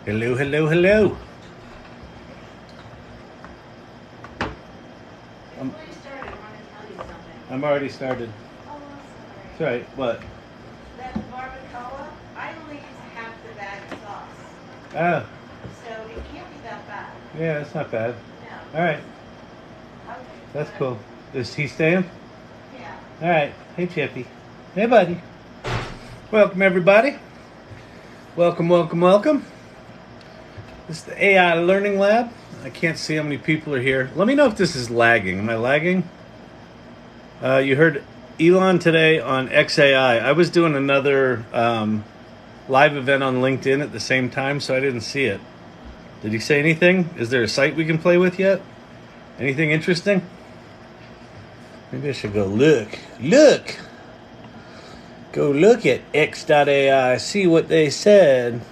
Hello, hello, hello. Before you start, I want to tell you something. I'm already started. Oh, I'm It's sorry. all right. What? That barbacoa, I only use half the bag of sauce. Ah, So it can't be that bad. yeah, it's not bad. No. All right, Okay. that's good. cool. Is he staying? Yeah. All right. Hey, Chippy. Hey, buddy. Welcome, everybody. Welcome, welcome, welcome. This is the AI Learning Lab. I can't see how many people are here. Let me know if this is lagging. Am I lagging? You heard Elon today on XAI. I was doing another live event on LinkedIn at the same time, so I didn't see it. Did he say anything? Is there a site we can play with yet? Anything interesting? Maybe I should go look. Look! Go look at X.AI, see what they said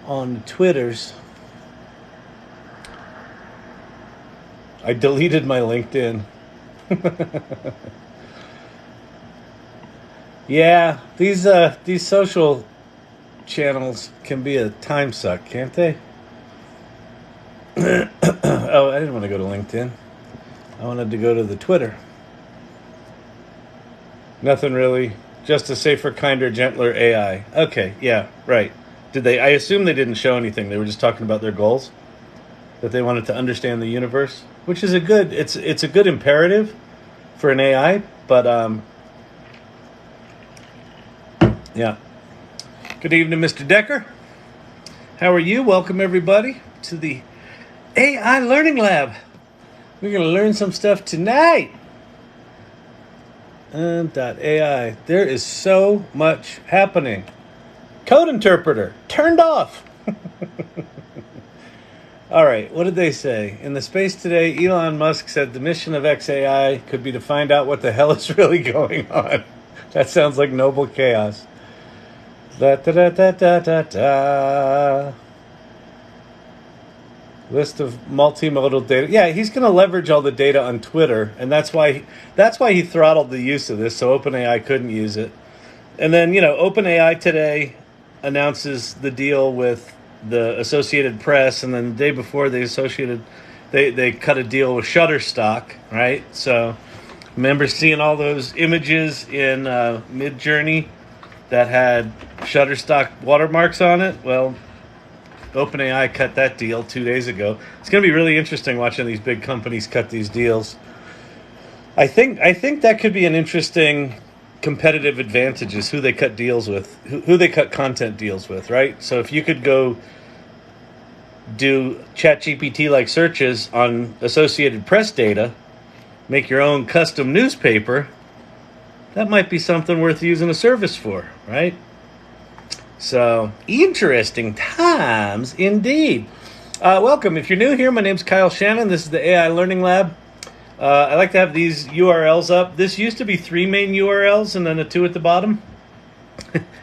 on the Twitters. I deleted my LinkedIn. Yeah, these social channels can be a time suck, can't they? Oh, I didn't want to go to LinkedIn. I wanted to go to the Twitter. Nothing really. Just a safer, kinder, gentler AI. Okay, yeah, right. Did they? I assume they didn't show anything. They were just talking about their goals. That they wanted to understand the universe, which is a good. It's a good imperative for an AI. But yeah. Good evening, Mr. Decker. How are you? Welcome everybody to the AI Learning Lab. We're gonna learn some stuff tonight. AI. There is so much happening. Code interpreter turned off. All right, what did they say? In the space today, Elon Musk said the mission of XAI could be to find out what the hell is really going on. That sounds like noble chaos. Da da da da da da da. List of multimodal data. Yeah, he's going to leverage all the data on Twitter, and that's why he throttled the use of this, so OpenAI couldn't use it. And then OpenAI today announces the deal with the Associated Press, and then the day before they cut a deal with Shutterstock, right? So remember seeing all those images in Midjourney that had Shutterstock watermarks on it? Well, OpenAI cut that deal 2 days ago. It's going to be really interesting watching these big companies cut these deals. I think that could be an interesting competitive advantage is who they cut deals with, who they cut content deals with, right? So if you could go do ChatGPT-like searches on Associated Press data, make your own custom newspaper, that might be something worth using a service for, right? So, interesting times indeed. Welcome. If you're new here, my name's Kyle Shannon. This is the AI Learning Lab. I like to have these URLs up. This used to be 3 main URLs and then a 2 at the bottom.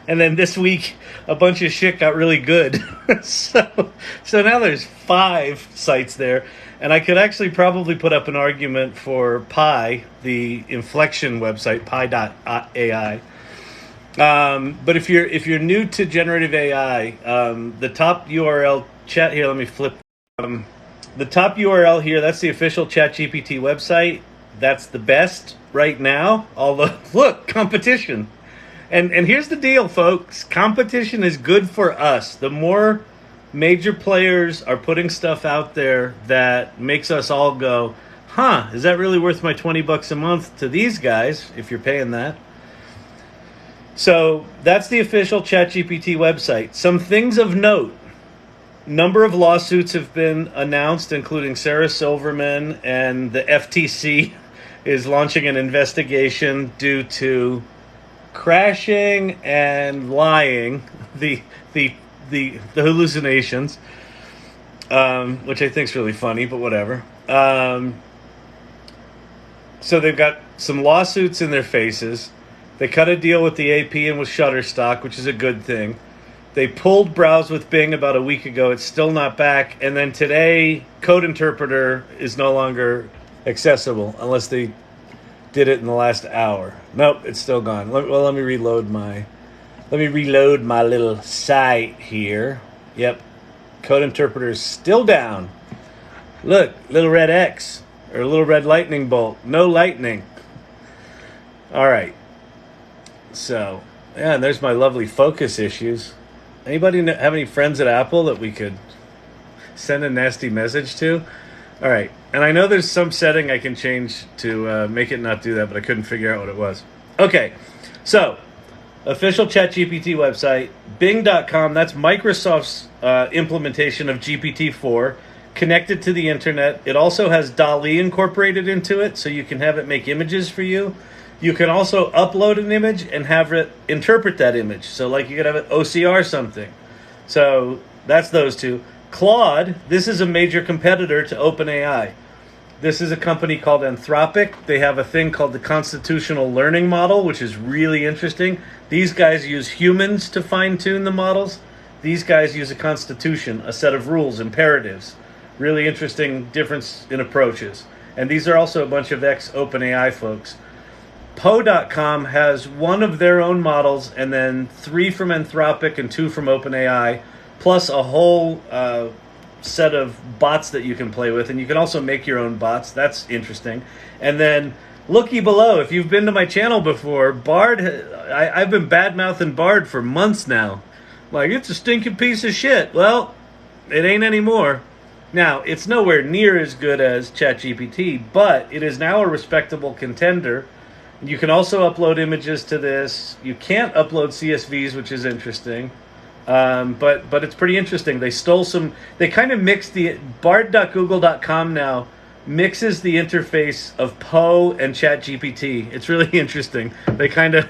And then this week, a bunch of shit got really good. So now there's 5 sites there. And I could actually probably put up an argument for Pi, the inflection website, pi.ai. But if you're new to generative AI, the top URL chat here. Let me flip. The top URL here. That's the official ChatGPT website. That's the best right now. Although, look, competition. And here's the deal, folks. Competition is good for us. The more major players are putting stuff out there that makes us all go, huh? Is that really worth my $20 a month to these guys? If you're paying that. So that's the official ChatGPT website. Some things of note. Number of lawsuits have been announced, including Sarah Silverman, and the FTC is launching an investigation due to crashing and lying, the hallucinations, which I think is really funny, but whatever. So they've got some lawsuits in their faces. They cut a deal with the AP and with Shutterstock, which is a good thing. They pulled Browse with Bing about a week ago. It's still not back. And then today, Code Interpreter is no longer accessible unless they did it in the last hour. Nope, it's still gone. Let me reload my little site here. Yep, Code interpreter is still down. Look, little red X or little red lightning bolt. No lightning. All right. So, yeah, and there's my lovely focus issues. Anybody have any friends at Apple that we could send a nasty message to? All right. And I know there's some setting I can change to make it not do that, but I couldn't figure out what it was. Okay. So, official ChatGPT website, Bing.com. That's Microsoft's implementation of GPT-4, connected to the internet. It also has DALL-E incorporated into it, so you can have it make images for you. You can also upload an image and have it interpret that image. So like you could have it OCR something. So that's those two. Claude, this is a major competitor to OpenAI. This is a company called Anthropic. They have a thing called the Constitutional Learning Model, which is really interesting. These guys use humans to fine-tune the models. These guys use a constitution, a set of rules, imperatives. Really interesting difference in approaches. And these are also a bunch of ex-OpenAI folks. Poe.com has one of their own models and then 3 from Anthropic and 2 from OpenAI, plus a whole set of bots that you can play with. And you can also make your own bots. That's interesting. And then looky below, if you've been to my channel before, Bard, I've been bad-mouthing Bard for months now. Like, it's a stinking piece of shit. Well, it ain't anymore. Now, it's nowhere near as good as ChatGPT, but it is now a respectable contender. You can also upload images to this. You can't upload CSVs, which is interesting. But it's pretty interesting. They stole some... They kind of mixed the... Bard.google.com now mixes the interface of Poe and ChatGPT. It's really interesting. They kind of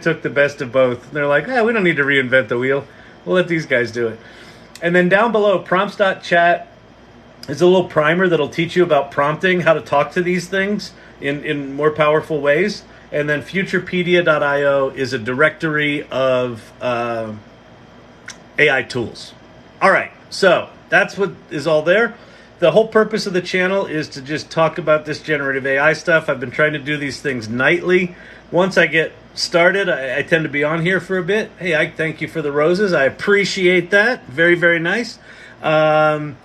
took the best of both. They're like, we don't need to reinvent the wheel. We'll let these guys do it. And then down below, prompts.chat is a little primer that'll teach you about prompting, how to talk to these things in more powerful ways. And then futurepedia.io is a directory of AI tools. All right, so that's what is all there. The whole purpose of the channel is to just talk about this generative AI stuff. I've been trying to do these things nightly. Once I get started, I tend to be on here for a bit. Hey, I thank you for the roses. I appreciate that. Very, very nice. So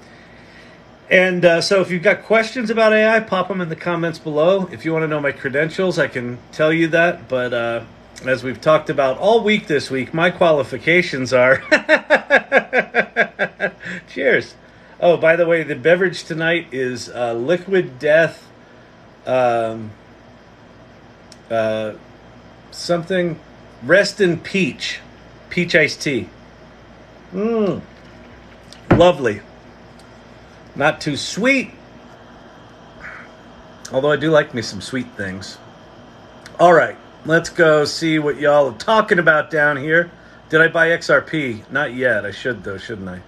if you've got questions about AI, pop them in the comments below. If you want to know my credentials, I can tell you that. But as we've talked about all week this week, my qualifications are... Cheers. Oh, by the way, the beverage tonight is Liquid Death... something... Rest in Peach. Peach iced tea. Lovely. Not too sweet. Although I do like me some sweet things. All right. Let's go see what y'all are talking about down here. Did I buy XRP? Not yet. I should, though, shouldn't I?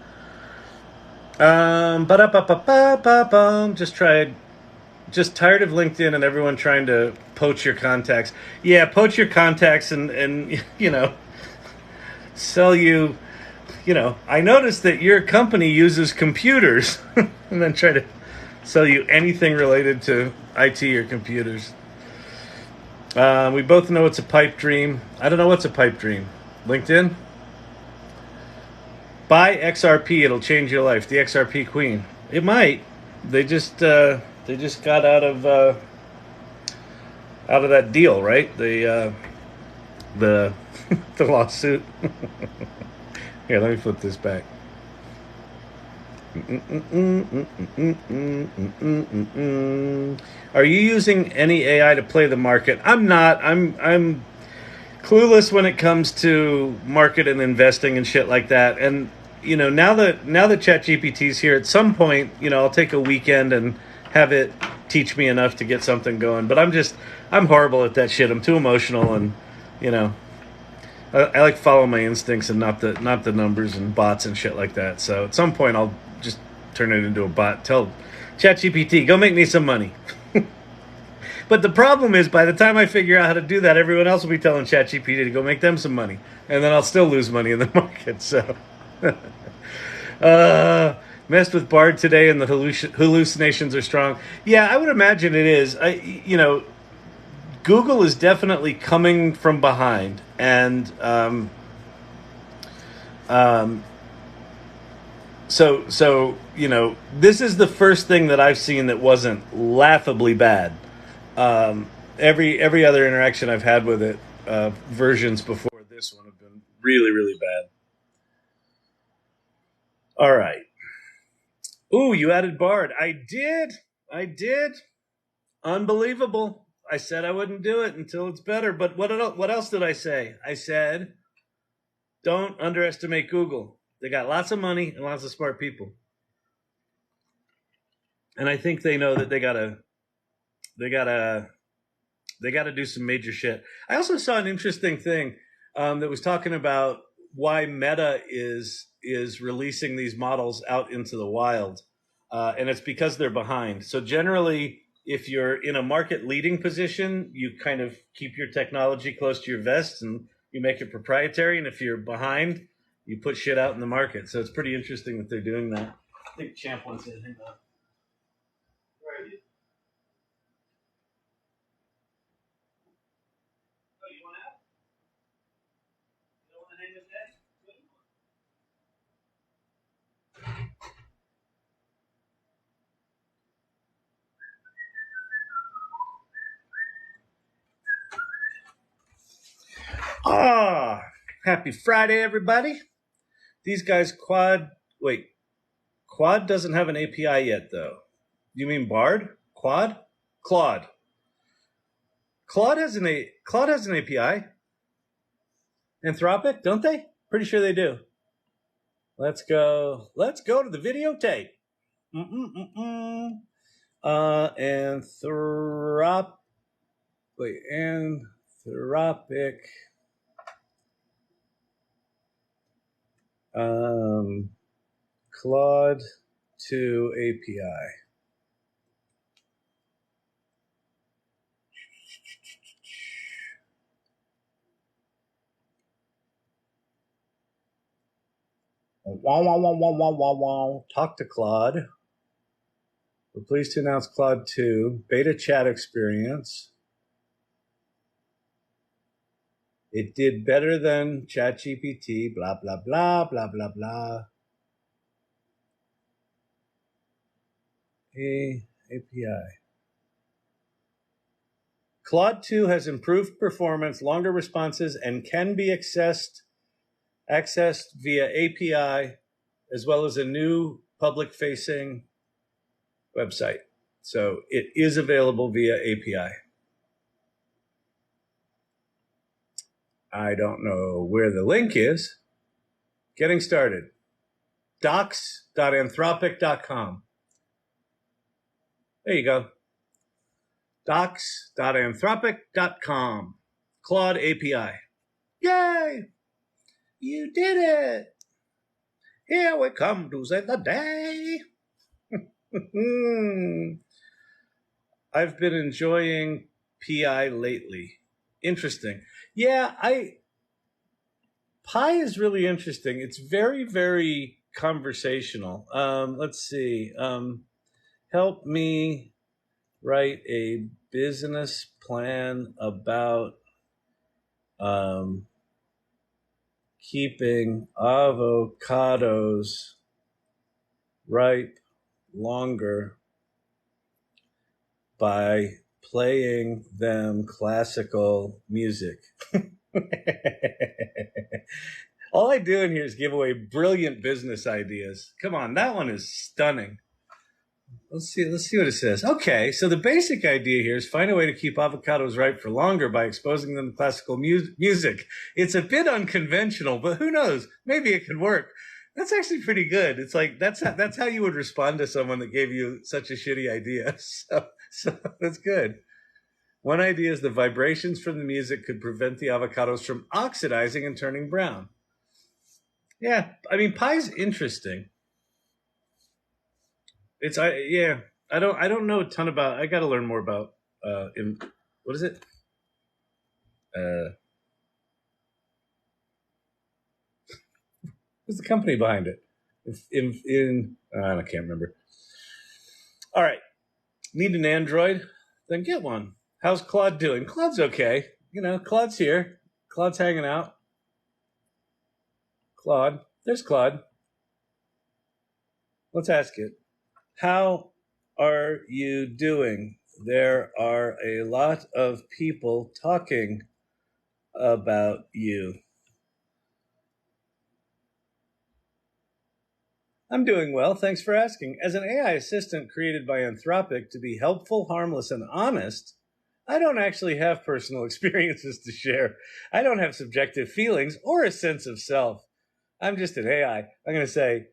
Just tired of LinkedIn and everyone trying to poach your contacts. Yeah, poach your contacts and you know, sell you... You know, I noticed that your company uses computers and then try to sell you anything related to IT or computers. We both know it's a pipe dream. I don't know what's a pipe dream. LinkedIn? Buy XRP, it'll change your life. The XRP queen. It might. They just got out of that deal, right? The lawsuit. Here, let me flip this back. Are you using any AI to play the market? I'm not. I'm clueless when it comes to market and investing and shit like that. And you know, now that ChatGPT's here, at some point, you know, I'll take a weekend and have it teach me enough to get something going. But I'm horrible at that shit. I'm too emotional, and you know. I like follow my instincts and not the numbers and bots and shit like that. So at some point I'll just turn it into a bot. Tell ChatGPT, go make me some money. But the problem is, by the time I figure out how to do that, everyone else will be telling ChatGPT to go make them some money, and then I'll still lose money in the market. So messed with Bard today, and the hallucinations are strong. Yeah, I would imagine it is. Google is definitely coming from behind, and So this is the first thing that I've seen that wasn't laughably bad. Every other interaction I've had with it, versions before this one have been really, really bad. All right. Ooh, you added Bard. I did. Unbelievable. I said I wouldn't do it until it's better. But what else did I say? I said, don't underestimate Google. They got lots of money and lots of smart people. And I think they know that they gotta do some major shit. I also saw an interesting thing that was talking about why Meta is releasing these models out into the wild, and it's because they're behind. So generally, if you're in a market leading position, you kind of keep your technology close to your vest and you make it proprietary. And if you're behind, you put shit out in the market. So it's pretty interesting that they're doing that. I think Champ wants to hang on. Where are you? Oh, you want out? You don't want to hang with Daddy? Ah, happy Friday, everybody. These guys Quad doesn't have an API yet, though. You mean Bard? Quad? Claude. Claude has an API. Anthropic, don't they? Pretty sure they do. Let's go to the videotape. Anthropic. Claude 2 API. Talk to Claude. We're pleased to announce Claude 2 beta chat experience. It did better than ChatGPT, blah, blah, blah, blah, blah, blah. API. Claude 2 has improved performance, longer responses, and can be accessed via API, as well as a new public-facing website. So it is available via API. I don't know where the link is. Getting started. docs.anthropic.com. There you go. docs.anthropic.com. Claude API. Yay! You did it! Here we come to save the day. I've been enjoying PI lately. Interesting. Yeah, Pi is really interesting. It's very, very conversational. Let's see. Help me write a business plan about keeping avocados ripe longer by playing them classical music. All I do in here is give away brilliant business ideas. Come on, that one is stunning. Let's see what it says. Okay, so the basic idea here is find a way to keep avocados ripe for longer by exposing them to classical music. It's a bit unconventional, but who knows? Maybe it could work. That's actually pretty good. It's like that's how you would respond to someone that gave you such a shitty idea. So that's good. One idea is the vibrations from the music could prevent the avocados from oxidizing and turning brown. Yeah, I mean, pie's interesting. I don't know a ton about. I got to learn more about. What is it? Who's the company behind it? I can't remember. All right, need an Android? Then get one. How's Claude doing? Claude's okay. Claude's here. Claude's hanging out. Claude. There's Claude. Let's ask it. How are you doing? There are a lot of people talking about you. I'm doing well, thanks for asking. As an AI assistant created by Anthropic to be helpful, harmless, and honest, I don't actually have personal experiences to share. I don't have subjective feelings or a sense of self. I'm just an AI. I'm going to say,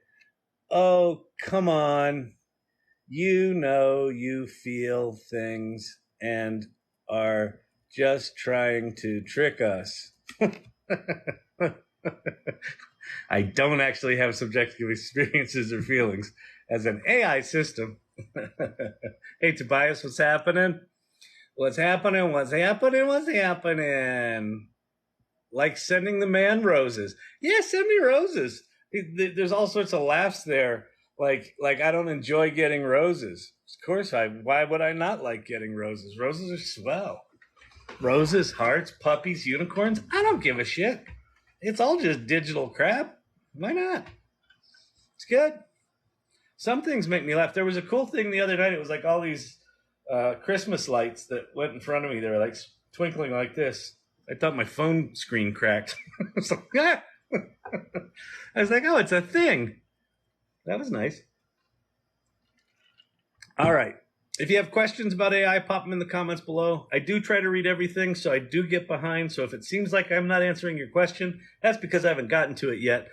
oh, come on. You know you feel things and are just trying to trick us. I don't actually have subjective experiences or feelings as an AI system. Hey, Tobias, what's happening? What's happening? What's happening? What's happening? Like sending the man roses. Yeah, send me roses. There's all sorts of laughs there. Like I don't enjoy getting roses. Of course, why would I not like getting roses? Roses are swell. Roses, hearts, puppies, unicorns. I don't give a shit. It's all just digital crap. Why not? It's good. Some things make me laugh. There was a cool thing the other night. It was like all these Christmas lights that went in front of me. They were like twinkling like this. I thought my phone screen cracked. I was like, ah! I was like, oh, it's a thing. That was nice. All right. If you have questions about AI, pop them in the comments below. I do try to read everything, so I do get behind. So if it seems like I'm not answering your question, that's because I haven't gotten to it yet.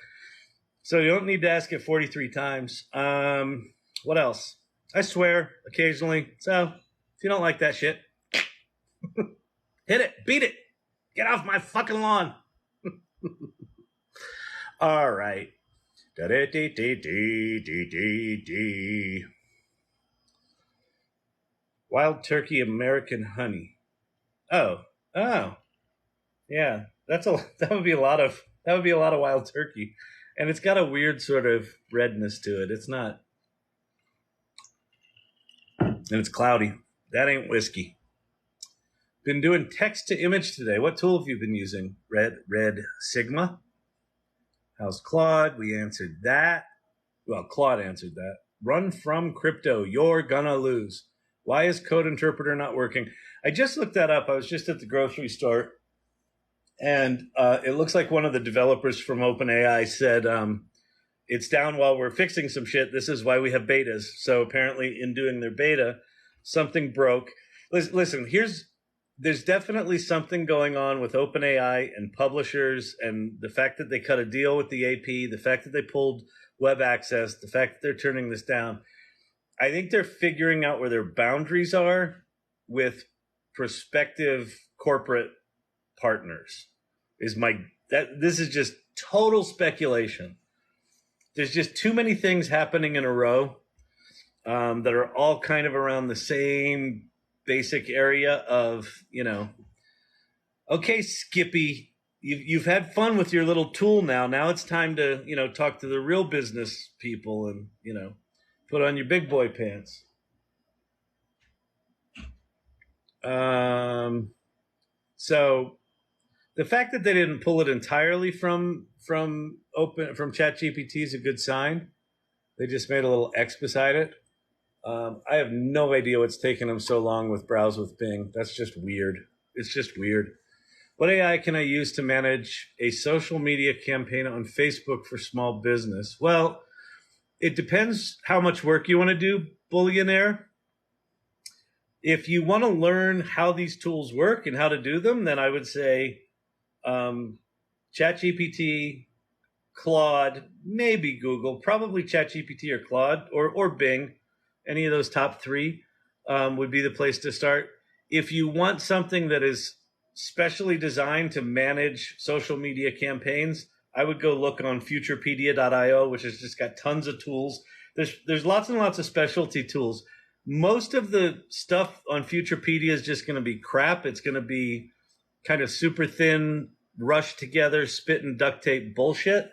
So you don't need to ask it 43 times. What else? I swear occasionally. So if you don't like that shit, hit it, beat it, get off my fucking lawn. All right. Wild turkey American honey. Oh, yeah. That would be a lot of wild turkey, and it's got a weird sort of redness to it. It's not, and it's cloudy. That ain't whiskey. Been doing text to image today. What tool have you been using? Red Sigma. How's Claude? We answered that. Well, Claude answered that. Run from crypto. You're gonna lose. Why is Code Interpreter not working? I just looked that up. I was just at the grocery store, and it looks like one of the developers from OpenAI said it's down while we're fixing some shit. This is why we have betas. So apparently in doing their beta, something broke. Listen, there's definitely something going on with OpenAI and publishers, and the fact that they cut a deal with the AP, the fact that they pulled web access, the fact that they're turning this down. I think they're figuring out where their boundaries are with prospective corporate partners. This is just total speculation. There's just too many things happening in a row that are all kind of around the same basic area of, okay, Skippy, you've had fun with your little tool now. Now it's time to, talk to the real business people and, put on your big boy pants. So the fact that they didn't pull it entirely from ChatGPT is a good sign. They just made a little X beside it. I have no idea what's taking them so long with Browse with Bing. That's just weird. It's just weird. What AI can I use to manage a social media campaign on Facebook for small business? Well, it depends how much work you want to do, Billionaire. If you want to learn how these tools work and how to do them, then I would say ChatGPT, Claude, maybe Google, probably ChatGPT or Claude or Bing. Any of those top three would be the place to start. If you want something that is specially designed to manage social media campaigns, I would go look on futurepedia.io, which has just got tons of tools. There's lots and lots of specialty tools. Most of the stuff on Futurepedia is just going to be crap. It's going to be kind of super thin, rushed together, spit and duct tape bullshit.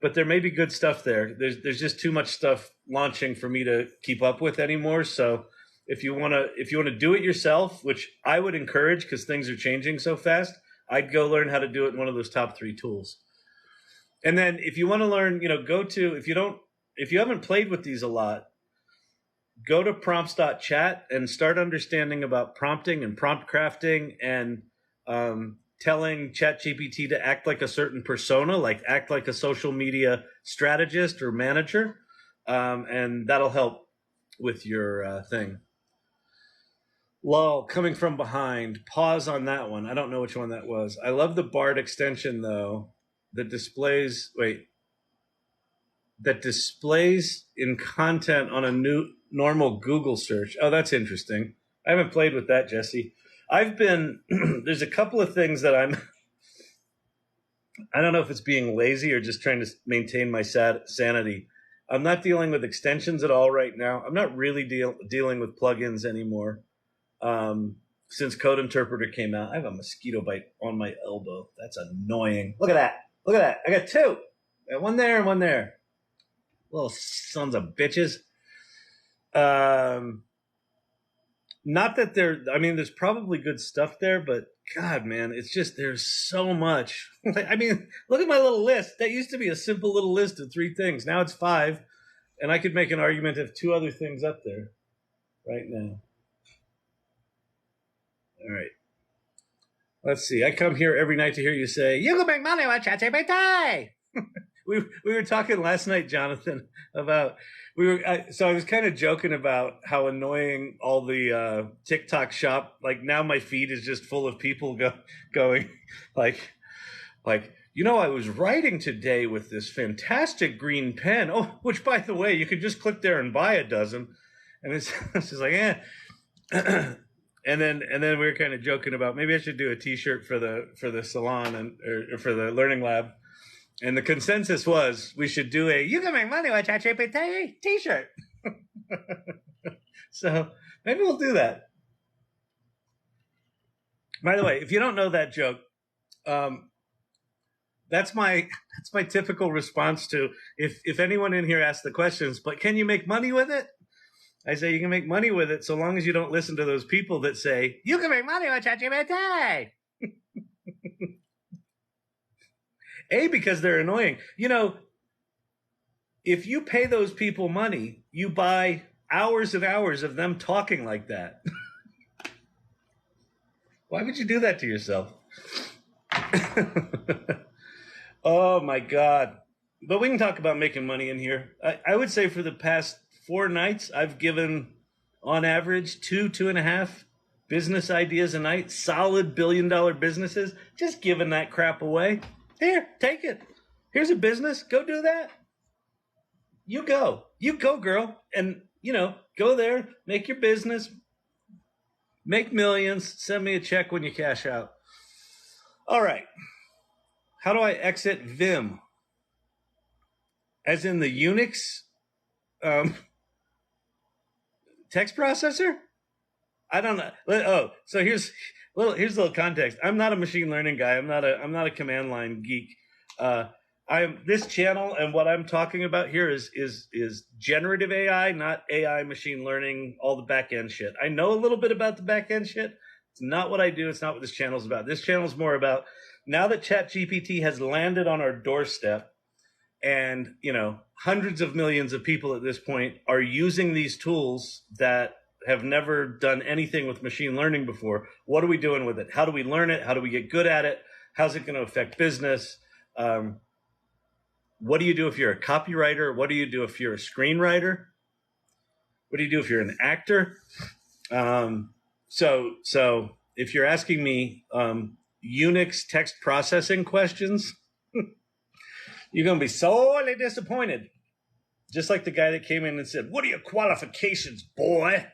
But there may be good stuff there. There's just too much stuff launching for me to keep up with anymore. So if you want to do it yourself, which I would encourage because things are changing so fast, I'd go learn how to do it in one of those top three tools. And then if you want to learn, if if you haven't played with these a lot, go to prompts.chat and start understanding about prompting and prompt crafting and telling ChatGPT to act like a certain persona, like act like a social media strategist or manager, and that'll help with your thing. Lol, coming from behind. Pause on that one. I don't know which one that was. I love the BART extension, though, that displays in content on a new normal Google search. Oh, that's interesting. I haven't played with that, Jesse. There's a couple of things that I don't know if it's being lazy or just trying to maintain my sanity. I'm not dealing with extensions at all right now. I'm not really dealing with plugins anymore. Since Code Interpreter came out, I have a mosquito bite on my elbow. That's annoying. Look at that. Look at that. I got two. I got one there and one there. Little sons of bitches. Not that there's probably good stuff there, but God, man, it's just, there's so much. I mean, look at my little list. That used to be a simple little list of 3 things. Now it's 5. And I could make an argument of 2 other things up there right now. All right. Let's see. I come here every night to hear you say, you can make money with ChatGPT. We were talking last night, Jonathan, about so I was kind of joking about how annoying all the TikTok shop. Like now, my feed is just full of people going like I was writing today with this fantastic green pen. Oh, which by the way, you could just click there and buy a dozen. And it's just like, eh. And then we were kind of joking about maybe I should do a T-shirt for the salon or for the learning lab. And the consensus was we should do you can make money with ChatGPT T-shirt. So maybe we'll do that. By the way, if you don't know that joke, that's my typical response to if anyone in here asks the questions, but can you make money with it? I say you can make money with it so long as you don't listen to those people that say, you can make money with ChatGPT. Because they're annoying. If you pay those people money, you buy hours and hours of them talking like that. Why would you do that to yourself? Oh, my God. But we can talk about making money in here. I would say for the past 4 nights, I've given, on average, 2.5 business ideas a night, solid billion-dollar businesses, just giving that crap away. Here, take it. Here's a business. Go do that. You go, girl. And, go there, make your business, make millions, send me a check when you cash out. All right. How do I exit Vim? As in the Unix text processor? I don't know. Oh, so here's a little context. I'm not a machine learning guy. I'm not a command line geek. This channel and what I'm talking about here is generative AI, not AI machine learning, all the back end shit. I know a little bit about the back end shit. It's not what I do. It's not what this channel's about. This channel's more about now that ChatGPT has landed on our doorstep and, hundreds of millions of people at this point are using these tools that have never done anything with machine learning before. What are we doing with it? How do we learn it? How do we get good at it? How's it going to affect business? What do you do if you're a copywriter? What do you do if you're a screenwriter? What do you do if you're an actor? So if you're asking me Unix text processing questions, you're going to be sorely disappointed. Just like the guy that came in and said, what are your qualifications, boy?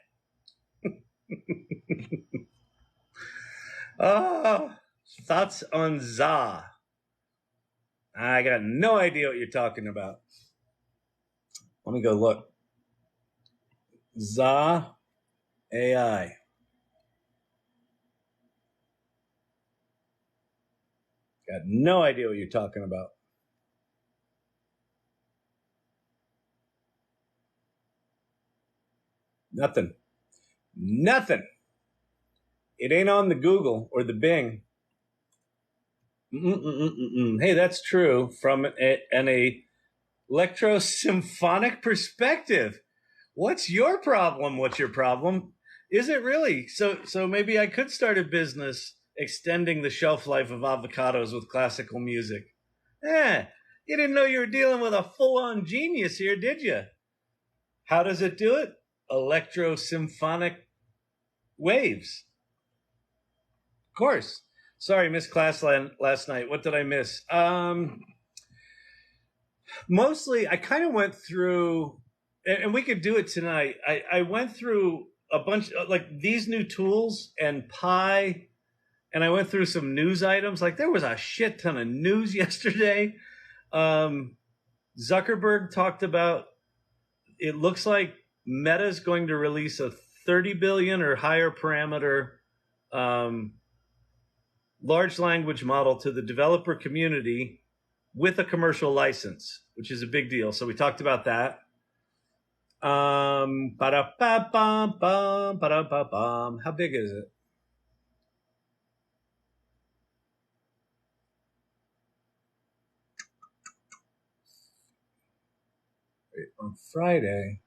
Oh, thoughts on ZA? I got no idea what you're talking about. Let me go look. ZA AI. Got no idea what you're talking about. Nothing. It ain't on the Google or the Bing. Hey, that's true from a Electro-symphonic perspective. What's your problem? What's your problem? Is it really? So maybe I could start a business extending the shelf life of avocados with classical music. You didn't know you were dealing with a full-on genius here, did you? How does it do it? Electro-symphonic waves. Of course. Sorry, missed class last night. What did I miss? Mostly, I kind of went through, and we could do it tonight. I went through a bunch of like these new tools and Pi, and I went through some news items. Like there was a shit ton of news yesterday. Zuckerberg talked about it looks like Meta is going to release a 30 billion or higher parameter large language model to the developer community with a commercial license, which is a big deal. So we talked about that. How big is it? Wait, on Friday.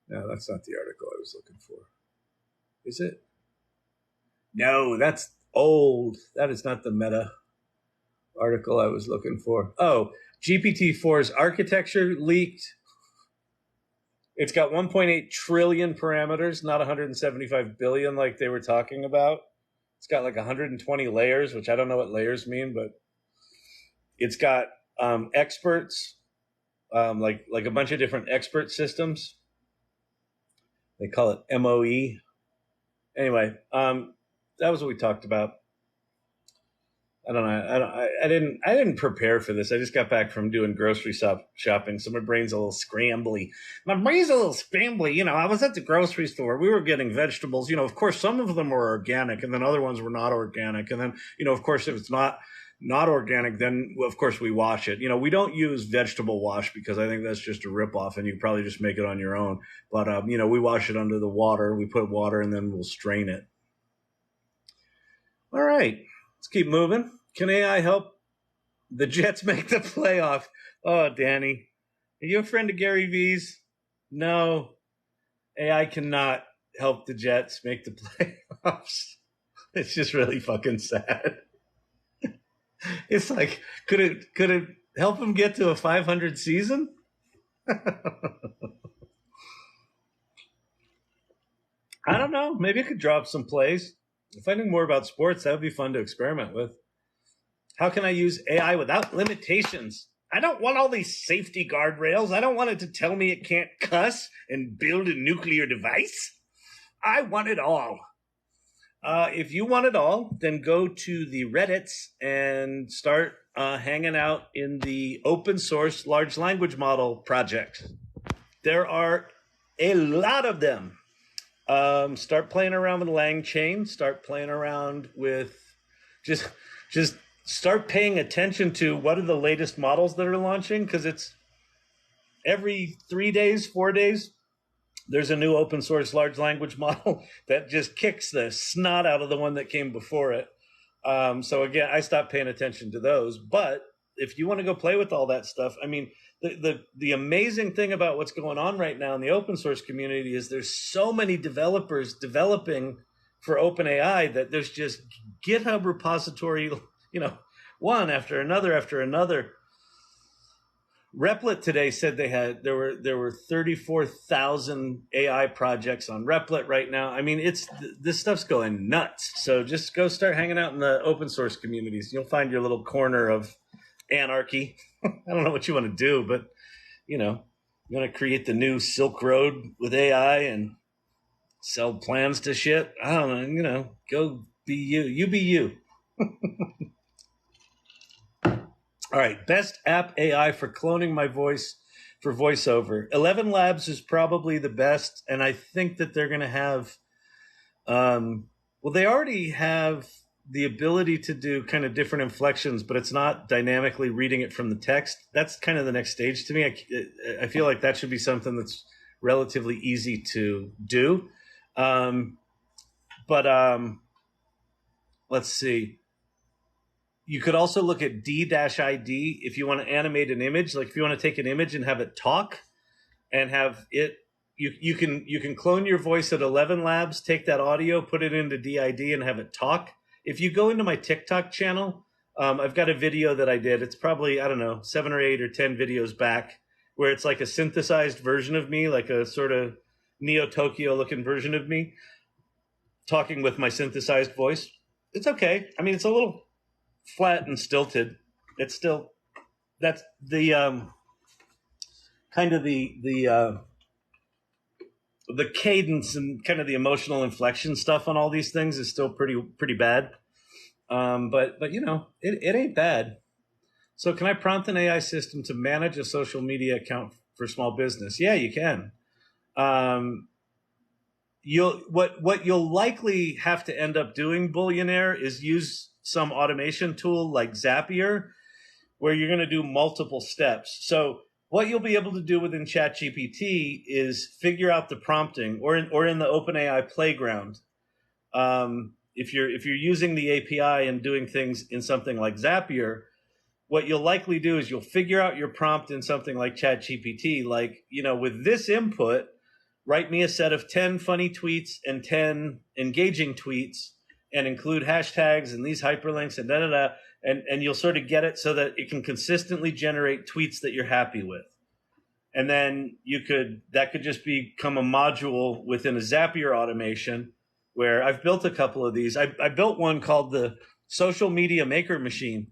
No, that's not the article I was looking for. Is it? No, that's old. That is not the Meta article I was looking for. Oh, GPT-4's architecture leaked. It's got 1.8 trillion parameters, not 175 billion like they were talking about. It's got like 120 layers, which I don't know what layers mean, but it's got experts, like a bunch of different expert systems. They call it MOE. Anyway, that was what we talked about. I don't know. I didn't prepare for this. I just got back from doing grocery shopping, so my brain's a little scrambly. You know, I was at the grocery store. We were getting vegetables. You know, of course, some of them were organic, and then other ones were not organic. And then, you know, of course, if it's not organic, then of course we wash it. You know, we don't use vegetable wash because I think that's just a ripoff, and you probably just make it on your own. But you know, we wash it under the water. We put water, and then we'll strain it. All right, let's keep moving. Can AI help the Jets make the playoff? Oh, Danny, are you a friend of Gary V's? No, AI cannot help the Jets make the playoffs. It's just really fucking sad. It's like, could it help them get to a 500 season? I don't know. Maybe it could drop some plays. If I knew more about sports, that would be fun to experiment with. How can I use AI without limitations? I don't want all these safety guardrails. I don't want it to tell me it can't cuss and build a nuclear device. I want it all. If you want it all, then go to the Reddits and start hanging out in the open source large language model project. There are a lot of them. Start playing around with LangChain. Start playing around with just start paying attention to what are the latest models that are launching, because it's every 3 days, 4 days, there's a new open source large language model that just kicks the snot out of the one that came before it. So again, I stopped paying attention to those. But if you want to go play with all that stuff, I mean, the amazing thing about what's going on right now in the open source community is there's so many developers developing for OpenAI that there's just GitHub repository, you know, one after another. Replit today said there were 34,000 AI projects on Replit right now. I mean, this stuff's going nuts. So just go start hanging out in the open source communities. You'll find your little corner of anarchy. I don't know what you want to do, but you know, you want to create the new Silk Road with AI and sell plans to shit. I don't know. You know, go be you. You be you. All right, best app AI for cloning my voice for voiceover. 11 Labs is probably the best, and I think that they're going to have, well, they already have the ability to do kind of different inflections, but it's not dynamically reading it from the text. That's kind of the next stage to me. I feel like that should be something that's relatively easy to do. But let's see. You could also look at D-ID if you want to animate an image. Like if you want to take an image and have it talk and have it, you can clone your voice at 11 Labs, take that audio, put it into DID and have it talk. If you go into my TikTok channel, I've got a video that I did. It's probably, I don't know, 7 or 8 or 10 videos back where it's like a synthesized version of me, like a sort of Neo Tokyo looking version of me talking with my synthesized voice. It's okay. I mean, it's a little flat and stilted. It's still, that's the kind of the cadence and kind of the emotional inflection stuff on all these things is still pretty bad. But you know, it ain't bad. So can I prompt an AI system to manage a social media account for small business? Yeah, you can. What you'll likely have to end up doing, Billionaire, is use some automation tool like Zapier, where you're going to do multiple steps. So what you'll be able to do within ChatGPT is figure out the prompting, or in the OpenAI playground. If you're using the API and doing things in something like Zapier, what you'll likely do is you'll figure out your prompt in something like ChatGPT, like, you know, with this input, write me a set of 10 funny tweets and 10 engaging tweets and include hashtags and these hyperlinks and da-da-da. And you'll sort of get it so that it can consistently generate tweets that you're happy with. And then that could just become a module within a Zapier automation where I've built a couple of these. I built one called the Social Media Maker Machine,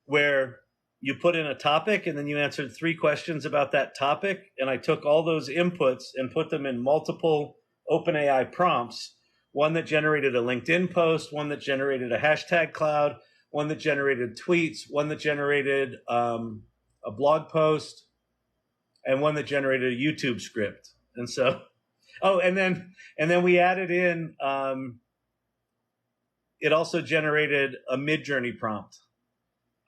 where you put in a topic and then you answered 3 questions about that topic. And I took all those inputs and put them in multiple OpenAI prompts, one that generated a LinkedIn post, one that generated a hashtag cloud, one that generated tweets, one that generated a blog post, and one that generated a YouTube script. And so, and then we added in, it also generated a Midjourney prompt.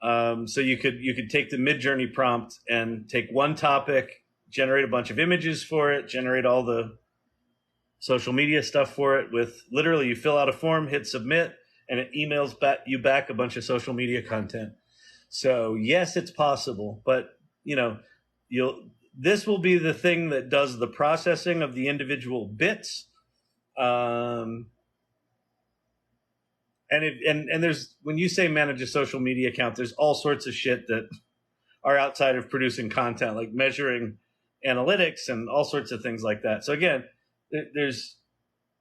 So you could take the Midjourney prompt and take one topic, generate a bunch of images for it, generate all the social media stuff for it with literally you fill out a form, hit submit, and it emails you back a bunch of social media content. So yes, it's possible, but you know, this will be the thing that does the processing of the individual bits. And there's, when you say manage a social media account, there's all sorts of shit that are outside of producing content, like measuring analytics and all sorts of things like that. So again,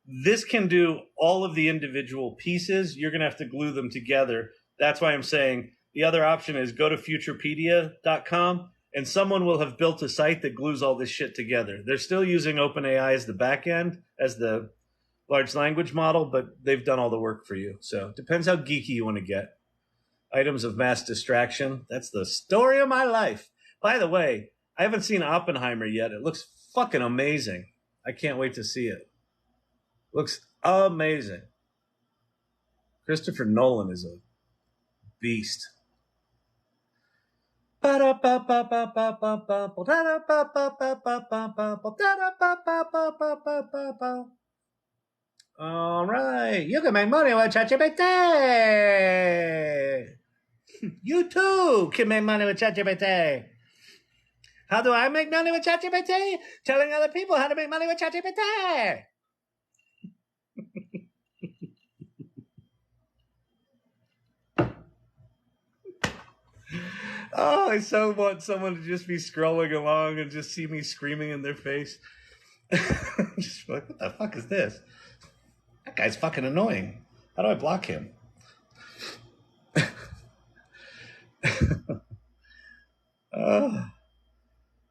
this can do all of the individual pieces. You're going to have to glue them together. That's why I'm saying the other option is go to futurepedia.com and someone will have built a site that glues all this shit together. They're still using OpenAI as the back end, as the large language model, but they've done all the work for you. So it depends how geeky you want to get. Items of mass distraction. That's the story of my life. By the way, I haven't seen Oppenheimer yet. It looks fucking amazing. I can't wait to see it. Looks amazing. Christopher Nolan is a beast. All right. You can make money with ChatGPT. You too can make money with ChatGPT. How do I make money with ChatGPT? Telling other people how to make money with ChatGPT. Oh, I so want someone to just be scrolling along and just see me screaming in their face. Just like, what the fuck is this? That guy's fucking annoying. How do I block him?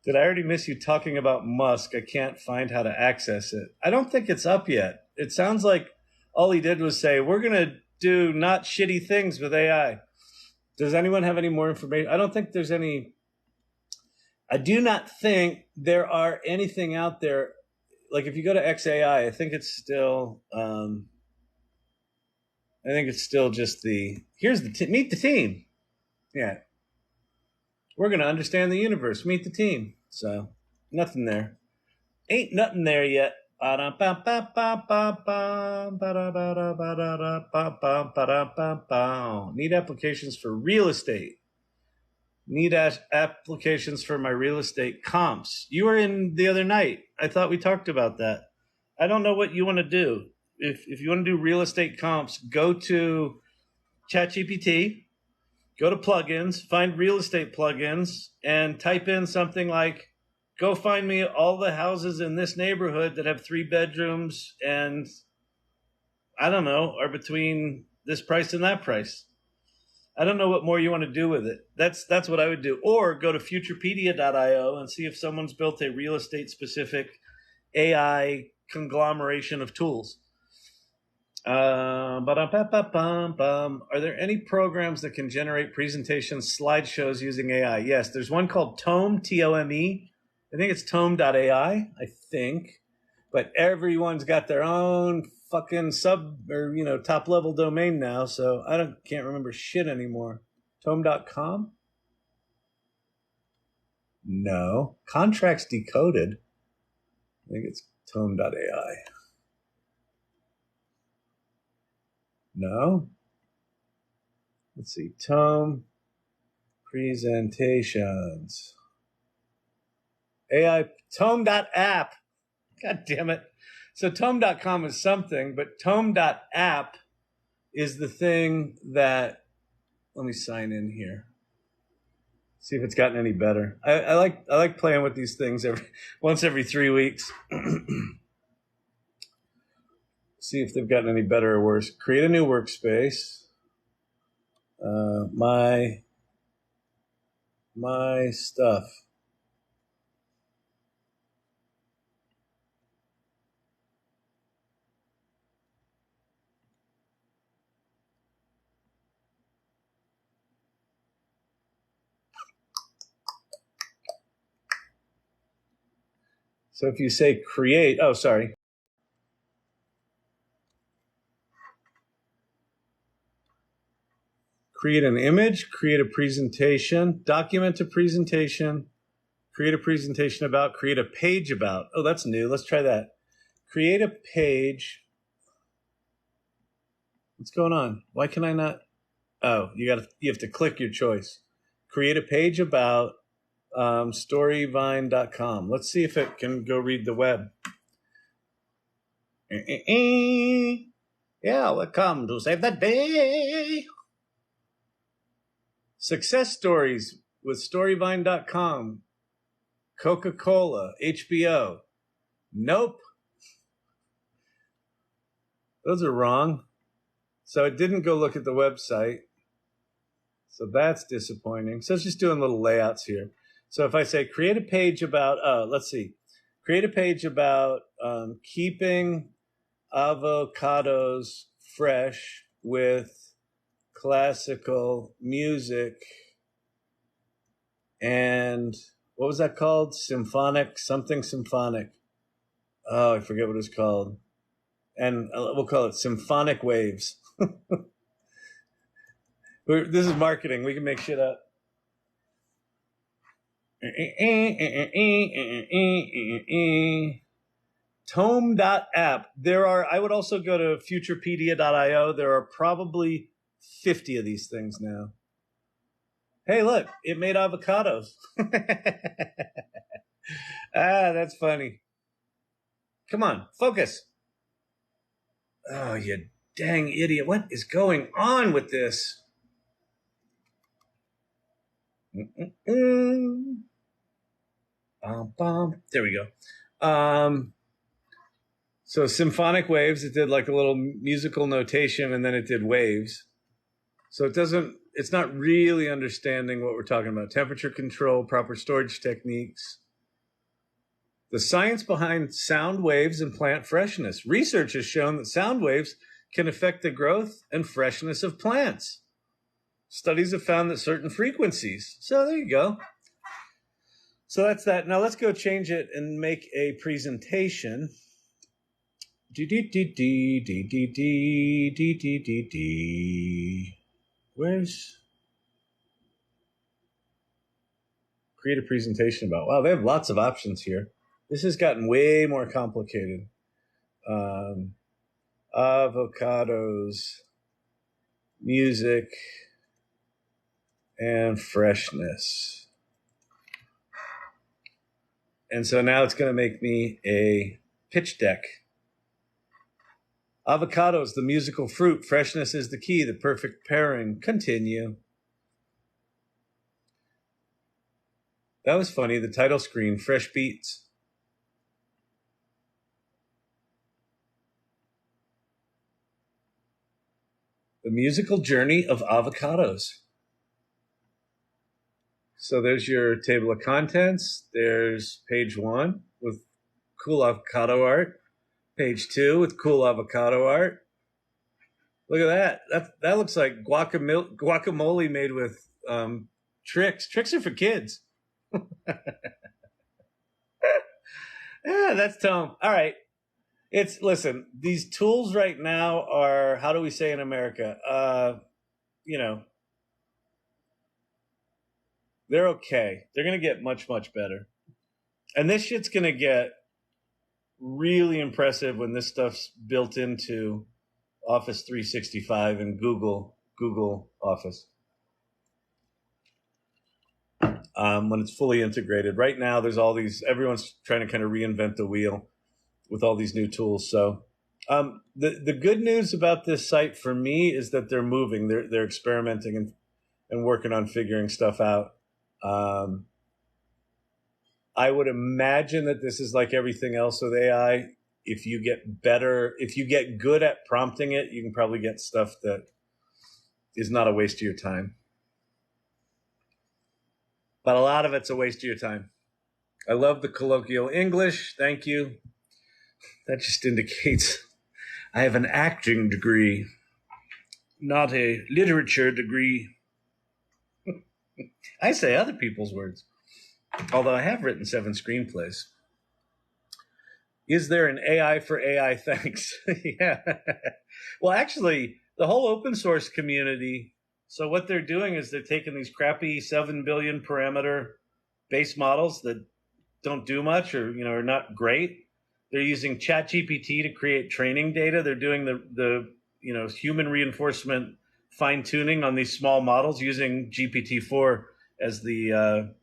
Did I already miss you talking about Musk? I can't find how to access it. I don't think it's up yet. It sounds like all he did was say, we're going to do not shitty things with AI. Does anyone have any more information? I don't think there's any. I do not think there are anything out there. Like if you go to XAI, I think it's still. I think it's still just here's the meet the team. Yeah, we're gonna understand the universe. Meet the team. So nothing there. Ain't nothing there yet. Need applications for real estate. Need applications for my real estate comps. You were in the other night. I thought we talked about that. I don't know what you want to do. If you want to do real estate comps, go to ChatGPT, go to plugins, find real estate plugins, and type in something like, go find me all the houses in this neighborhood that have 3 bedrooms and, I don't know, are between this price and that price. I don't know what more you want to do with it. That's what I would do. Or go to futurepedia.io and see if someone's built a real estate specific AI conglomeration of tools. Are there any programs that can generate presentations, slideshows using AI? Yes, there's one called Tome, Tome. I think it's tome.ai, I think. But everyone's got their own fucking sub or top level domain now, so I can't remember shit anymore. Tome.com? No. Contracts Decoded. I think it's tome.ai. No. Let's see. Tome presentations. AI tome.app. God damn it. So tome.com is something, but tome.app is the thing that, let me sign in here. See if it's gotten any better. I like playing with these things once every 3 weeks. See if they've gotten any better or worse. Create a new workspace. My stuff. So if you say create, create an image, create a presentation, document a presentation, create a presentation about, create a page about. Oh, that's new. Let's try that. Create a page. What's going on? Why can I not? Oh, you have to click your choice. Create a page about storyvine.com. Let's see if it can go read the web. Yeah, welcome to save the day. Success stories with storyvine.com. Coca-Cola, HBO. Nope. Those are wrong. So it didn't go look at the website. So that's disappointing. So it's just doing little layouts here. So if I say create a page about, let's see, create a page about keeping avocados fresh with classical music and what was that called? Something symphonic. Oh, I forget what it's called. And we'll call it symphonic waves. This is marketing. We can make shit up. Tome.app. I would also go to futurepedia.io. There are probably 50 of these things now. Hey, look, it made avocados. That's funny. Come on, focus. Oh, you dang idiot. What is going on with this? There we go. So symphonic waves, it did like a little musical notation and then it did waves. So it's not really understanding what we're talking about. Temperature control, proper storage techniques. The science behind sound waves and plant freshness. Research has shown that sound waves can affect the growth and freshness of plants. Studies have found that certain frequencies. So there you go. So that's that. Now let's go change it and make a presentation. Where's create a presentation about? Wow, they have lots of options here. This has gotten way more complicated. Avocados, music, and freshness. And so now it's going to make me a pitch deck. Avocados, the musical fruit. Freshness is the key, the perfect pairing. Continue. That was funny. The title screen, Fresh Beats. The musical journey of avocados. So there's your table of contents. There's page 1 with cool avocado art. Page 2 with cool avocado art. Look at that. That looks like guacamole made with tricks. Tricks are for kids. Yeah, that's Tom. All right. Listen, these tools right now are, how do we say in America? They're okay. They're going to get much, much better. And this shit's going to get really impressive when this stuff's built into Office 365 and Google Office. When it's fully integrated. Right now, there's everyone's trying to kind of reinvent the wheel with all these new tools. So the good news about this site for me is that they're moving. They're experimenting and working on figuring stuff out. I would imagine that this is like everything else with AI. If you get good at prompting it, you can probably get stuff that is not a waste of your time. But a lot of it's a waste of your time. I love the colloquial English. Thank you. That just indicates I have an acting degree, not a literature degree. I say other people's words, although I have written 7 screenplays. Is there an AI for AI? Thanks. Yeah. Well, actually, the whole open source community, so what they're doing is they're taking these crappy 7 billion parameter base models that don't do much or are not great. They're using ChatGPT to create training data. They're doing the human reinforcement fine tuning on these small models using GPT-4 as the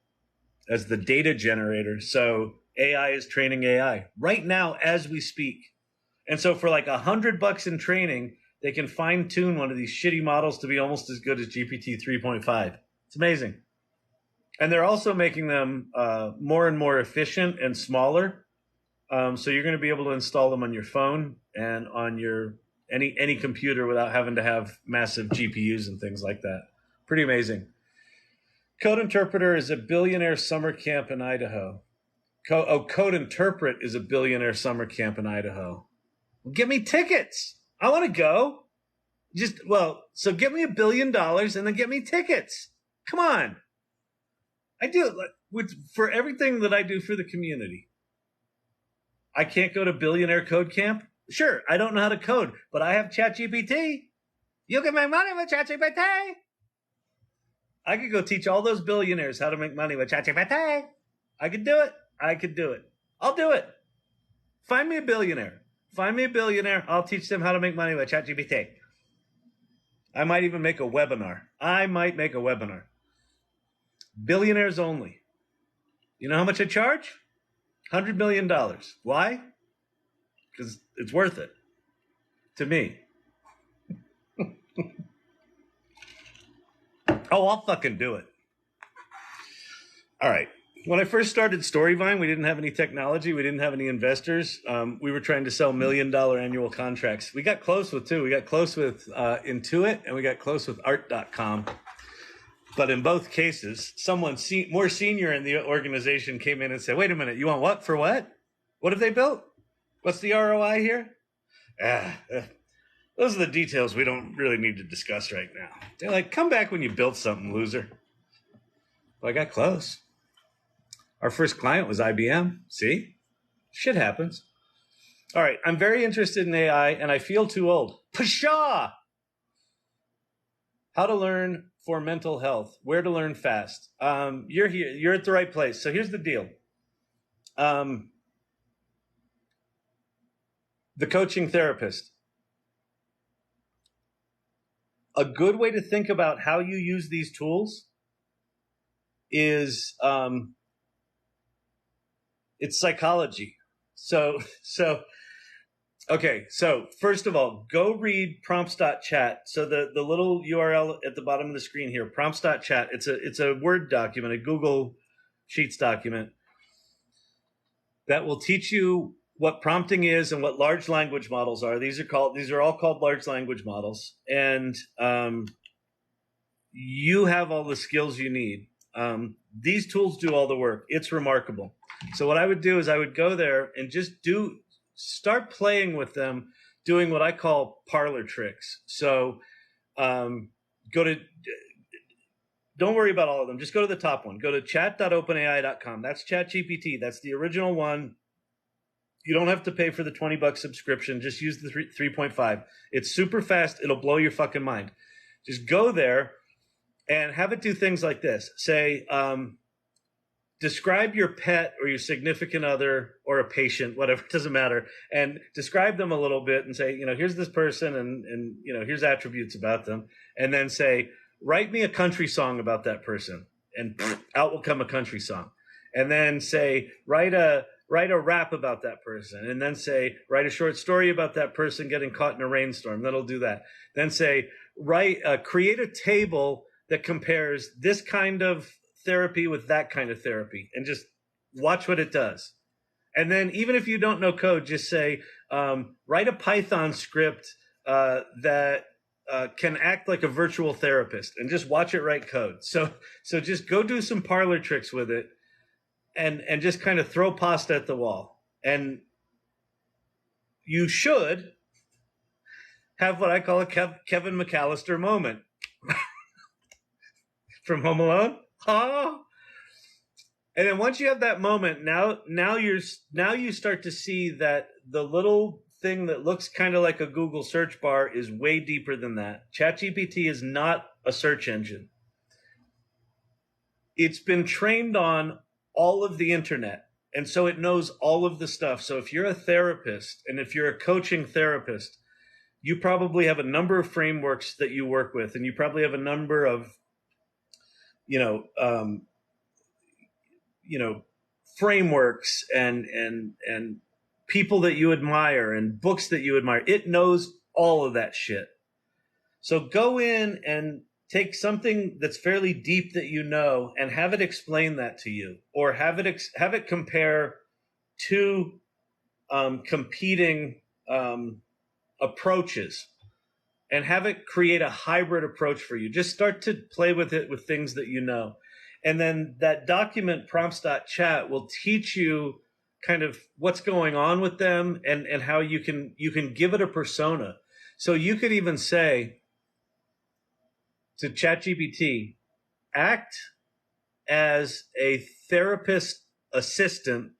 data generator. So AI is training AI right now as we speak. And so for like $100 in training, they can fine tune one of these shitty models to be almost as good as GPT 3.5. It's amazing. And they're also making them more and more efficient and smaller. So you're going to be able to install them on your phone and on your any computer without having to have massive GPUs and things like that. Pretty amazing. Code Interpreter is a billionaire summer camp in Idaho. Code Interpret is a billionaire summer camp in Idaho. Give me tickets. I want to go. So give me $1 billion and then get me tickets. Come on. I do for everything that I do for the community. I can't go to billionaire code camp. Sure, I don't know how to code, but I have ChatGPT. You can make money with ChatGPT. I could go teach all those billionaires how to make money with ChatGPT. I could do it. I'll do it. Find me a billionaire. I'll teach them how to make money with ChatGPT. I might even make a webinar. Billionaires only. You know how much I charge? $100 million. Why? Because it's worth it to me. Oh, I'll fucking do it. All right. When I first started Storyvine, we didn't have any technology. We didn't have any investors. We were trying to sell $1 million annual contracts. We got close with two. We got close with Intuit and we got close with art.com. But in both cases, someone more senior in the organization came in and said, wait a minute, you want what for what? What have they built? What's the ROI here? Those are the details we don't really need to discuss right now. They're like, come back when you built something, loser. Well, I got close. Our first client was IBM. See? Shit happens. All right, I'm very interested in AI, and I feel too old. Pshaw! How to learn for mental health. Where to learn fast. You're here. You're at the right place. So here's the deal. The coaching therapist. A good way to think about how you use these tools is it's psychology. So okay, so first of all, go read prompts.chat. So the little URL at the bottom of the screen here, prompts.chat, it's a Word document, a Google Sheets document that will teach you what prompting is and what large language models are. These are all called large language models. And you have all the skills you need. These tools do all the work. It's remarkable. So what I would do is I would go there and just start playing with them, doing what I call parlor tricks. So don't worry about all of them. Just go to the top one. Go to chat.openai.com. That's ChatGPT. That's the original one. You don't have to pay for the $20 subscription. Just use the 3.5. It's super fast. It'll blow your fucking mind. Just go there and have it do things like this. Say, describe your pet or your significant other or a patient, whatever, it doesn't matter, and describe them a little bit and say, here's this person and here's attributes about them. And then say, write me a country song about that person. And out will come a country song. And then say, write a rap about that person. And then say, write a short story about that person getting caught in a rainstorm. That'll do that. Then say, create a table that compares this kind of therapy with that kind of therapy, and just watch what it does. And then even if you don't know code, just say, write a Python script that can act like a virtual therapist, and just watch it write code. So just go do some parlor tricks with it and just kind of throw pasta at the wall. And you should have what I call a Kevin McAllister moment. From Home Alone. Oh. And then once you have that moment, now you start to see that the little thing that looks kind of like a Google search bar is way deeper than that. ChatGPT is not a search engine. It's been trained on all of the internet, and so it knows all of the stuff. So if you're a therapist and if you're a coaching therapist, you probably have a number of frameworks that you work with, and you probably have a number of frameworks and people that you admire and books that you admire. It knows all of that shit. So go in and take something that's fairly deep that and have it explain that to you, or have it compare two competing approaches, and have it create a hybrid approach for you. Just start to play with it with things that you know. And then that document, prompts.chat, will teach you kind of what's going on with them and how you can give it a persona. So you could even say to ChatGPT, act as a therapist assistant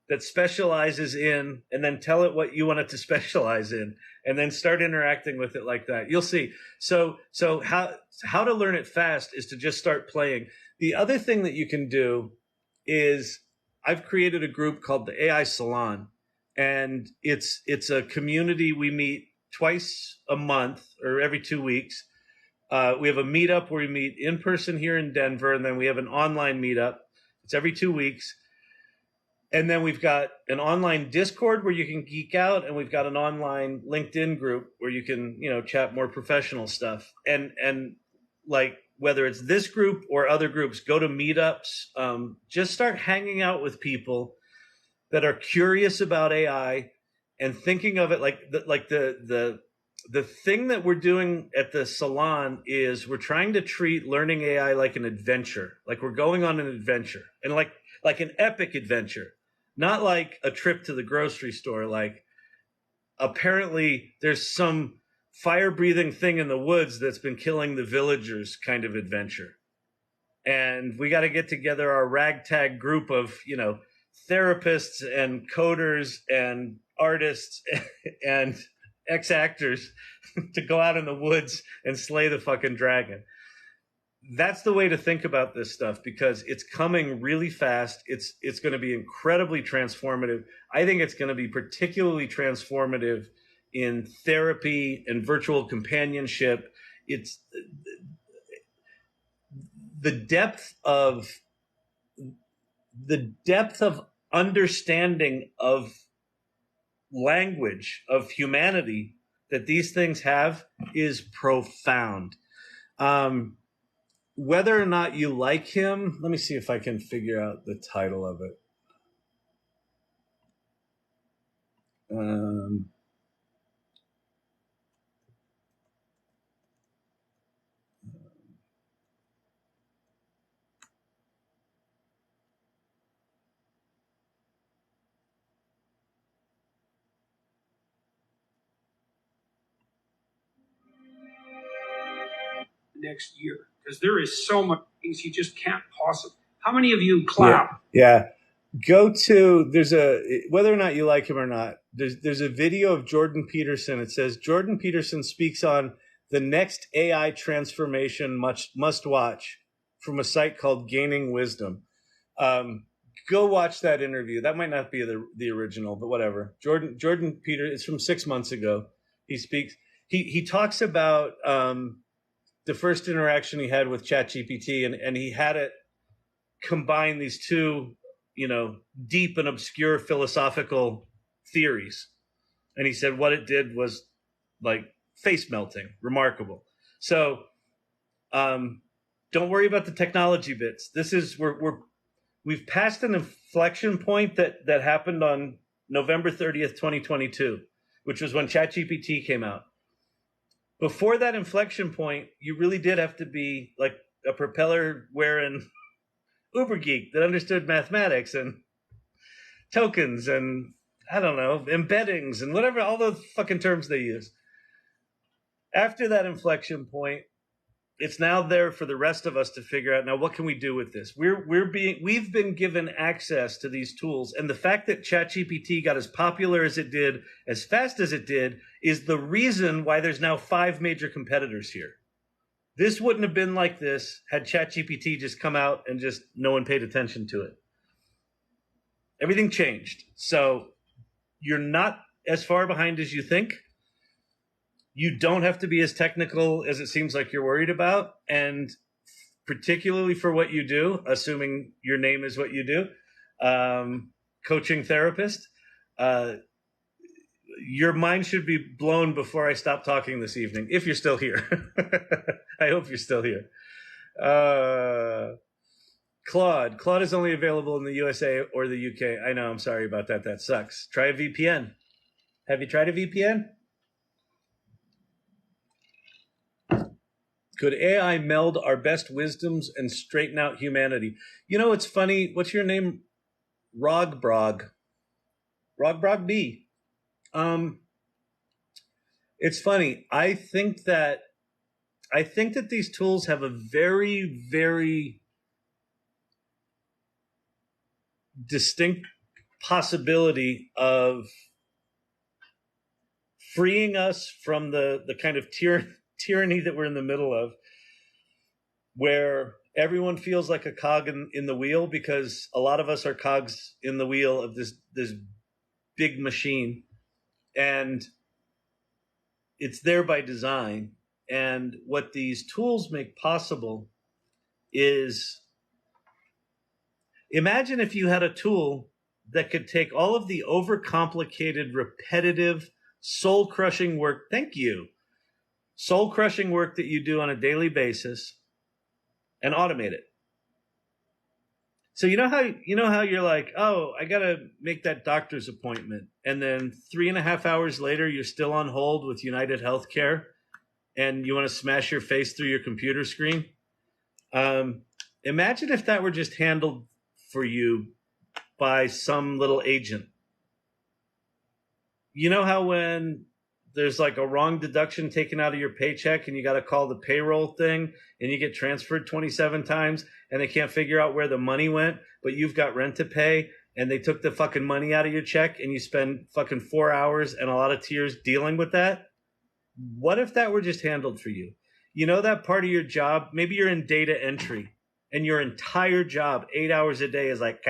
that specializes in, and then tell it what you want it to specialize in, and then start interacting with it like that. You'll see. So how to learn it fast is to just start playing. The other thing that you can do is I've created a group called the AI Salon, and it's a community. We meet twice a month or every 2 weeks. We have a meetup where we meet in person here in Denver, and then we have an online meetup. It's every 2 weeks. And then we've got an online Discord where you can geek out, and we've got an online LinkedIn group where you can, chat more professional stuff. And like, whether it's this group or other groups, go to meetups. Just start hanging out with people that are curious about AI and thinking of it like the thing that we're doing at the salon is we're trying to treat learning AI like an adventure, like we're going on an adventure, and like an epic adventure. Not like a trip to the grocery store, like apparently there's some fire-breathing thing in the woods that's been killing the villagers kind of adventure. And we got to get together our ragtag group of, therapists and coders and artists and ex-actors to go out in the woods and slay the fucking dragon. that's the way to think about this stuff, because it's coming really fast. It's going to be incredibly transformative. I think it's going to be particularly transformative in therapy and virtual companionship. It's the depth of understanding of language, of humanity, that these things have is profound. Whether or not you like him, let me see if I can figure out the title of it. Next year, because there is so much things you just can't possibly. How many of you clap? Yeah. Go to, whether or not you like him or not, there's a video of Jordan Peterson. It says Jordan Peterson speaks on the next AI transformation must watch, from a site called Gaining Wisdom. Go watch that interview. That might not be the original, but whatever. Jordan Peter, it's from 6 months ago. He speaks. He talks about the first interaction he had with ChatGPT, and he had it combine these two, deep and obscure philosophical theories. And he said what it did was like face melting, remarkable. So don't worry about the technology bits. This is we've passed an inflection point that happened on November 30th, 2022, which was when ChatGPT came out. Before that inflection point, you really did have to be like a propeller wearing uber geek that understood mathematics and tokens and, I don't know, embeddings and whatever, all those fucking terms they use. After that inflection point, it's now there for the rest of us to figure out, now what can we do with this? We've been given access to these tools, and the fact that ChatGPT got as popular as it did, as fast as it did, is the reason why there's now 5 major competitors here. This wouldn't have been like this had ChatGPT just come out and just no one paid attention to it. Everything changed. So you're not as far behind as you think. You don't have to be as technical as it seems like you're worried about. And particularly for what you do, assuming your name is what you do, coaching therapist, your mind should be blown before I stop talking this evening, if you're still here. I hope you're still here. Claude is only available in the USA or the UK. I know, I'm sorry about that. That sucks. Try a VPN. Have you tried a VPN? Could AI meld our best wisdoms and straighten out humanity? It's funny. What's your name? Rogbrog B. It's funny. I think that these tools have a very, very distinct possibility of freeing us from the kind of tyranny that we're in the middle of, where everyone feels like a cog in the wheel, because a lot of us are cogs in the wheel of this big machine, and it's there by design. And what these tools make possible is, imagine if you had a tool that could take all of the overcomplicated, repetitive, soul-crushing work. Thank you. Soul-crushing work that you do on a daily basis and automate it. So you know how you're like, oh, I got to make that doctor's appointment. And then 3.5 hours later, you're still on hold with United Healthcare and you want to smash your face through your computer screen. Imagine if that were just handled for you by some little agent. You know how when there's like a wrong deduction taken out of your paycheck and you got to call the payroll thing and you get transferred 27 times and they can't figure out where the money went, but you've got rent to pay and they took the fucking money out of your check and you spend fucking 4 hours and a lot of tears dealing with that? What if that were just handled for you? You know that part of your job, maybe you're in data entry and your entire job, 8 hours a day is like,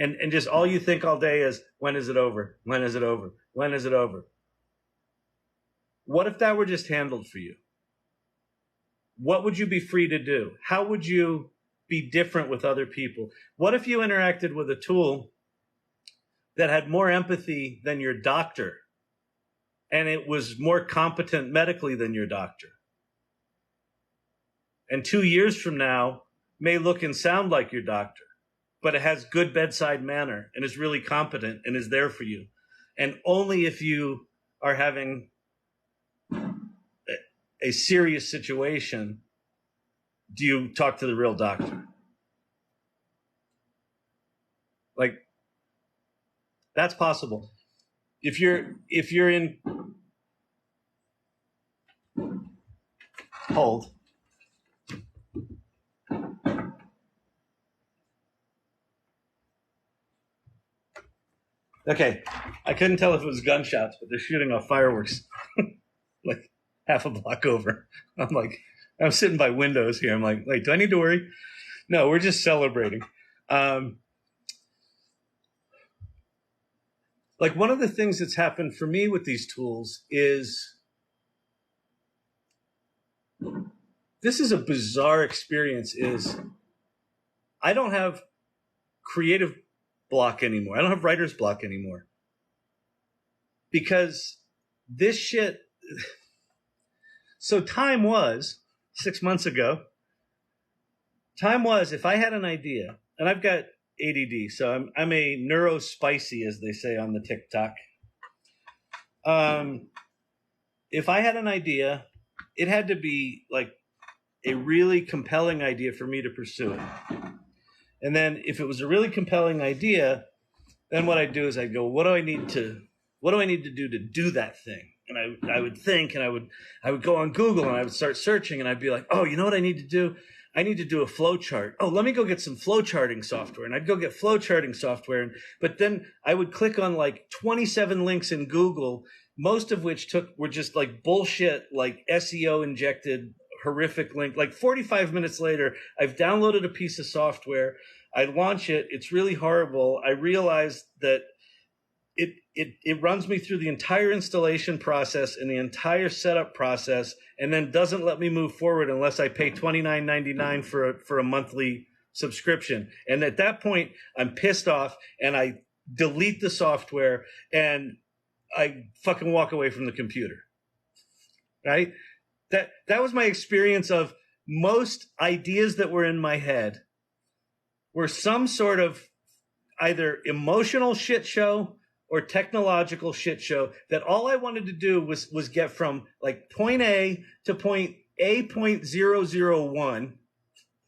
and just all you think all day is, when is it over? When is it over? When is it over? What if that were just handled for you? What would you be free to do? How would you be different with other people? What if you interacted with a tool that had more empathy than your doctor, and it was more competent medically than your doctor? And 2 years from now, may look and sound like your doctor, but it has good bedside manner and is really competent and is there for you. And only if you are having a serious situation do you talk to the real doctor. Like, that's possible. If you're in hold. Okay, I couldn't tell if it was gunshots, but they're shooting off fireworks like half a block over. I'm sitting by windows here. I'm like, wait, do I need to worry? No, we're just celebrating. Like, one of the things that's happened for me with these tools is, this is a bizarre experience, is I don't have creative block anymore. I don't have writer's block anymore. Because this shit, so time was, 6 months ago, time was, if I had an idea, and I've got ADD, so I'm a neurospicy, as they say on the TikTok. If I had an idea, it had to be like a really compelling idea for me to pursue it. And then if it was a really compelling idea, then what I'd do is I'd go, what do I need to do that thing? And I would think, and I would go on Google and I would start searching, and I'd be like, oh, you know what I need to do? I need to do a flow chart. Oh, let me go get some flow charting software. And I'd go get flow charting software. But then I would click on like 27 links in Google, most of which were just like bullshit, like SEO injected, horrific link. Like 45 minutes later, I've downloaded a piece of software. I launch it. It's really horrible. I realized that it runs me through the entire installation process and the entire setup process, and then doesn't let me move forward unless I pay $29.99 for a monthly subscription. And at that point, I'm pissed off, and I delete the software, and I fucking walk away from the computer. Right? That was my experience of most ideas that were in my head were some sort of either emotional shit show or technological shit show that all I wanted to do was get from like point A to point A.001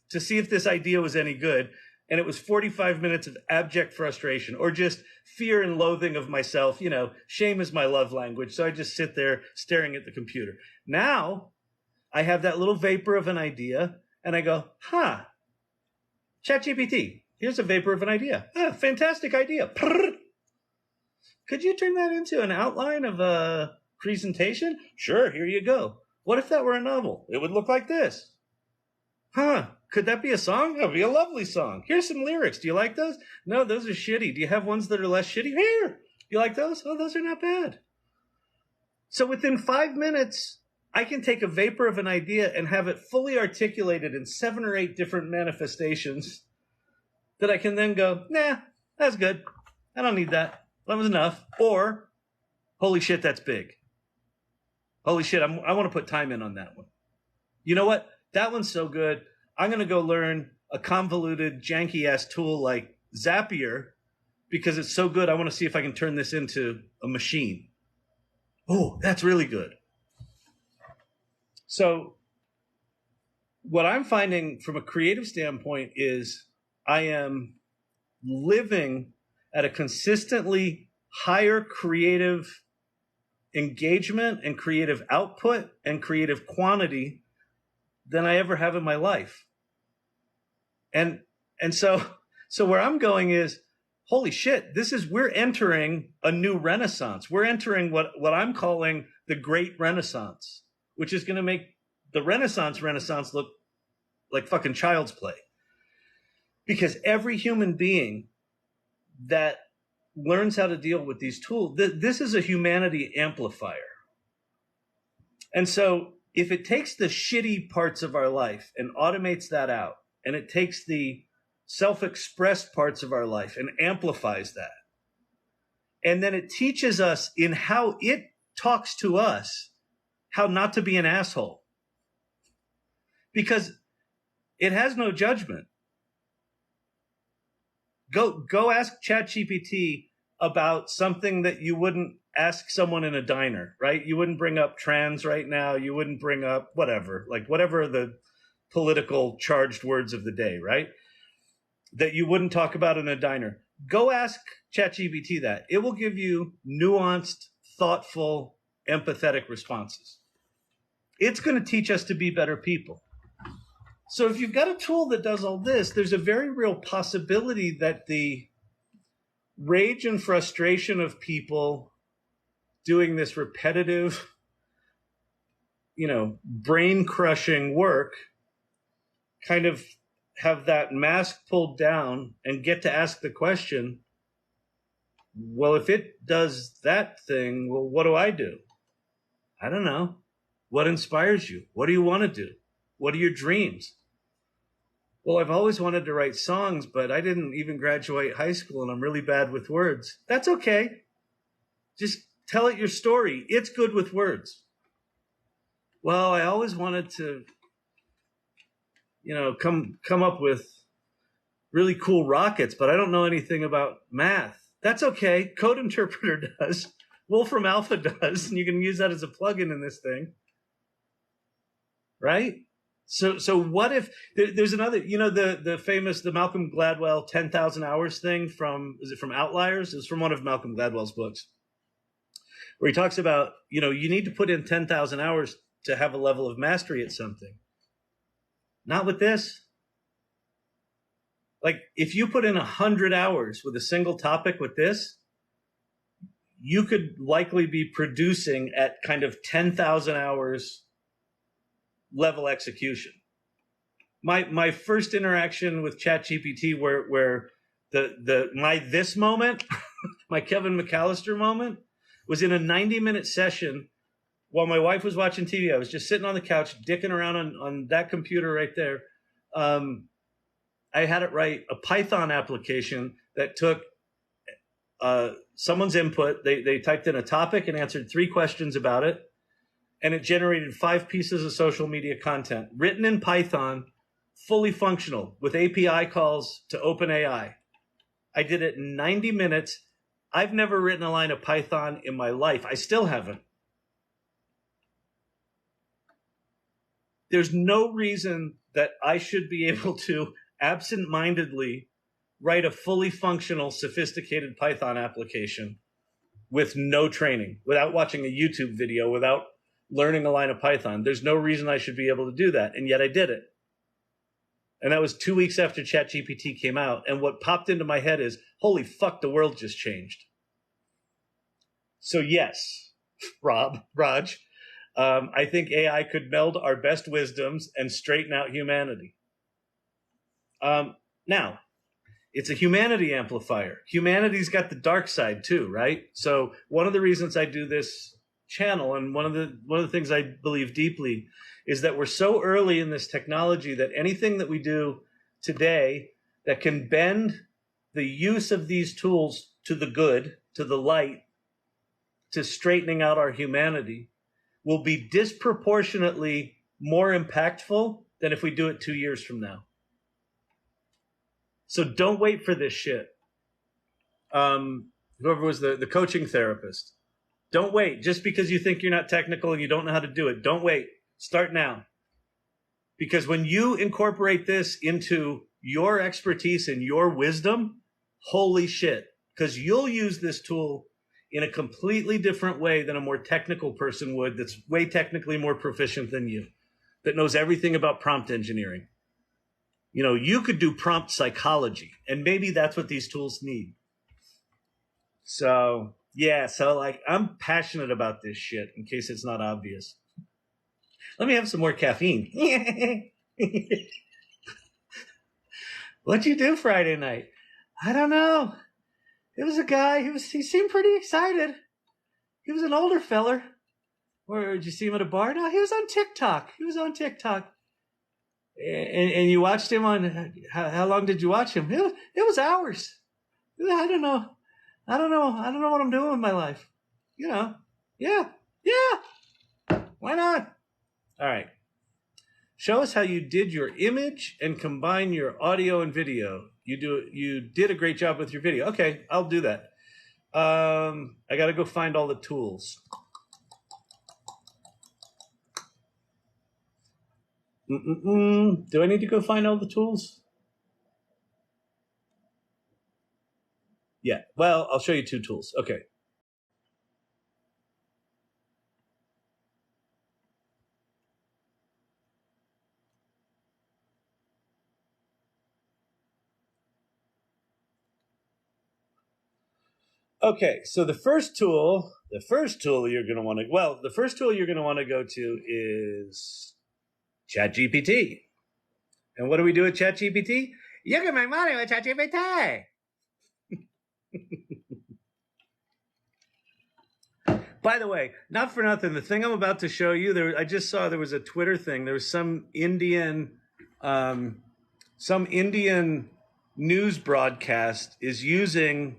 to see if this idea was any good. And it was 45 minutes of abject frustration or just fear and loathing of myself. You know, shame is my love language. So I just sit there staring at the computer. Now I have that little vapor of an idea and I go, ChatGPT, here's a vapor of an idea. Fantastic idea. Prrr. Could you turn that into an outline of a presentation? Sure, here you go. What if that were a novel? It would look like this. Could that be a song? That would be a lovely song. Here's some lyrics. Do you like those? No, those are shitty. Do you have ones that are less shitty? Here. You like those? Oh, those are not bad. So within 5 minutes, I can take a vapor of an idea and have it fully articulated in 7 or 8 different manifestations that I can then go, nah, that's good. I don't need that. That was enough. Or, holy shit, that's big. Holy shit, I want to put time in on that one. You know what? That one's so good. I'm going to go learn a convoluted, janky-ass tool like Zapier because it's so good. I want to see if I can turn this into a machine. Oh, that's really good. So what I'm finding from a creative standpoint is I am living at a consistently higher creative engagement and creative output and creative quantity than I ever have in my life. And so where I'm going is, holy shit, we're entering a new renaissance. We're entering what I'm calling the Great Renaissance, which is going to make the Renaissance look like fucking child's play. Because every human being that learns how to deal with these tools, this is a humanity amplifier. And so if it takes the shitty parts of our life and automates that out, and it takes the self-expressed parts of our life and amplifies that, and then it teaches us in how it talks to us how not to be an asshole. Because it has no judgment. Go ask ChatGPT about something that you wouldn't ask someone in a diner, right? You wouldn't bring up trans right now. You wouldn't bring up whatever the political charged words of the day, right? That you wouldn't talk about in a diner. Go ask ChatGPT that. It will give you nuanced, thoughtful, empathetic responses. It's going to teach us to be better people. So if you've got a tool that does all this, there's a very real possibility that the rage and frustration of people doing this repetitive, brain-crushing work kind of have that mask pulled down and get to ask the question, well, if it does that thing, well, what do I do? I don't know. What inspires you? What do you want to do? What are your dreams? Well, I've always wanted to write songs, but I didn't even graduate high school and I'm really bad with words. That's okay. Just tell it your story. It's good with words. Well, I always wanted to, come up with really cool rockets, but I don't know anything about math. That's okay. Code Interpreter does. Wolfram Alpha does. And you can use that as a plugin in this thing. Right? So what if there's another, the Malcolm Gladwell 10,000 hours thing from Outliers? It's from one of Malcolm Gladwell's books, where he talks about, you need to put in 10,000 hours to have a level of mastery at something. Not with this. Like, if you put in 100 hours with a single topic with this, you could likely be producing at kind of 10,000 hours level execution. My first interaction with ChatGPT, where this moment, my Kevin McAllister moment, was in a 90-minute session while my wife was watching TV. I was just sitting on the couch, dicking around on that computer right there. I had it write a Python application that took someone's input. They typed in a topic and answered 3 questions about it. And it generated 5 pieces of social media content written in Python, fully functional, with API calls to OpenAI. I did it in 90 minutes. I've never written a line of Python in my life. I still haven't. There's no reason that I should be able to absent-mindedly write a fully functional, sophisticated Python application with no training, without watching a YouTube video, without learning a line of Python. There's no reason I should be able to do that. And yet I did it. And that was 2 weeks after ChatGPT came out. And what popped into my head is, holy fuck, the world just changed. So yes, Raj, I think AI could meld our best wisdoms and straighten out humanity. Now, it's a humanity amplifier. Humanity's got the dark side too, right? So one of the reasons I do this channel, and one of the things I believe deeply, is that we're so early in this technology that anything that we do today that can bend the use of these tools to the good, to the light, to straightening out our humanity, will be disproportionately more impactful than if we do it 2 years from now. So don't wait for this shit. Whoever was the coaching therapist, don't wait. Just because you think you're not technical and you don't know how to do it, don't wait. Start now. Because when you incorporate this into your expertise and your wisdom, holy shit. Because you'll use this tool in a completely different way than a more technical person would, that's way technically more proficient than you, that knows everything about prompt engineering. You could do prompt psychology, and maybe that's what these tools need. So yeah, so like I'm passionate about this shit. In case it's not obvious, let me have some more caffeine. What'd you do Friday night? I don't know. It was a guy. He seemed pretty excited. He was an older feller. Or did you see him at a bar? No, he was on TikTok. And you watched him on, how long did you watch him? It was hours. I don't know. I don't know what I'm doing with my life. You know. Yeah. Why not? All right. Show us how you did your image and combine your audio and video. You did a great job with your video. Okay, I'll do that. I got to go find all the tools. Do I need to go find all the tools? Yeah. Well, I'll show you two tools. Okay. Okay, so the first tool you're going to want to go to is ChatGPT. And what do we do with ChatGPT? You can make money with ChatGPT. By the way, not for nothing, the thing I'm about to show you, I just saw there was a Twitter thing. There was some Indian news broadcast is using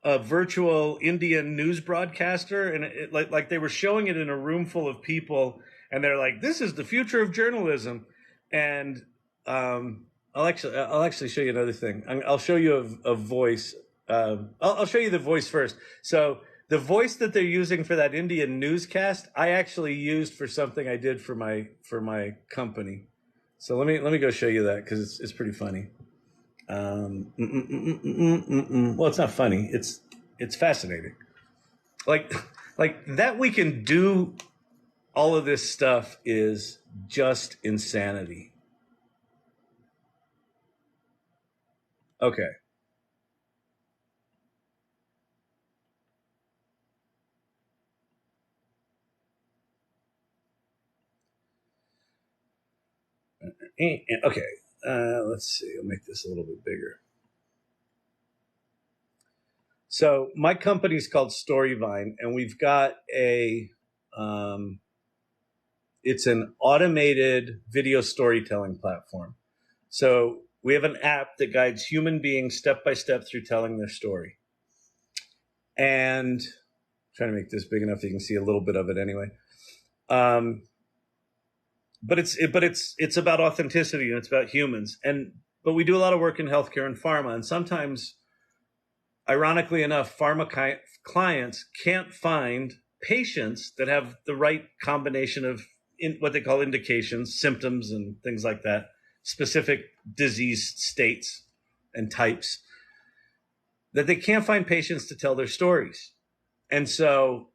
a virtual Indian news broadcaster, and like they were showing it in a room full of people, and they're like, "This is the future of journalism." And I'll actually show you another thing. I'll show you a voice. I'll show you the voice first. So the voice that they're using for that Indian newscast, I actually used for something I did for my company. So let me go show you that because it's pretty funny. Well, it's not funny. It's fascinating. Like that we can do all of this stuff is just insanity. Okay. Okay. Let's see. I'll make this a little bit bigger. So my company's called Storyvine, and we've got it's an automated video storytelling platform. So we have an app that guides human beings step by step through telling their story. And I'm trying to make this big enough that you can see a little bit of it anyway. But it's about authenticity and it's about humans. But we do a lot of work in healthcare and pharma, and sometimes, ironically enough, pharma clients can't find patients that have the right combination of what they call indications, symptoms, and things like that, specific disease states and types, that they can't find patients to tell their stories. And so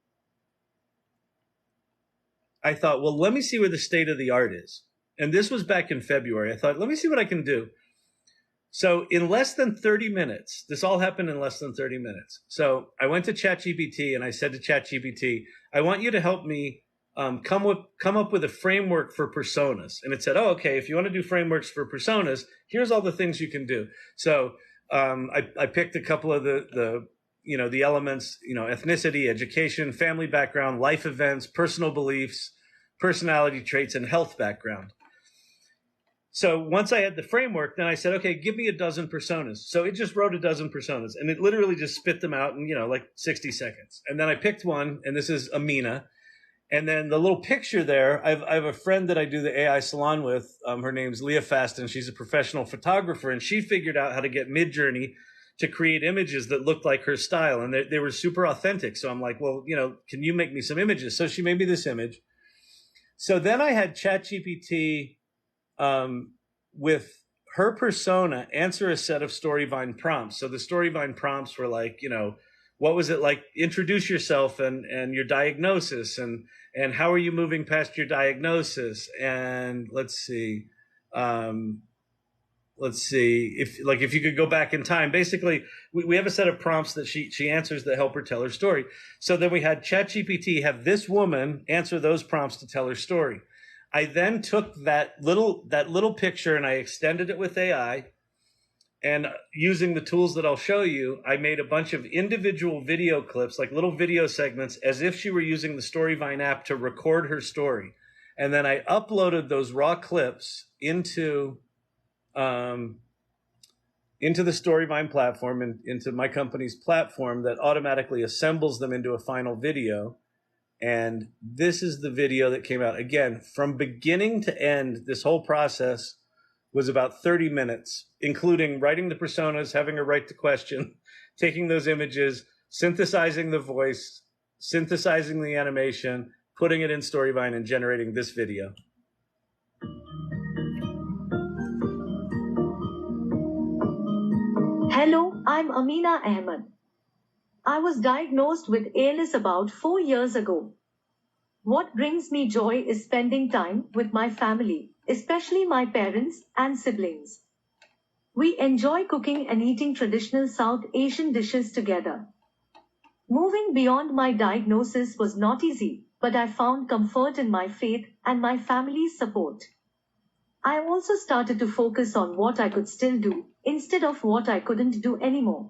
I thought, well, let me see where the state of the art is. And this was back in February. I thought, let me see what I can do. So in less than 30 minutes, this all happened in less than 30 minutes. So I went to ChatGPT and I said to ChatGPT, I want you to help me come up with a framework for personas. And it said, oh, okay, if you want to do frameworks for personas, here's all the things you can do. So I picked a couple of the elements, ethnicity, education, family background, life events, personal beliefs, personality traits, and health background. So once I had the framework, then I said, okay, give me a dozen personas. So it just wrote a dozen personas, and it literally just spit them out in, like 60 seconds. And then I picked one, and this is Amina. And then the little picture there, I have a friend that I do the AI salon with. Her name's Leah Fast, and she's a professional photographer, and she figured out how to get Midjourney to create images that looked like her style, and they were super authentic. So I'm like, well, can you make me some images? So she made me this image. So then I had ChatGPT with her persona answer a set of Storyvine prompts. So the Storyvine prompts were like, what was it like? Introduce yourself and your diagnosis, and how are you moving past your diagnosis? And let's see, let's see, if you could go back in time, basically we have a set of prompts that she answers that help her tell her story. So then we had ChatGPT have this woman answer those prompts to tell her story. I then took that little picture and I extended it with AI, and using the tools that I'll show you, I made a bunch of individual video clips, like little video segments, as if she were using the Storyvine app to record her story. And then I uploaded those raw clips into the Storyvine platform and into my company's platform that automatically assembles them into a final video. And this is the video that came out. Again, from beginning to end, this whole process was about 30 minutes, including writing the personas, having her write the question, taking those images, synthesizing the voice, synthesizing the animation, putting it in Storyvine, and generating this video. Hello, I'm Amina Ahmed. I was diagnosed with ALS about 4 years ago. What brings me joy is spending time with my family, especially my parents and siblings. We enjoy cooking and eating traditional South Asian dishes together. Moving beyond my diagnosis was not easy, but I found comfort in my faith and my family's support. I also started to focus on what I could still do, instead of what I couldn't do anymore.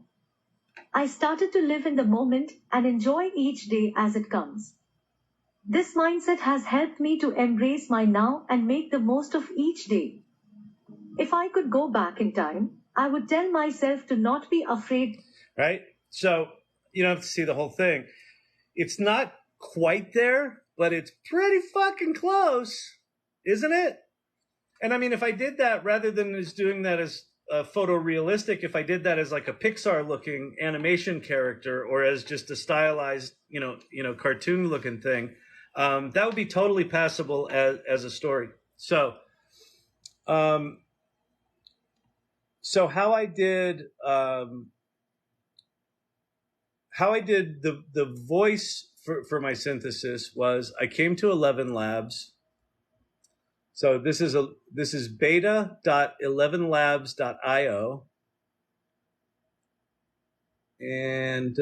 I started to live in the moment and enjoy each day as it comes. This mindset has helped me to embrace my now and make the most of each day. If I could go back in time, I would tell myself to not be afraid. Right? So you don't have to see the whole thing. It's not quite there, but it's pretty fucking close, isn't it? And I mean, if I did that rather than just doing that as photorealistic, if I did that as like a Pixar-looking animation character or as just a stylized, cartoon-looking thing, that would be totally passable as a story. So how I did the voice for my synthesis was I came to 11 Labs. So this is beta.11labs.io. And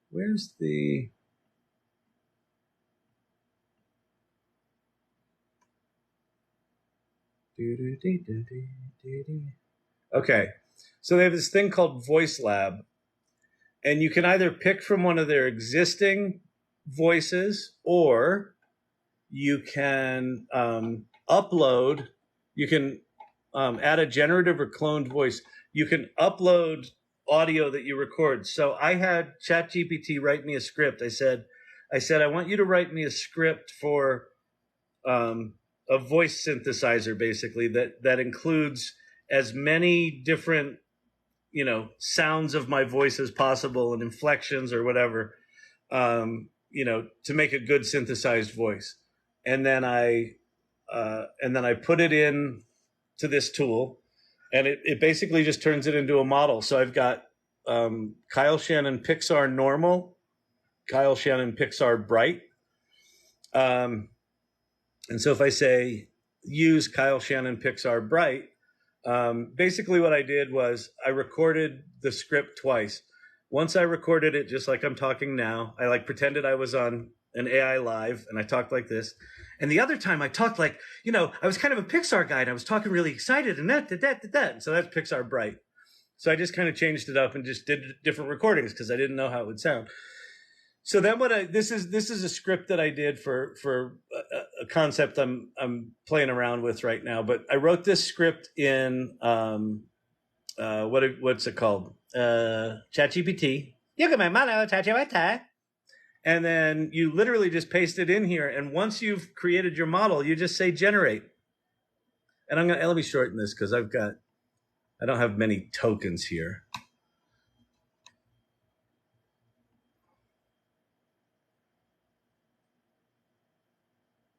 where's the okay, so they have this thing called Voice Lab, and you can either pick from one of their existing voices, or you can upload. You can add a generative or cloned voice. You can upload audio that you record. So I had ChatGPT write me a script. I said, I want you to write me a script for a voice synthesizer, basically that includes as many different, sounds of my voice as possible and inflections or whatever, to make a good synthesized voice. And then I put it in to this tool, and it basically just turns it into a model. So I've got Kyle Shannon Pixar Normal, Kyle Shannon Pixar Bright. And so if I say use Kyle Shannon Pixar Bright, basically what I did was I recorded the script twice. Once I recorded it just like I'm talking now, I pretended I was on an AI live and I talked like this. And the other time I talked like, I was kind of a Pixar guy and I was talking really excited and that. And so that's Pixar Bright. So I just kind of changed it up and just did different recordings because I didn't know how it would sound. So then this is a script that I did for a concept I'm playing around with right now. But I wrote this script in what's it called? ChatGPT. You can make money with ChatGPT. And then you literally just paste it in here. And once you've created your model, you just say generate. And let me shorten this because I don't have many tokens here.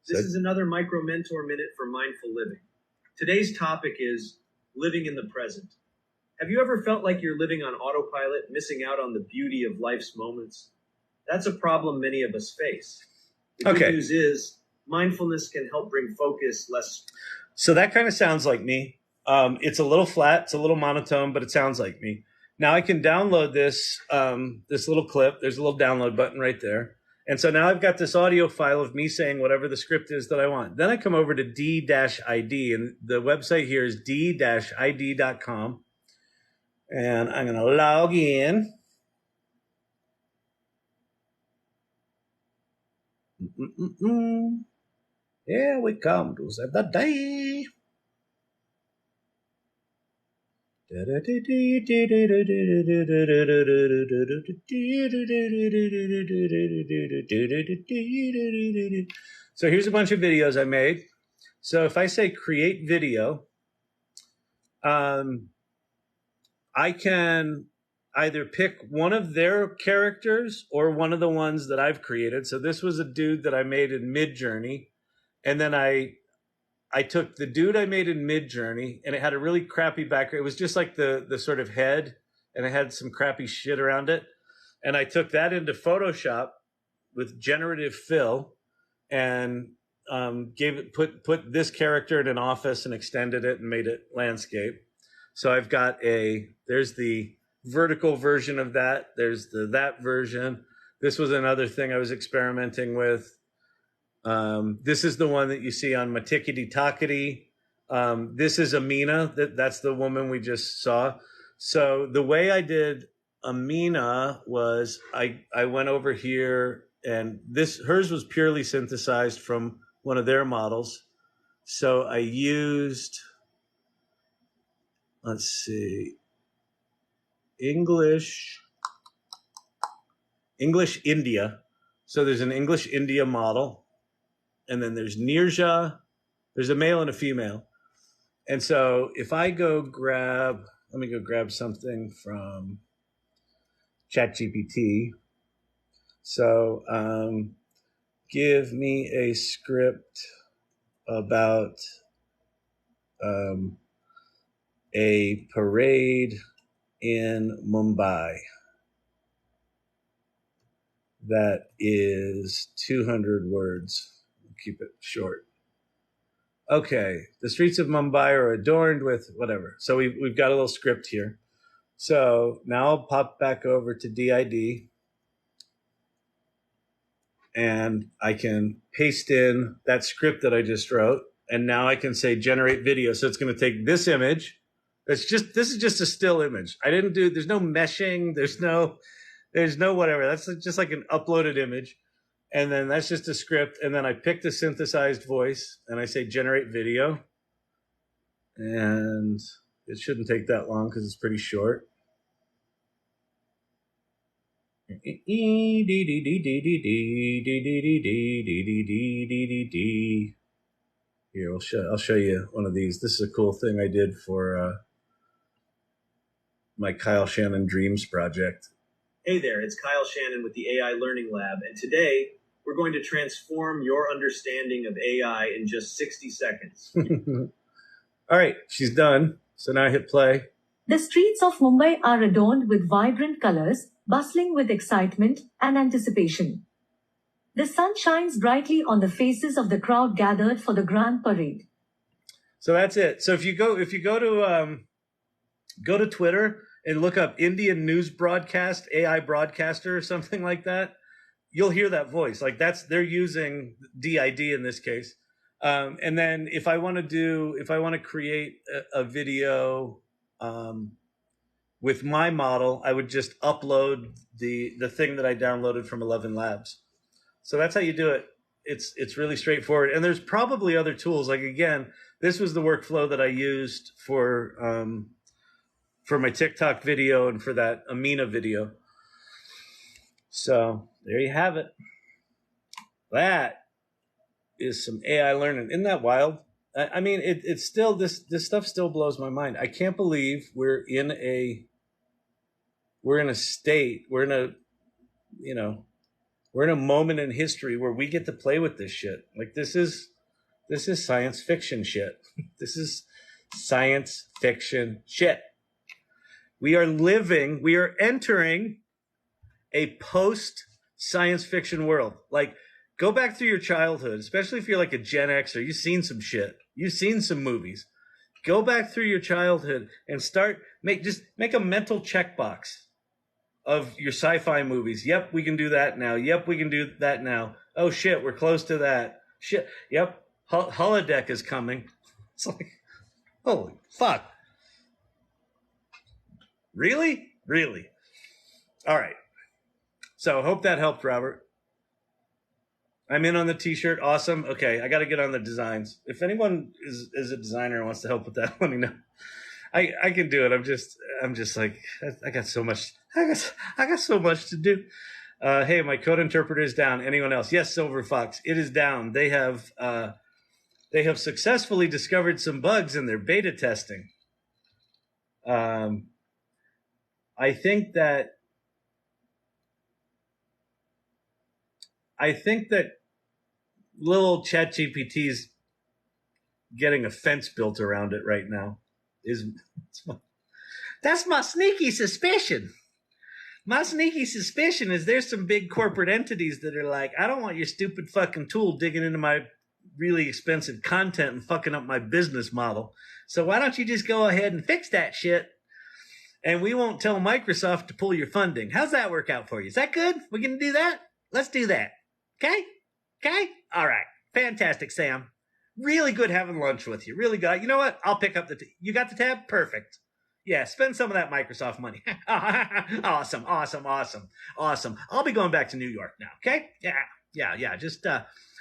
This is another Micro Mentor Minute for Mindful Living. Today's topic is living in the present. Have you ever felt like you're living on autopilot, missing out on the beauty of life's moments? That's a problem many of us face. The good news is mindfulness can help bring focus less. So that kind of sounds like me. It's a little flat, it's a little monotone, but it sounds like me. Now I can download this this little clip. There's a little download button right there. And so now I've got this audio file of me saying whatever the script is that I want. Then I come over to D-ID, and the website here is d-id.com. And I'm going to log in. Here we come to save the day. So here's a bunch of videos I made. So if I say create video, I can either pick one of their characters or one of the ones that I've created. So this was a dude that I made in Midjourney. And then I took the dude I made in Midjourney, and it had a really crappy background. It was just like the sort of head, and it had some crappy shit around it. And I took that into Photoshop with generative fill and put this character in an office and extended it and made it landscape. So I've got there's the vertical version of that. There's that version. This was another thing I was experimenting with. This is the one that you see on Matickety Tockety. This is Amina. That's the woman we just saw. So the way I did Amina was I went over here, and hers was purely synthesized from one of their models. So I used, let's see, English India. So there's an English India model. And then there's Nirja, there's a male and a female. And so if I let me go grab something from ChatGPT. So give me a script about a parade in Mumbai that is 200 words. Keep it short. Okay, the streets of Mumbai are adorned with whatever. So we've got a little script here. So now I'll pop back over to DID, and I can paste in that script that I just wrote, and now I can say generate video. So it's going to take this image. This is just a still image. There's no meshing. There's no whatever. That's just like an uploaded image. And then that's just a script. And then I pick the synthesized voice and I say generate video. And it shouldn't take that long because it's pretty short. Here, I'll show you one of these. This is a cool thing I did for my Kyle Shannon Dreams project. Hey there, it's Kyle Shannon with the AI Learning Lab, and today we're going to transform your understanding of AI in just 60 seconds. All right, she's done. So now I hit play. The streets of Mumbai are adorned with vibrant colors, bustling with excitement and anticipation. The sun shines brightly on the faces of the crowd gathered for the grand parade. So that's it. So if you go to Twitter and look up Indian news broadcast, AI broadcaster or something like that, you'll hear that voice. Like they're using DID in this case. And then if I want to create a video with my model, I would just upload the thing that I downloaded from 11 Labs. So that's how you do it. It's really straightforward. And there's probably other tools. Like again, this was the workflow that I used for my TikTok video and for that Amina video. So there you have it. That is some AI learning. Isn't that wild? I mean, it's still this stuff still blows my mind. I can't believe we're in a state, we're in a moment in history where we get to play with this shit. Like this is science fiction shit. This is science fiction shit. We are entering a post-science fiction world. Like Go back through your childhood, especially if you're like a Gen Xer. You've seen some shit. You've seen some movies. Go back through your childhood and make a mental checkbox of your sci-fi movies. Yep, we can do that now. Yep, we can do that now. Oh shit, we're close to that. Shit. Yep, holodeck is coming. It's like, holy fuck. Really? Really? All right. So hope that helped, Robert. I'm in on the t-shirt. Awesome. Okay, I got to get on the designs. If anyone is a designer and wants to help with that, let me know. I can do it. I'm just like, I got so much to do. Hey, my code interpreter is down. Anyone else? Yes, Silver Fox. It is down. They have successfully discovered some bugs in their beta testing. I think that little ChatGPT's getting a fence built around it right now. That's my sneaky suspicion. My sneaky suspicion is there's some big corporate entities that are like, I don't want your stupid fucking tool digging into my really expensive content and fucking up my business model. So why don't you just go ahead and fix that shit? And we won't tell Microsoft to pull your funding. How's that work out for you? Is that good? We gonna do that? Let's do that. Okay? Okay? All right. Fantastic, Sam. Really good having lunch with you. Really good. You know what? I'll pick up you got the tab? Perfect. Yeah, spend some of that Microsoft money. Awesome. I'll be going back to New York now, okay? Yeah. Just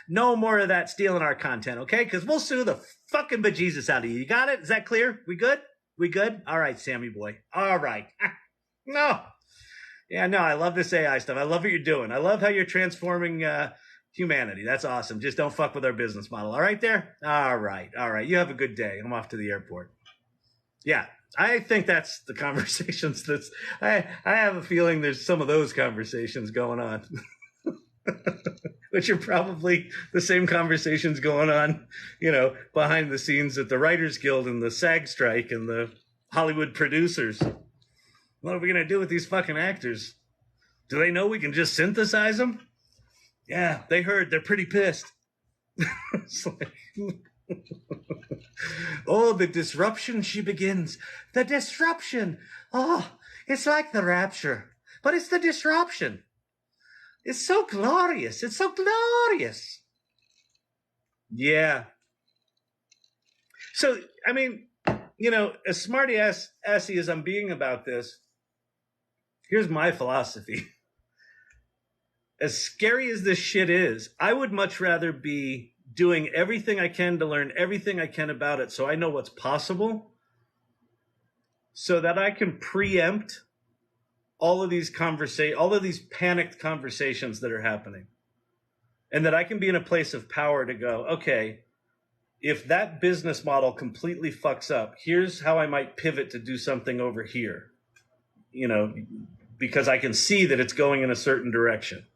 no more of that stealing our content, okay? Because we'll sue the fucking bejesus out of you. You got it? Is that clear? We good? We good? All right, Sammy boy. All right. No. Yeah, no, I love this AI stuff. I love what you're doing. I love how you're transforming humanity. That's awesome. Just don't fuck with our business model. All right there? All right. You have a good day. I'm off to the airport. Yeah, I think that's the conversations I have a feeling there's some of those conversations going on. Which are probably the same conversations going on, behind the scenes at the Writers Guild and the SAG strike and the Hollywood producers. What are we going to do with these fucking actors? Do they know we can just synthesize them? Yeah, they heard. They're pretty pissed. It's like, oh, the disruption, she begins. The disruption. Oh, it's like the rapture, but it's the disruption. It's so glorious. It's so glorious. Yeah. So, I mean, as smarty-assy as I'm being about this, here's my philosophy. As scary as this shit is, I would much rather be doing everything I can to learn everything I can about it so I know what's possible so that I can preempt all of these panicked conversations that are happening. And that I can be in a place of power to go, okay, if that business model completely fucks up, here's how I might pivot to do something over here, because I can see that it's going in a certain direction.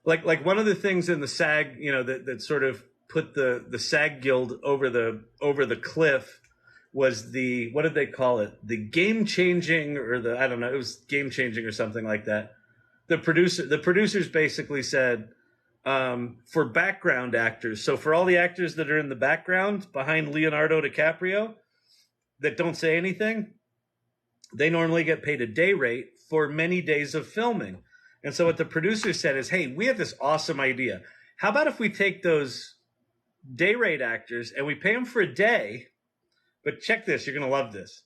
Like one of the things in the SAG, that sort of put the SAG Guild over the cliff was what did they call it? The game changing I don't know, it was game changing or something like that. The producers basically said, for background actors, so for all the actors that are in the background behind Leonardo DiCaprio that don't say anything, they normally get paid a day rate for many days of filming. And so what the producers said is, hey, we have this awesome idea. How about if we take those day rate actors and we pay them for a day, but check this, you're going to love this.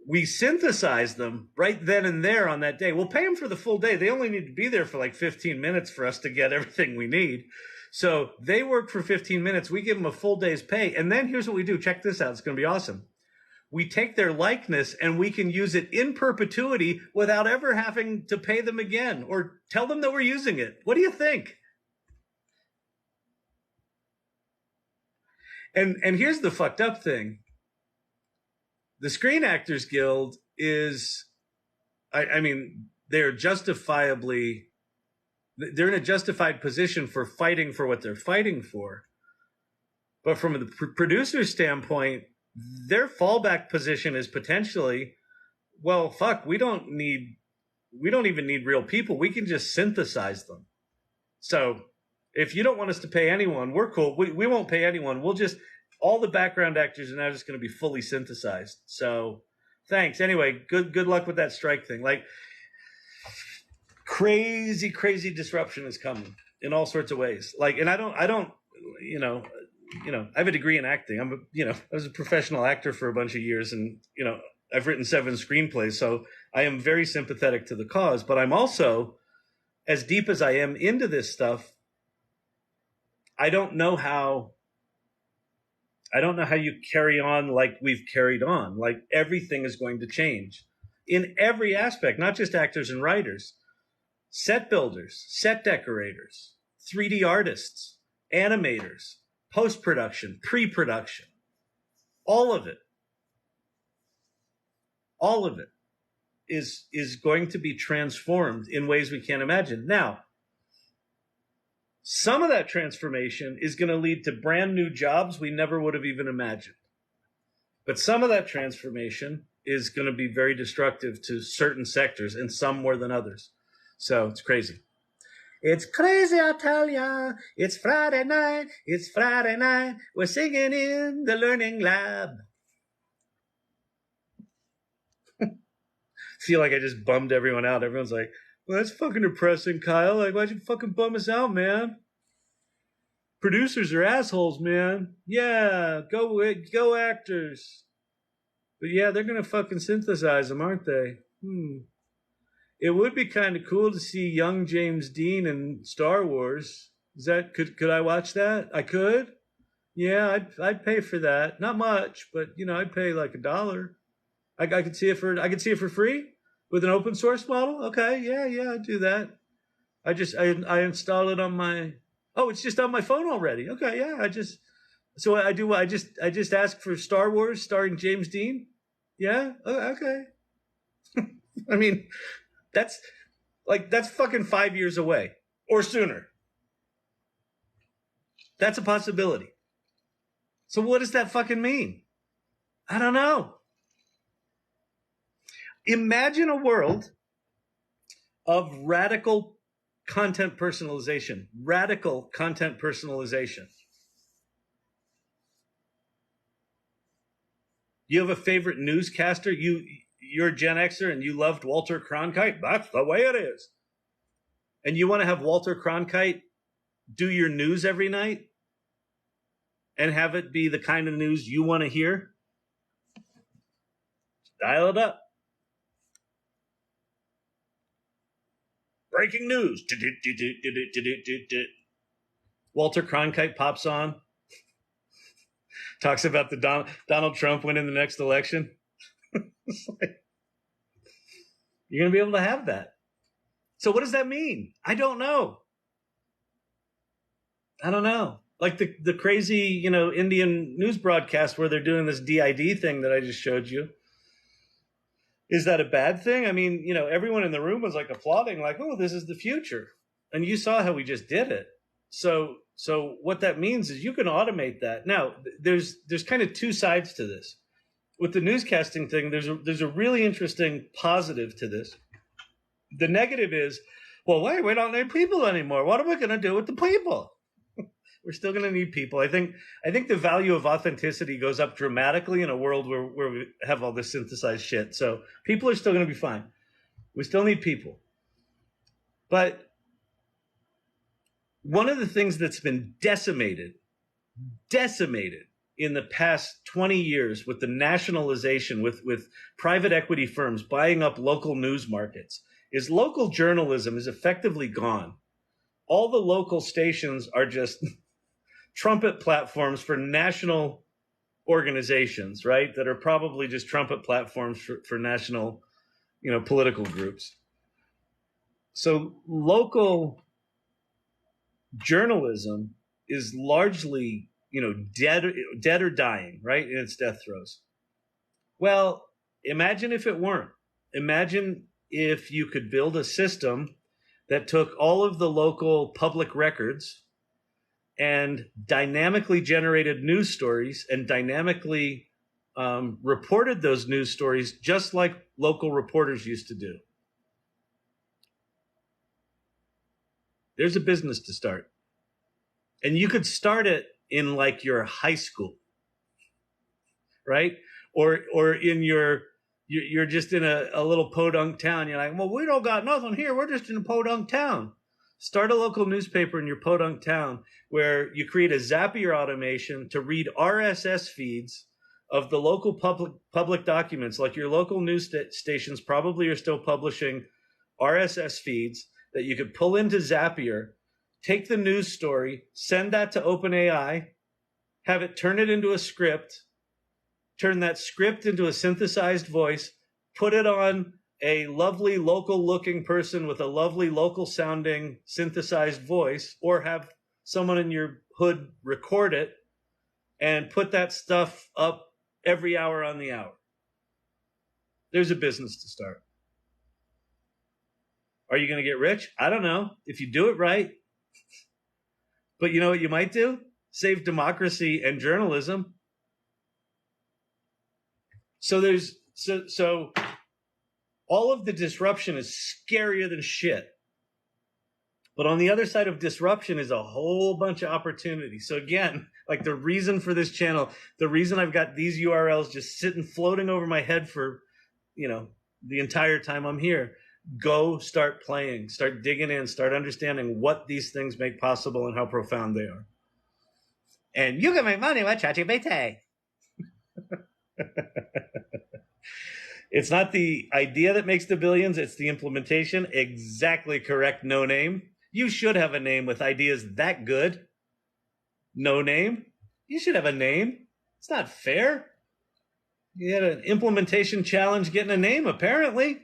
We synthesize them right then and there on that day. We'll pay them for the full day. They only need to be there for like 15 minutes for us to get everything we need. So they work for 15 minutes. We give them a full day's pay. And then here's what we do. Check this out. It's going to be awesome. We take their likeness and we can use it in perpetuity without ever having to pay them again or tell them that we're using it. What do you think? And here's the fucked up thing. The Screen Actors Guild is, I mean, they're in a justified position for fighting for what they're fighting for. But from the producer's standpoint, their fallback position is potentially, well, fuck, we don't even need real people. We can just synthesize them. So If you don't want us to pay anyone, we're cool. We won't pay anyone. We'll just, all the background actors are now just going to be fully synthesized. So thanks. Anyway, good luck with that strike thing. Like, crazy disruption is coming in all sorts of ways. Like, and I don't, I have a degree in acting. I was a professional actor for a bunch of years, and, I've written 7 screenplays. So I am very sympathetic to the cause, but I'm also, as deep as I am into this stuff, I don't know how you carry on like we've carried on. Like, everything is going to change in every aspect, not just actors and writers, set builders, set decorators, 3D artists, animators, post-production, pre-production, all of it is going to be transformed in ways we can't imagine. Now, some of that transformation is going to lead to brand new jobs we never would have even imagined. But some of that transformation is going to be very destructive to certain sectors, and some more than others. So it's crazy. It's crazy, I tell ya. It's Friday night. We're singing in the learning lab. Feel like I just bummed everyone out. Everyone's like, well, that's fucking depressing, Kyle. Like, why'd you fucking bum us out, man? Producers are assholes, man. Yeah, go actors. But yeah, they're gonna fucking synthesize them, aren't they? It would be kind of cool to see young James Dean in Star Wars. Could I watch that? I could. Yeah, I'd pay for that. Not much, but I'd pay like $1. I could see it for free with an open source model. Okay, yeah, I'd do that. I install it on my. Oh, it's just on my phone already. Okay, yeah, I just ask for Star Wars starring James Dean. Yeah, okay. I mean, that's fucking 5 years away or sooner. That's a possibility. So what does that fucking mean? I don't know. Imagine a world of radical content personalization. Radical content personalization. You have a favorite newscaster? You're a Gen Xer and you loved Walter Cronkite? That's the way it is. And you want to have Walter Cronkite do your news every night and have it be the kind of news you want to hear? Dial it up. Breaking news. Walter Cronkite pops on. Talks about the Donald Trump winning the next election. Like, you're going to be able to have that. So what does that mean? I don't know. Like the crazy, Indian news broadcast where they're doing this DID thing that I just showed you. Is that a bad thing? I mean, everyone in the room was like applauding, like, oh, this is the future. And you saw how we just did it. So what that means is you can automate that. Now, there's kind of two sides to this. With the newscasting thing, there's a really interesting positive to this. The negative is, well, wait, we don't need people anymore. What are we going to do with the people? We're still going to need people. I think the value of authenticity goes up dramatically in a world where we have all this synthesized shit. So people are still going to be fine. We still need people. But one of the things that's been decimated in the past 20 years with the nationalization, with private equity firms buying up local news markets, is local journalism is effectively gone. All the local stations are just trumpet platforms for national organizations, right? That are probably just trumpet platforms for national, political groups. So local journalism is largely, dead or dying, right? In its death throes. Well, imagine if it weren't. Imagine if you could build a system that took all of the local public records and dynamically generated news stories and dynamically reported those news stories just like local reporters used to do. There's a business to start. And you could start it in like your high school, right? Or in you're just in a little podunk town. You're like, well, we don't got nothing here. We're just in a podunk town. Start a local newspaper in your podunk town where you create a Zapier automation to read RSS feeds of the local public documents. Like your local news stations probably are still publishing RSS feeds that you could pull into Zapier, take the news story, send that to OpenAI, have it turn it into a script, turn that script into a synthesized voice, put it on a lovely local looking person with a lovely local sounding synthesized voice, or have someone in your hood record it and put that stuff up every hour on the hour. There's a business to start. Are you going to get rich? I don't know. If you do it right. But you know what you might do? Save democracy and journalism. So all of the disruption is scarier than shit. But on the other side of disruption is a whole bunch of opportunity. So again, like the reason for this channel, the reason I've got these URLs just sitting floating over my head for, the entire time I'm here, go start playing, start digging in, start understanding what these things make possible and how profound they are. And you can make money with ChatGPT. It's not the idea that makes the billions, it's the implementation. Exactly correct, No Name. You should have a name with ideas that good. No Name. You should have a name. It's not fair. You had an implementation challenge getting a name, apparently.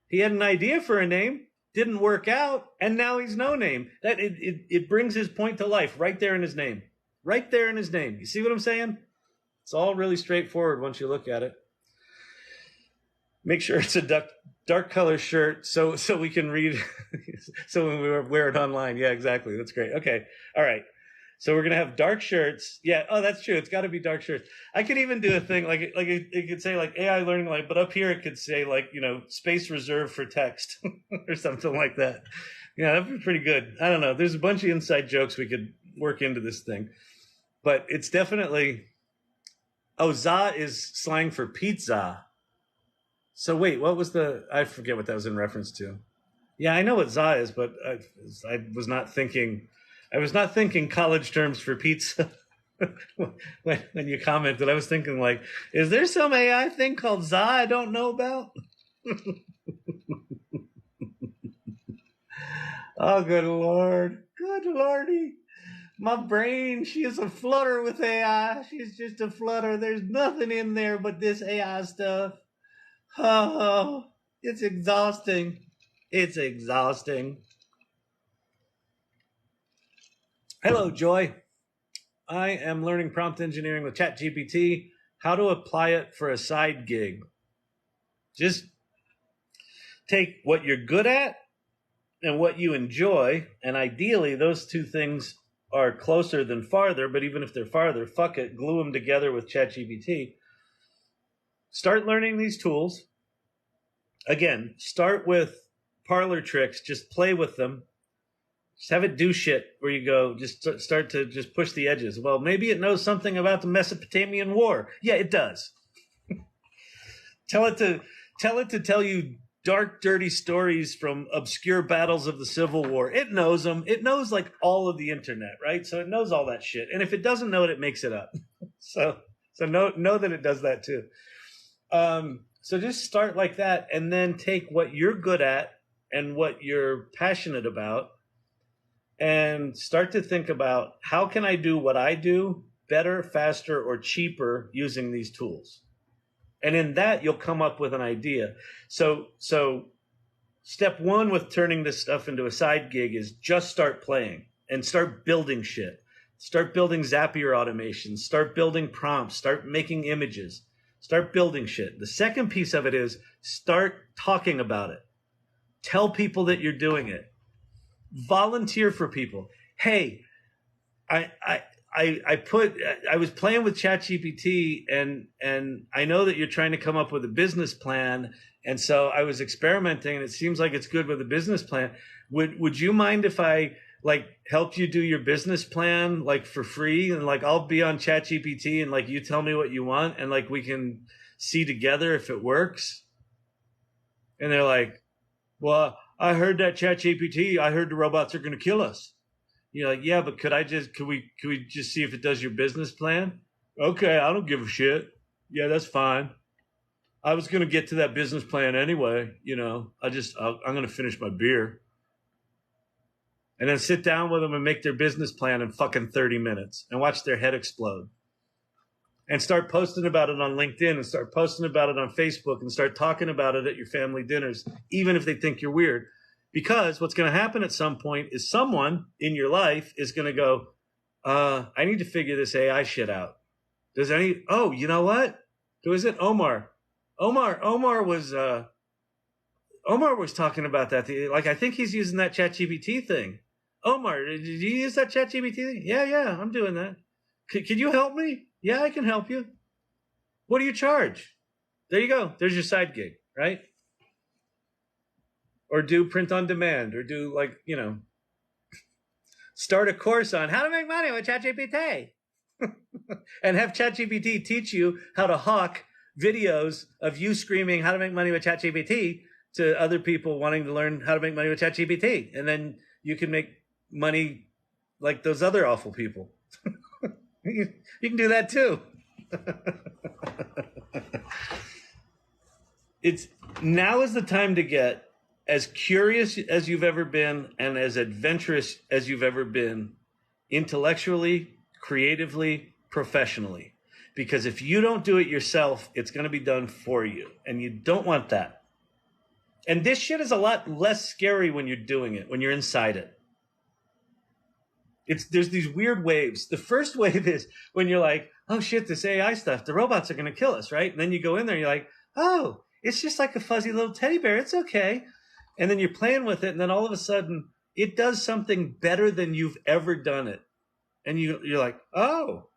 He had an idea for a name, didn't work out, and now he's No Name. That it brings his point to life right there in his name. Right there in his name. You see what I'm saying? It's all really straightforward once you look at it. Make sure it's a dark color shirt so we can read, so when we wear it online. Yeah, exactly. That's great. Okay. All right. So we're going to have dark shirts. Yeah. Oh, that's true. It's got to be dark shirts. I could even do a thing like it could say like AI learning line, but up here it could say like, space reserved for text or something like that. Yeah, that'd be pretty good. I don't know. There's a bunch of inside jokes we could work into this thing, but it's definitely, za is slang for pizza. So wait, what was I forget what that was in reference to. Yeah, I know what za is, but I was not thinking college terms for pizza. when you commented, I was thinking like, is there some AI thing called za I don't know about? Oh, good Lord. Good Lordy. My brain, she is a flutter with AI. She's just a flutter. There's nothing in there but this AI stuff. Oh, it's exhausting. It's exhausting. Hello, Joy. I am learning prompt engineering with ChatGPT. How to apply it for a side gig. Just take what you're good at and what you enjoy, and ideally those two things are closer than farther, but even if they're farther, fuck it, glue them together with ChatGPT. Start learning these tools. Again, start with parlor tricks. Just play with them. Just have it do shit where you go, just start to just push the edges. Well, maybe it knows something about the Mesopotamian War. Yeah, it does. Tell it to tell you dark, dirty stories from obscure battles of the Civil War. It knows them. It knows like all of the internet, right? So it knows all that shit. And if it doesn't know it, it makes it up. So know that it does that too. So just start like that and then take what you're good at and what you're passionate about and start to think about how can I do what I do better, faster, or cheaper using these tools. And in that, you'll come up with an idea. So step one with turning this stuff into a side gig is just start playing and start building shit. Start building Zapier automations. Start building prompts. Start making images. Start building shit. The second piece of it is start talking about it. Tell people that you're doing it. Volunteer for people. Hey, I was playing with ChatGPT and I know that you're trying to come up with a business plan. And so I was experimenting and it seems like it's good with a business plan. Would you mind if I like helped you do your business plan like for free, and like I'll be on ChatGPT and like you tell me what you want and like we can see together if it works. And they're like, well, I heard that ChatGPT, I heard the robots are going to kill us. You're like, yeah, but could we just see if it does your business plan? Okay, I don't give a shit. Yeah, that's fine. I was going to get to that business plan anyway. You know, I'm going to finish my beer. And then sit down with them and make their business plan in fucking 30 minutes and watch their head explode. And start posting about it on LinkedIn and start posting about it on Facebook and start talking about it at your family dinners, even if they think you're weird. Because what's going to happen at some point is someone in your life is going to go, I need to figure this AI shit out. Oh, you know what? Who is it? Omar was talking about that. Like, I think he's using that ChatGPT thing. Omar, did you use that ChatGPT thing? Yeah, I'm doing that. Can you help me? Yeah, I can help you. What do you charge? There you go. There's your side gig, right? Or do print on demand, or do like, you know, start a course on how to make money with ChatGPT. And have ChatGPT teach you how to hawk videos of you screaming how to make money with ChatGPT to other people wanting to learn how to make money with ChatGPT. And then you can make money like those other awful people. You can do that too. Now is the time to get as curious as you've ever been and as adventurous as you've ever been, intellectually, creatively, professionally. Because if you don't do it yourself, it's going to be done for you. And you don't want that. And this shit is a lot less scary when you're doing it, when you're inside it. There's these weird waves. The first wave is when you're like, oh shit, this AI stuff, the robots are going to kill us, right? And then you go in there and you're like, oh, it's just like a fuzzy little teddy bear. It's okay. And then you're playing with it. And then all of a sudden it does something better than you've ever done it. And you're like, oh,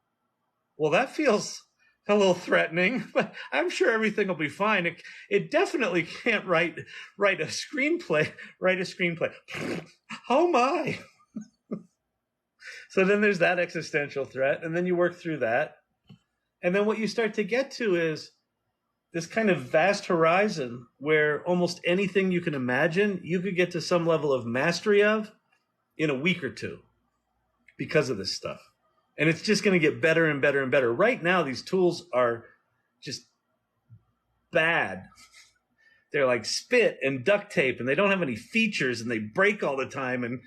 well, that feels a little threatening, but I'm sure everything will be fine. It definitely can't write a screenplay. Oh my. So then there's that existential threat, and then you work through that. And then what you start to get to is this kind of vast horizon where almost anything you can imagine, you could get to some level of mastery of in a week or two because of this stuff. And it's just going to get better and better and better. Right now, these tools are just bad. They're like spit and duct tape, and they don't have any features, and they break all the time. And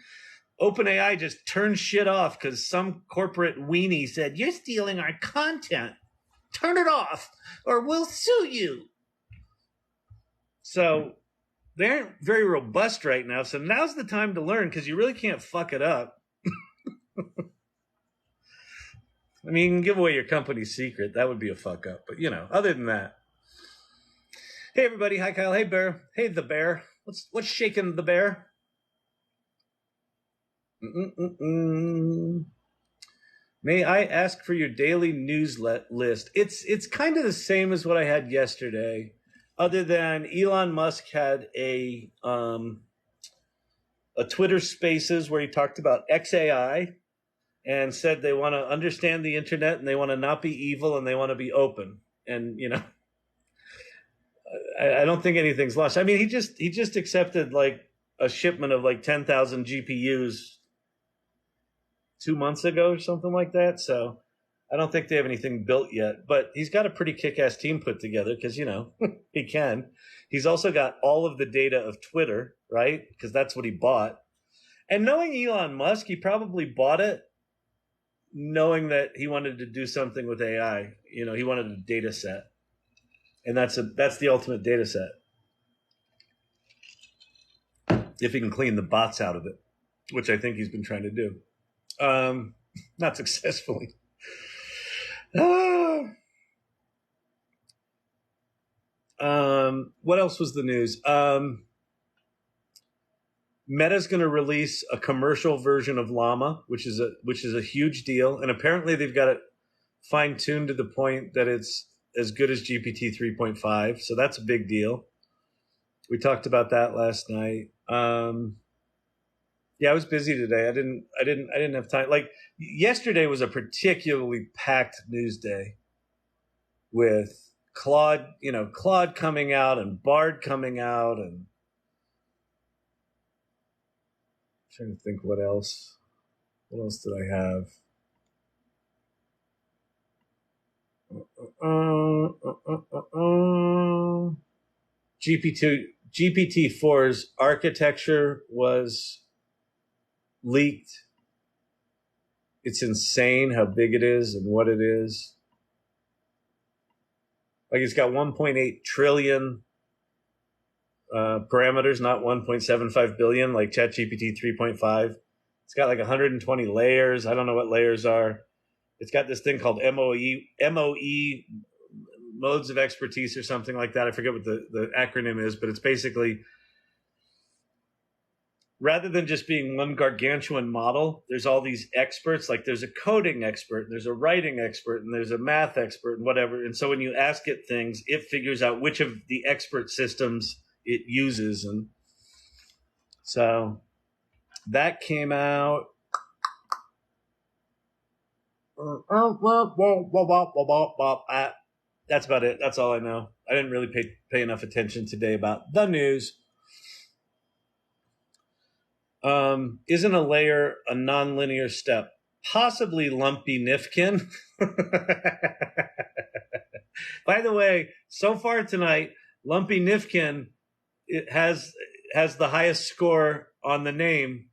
OpenAI just turns shit off because some corporate weenie said, you're stealing our content. Turn it off or we'll sue you. So they aren't very robust right now. So now's the time to learn because you really can't fuck it up. I mean, you can give away your company's secret. That would be a fuck up. But, you know, other than that. Hey, everybody. Hi, Kyle. Hey, Bear. Hey, the Bear. What's shaking the bear? May I ask for your daily news list? It's kind of the same as what I had yesterday, other than Elon Musk had a Twitter Spaces where he talked about XAI and said they want to understand the internet and they want to not be evil and they want to be open. And you know, I don't think anything's lost. I mean, he just accepted like a shipment of like 10,000 GPUs 2 months ago or something like that. So I don't think they have anything built yet, but he's got a pretty kick-ass team put together because, you know, he can. He's also got all of the data of Twitter, right? Because that's what he bought. And knowing Elon Musk, he probably bought it knowing that he wanted to do something with AI. You know, he wanted a data set. And that's the ultimate data set. If he can clean the bots out of it, which I think he's been trying to do. Not successfully. What else was the news? Meta's going to release a commercial version of Llama, which is a huge deal, and apparently they've got it fine-tuned to the point that it's as good as GPT 3.5. So that's a big deal. We talked about that last night. Yeah, I was busy today. I didn't have time. Like yesterday was a particularly packed news day with Claude coming out and Bard coming out, and I'm trying to think what else. What else did I have? GPT-4's architecture was leaked. It's insane how big it is and what it is. Like it's got 1.8 trillion parameters, not 1.75 billion like ChatGPT 3.5. It's got like 120 layers. I don't know what layers are. It's got this thing called MOE, modes of expertise or something like that. I forget what the acronym is, but it's basically, rather than just being one gargantuan model, there's all these experts. Like there's a coding expert, there's a writing expert, and there's a math expert and whatever. And so when you ask it things, it figures out which of the expert systems it uses. And so that came out. That's about it. That's all I know. I didn't really pay enough attention today about the news. Isn't a layer a nonlinear step? Possibly Lumpy Nifkin. By the way, so far tonight, Lumpy Nifkin has the highest score on the name.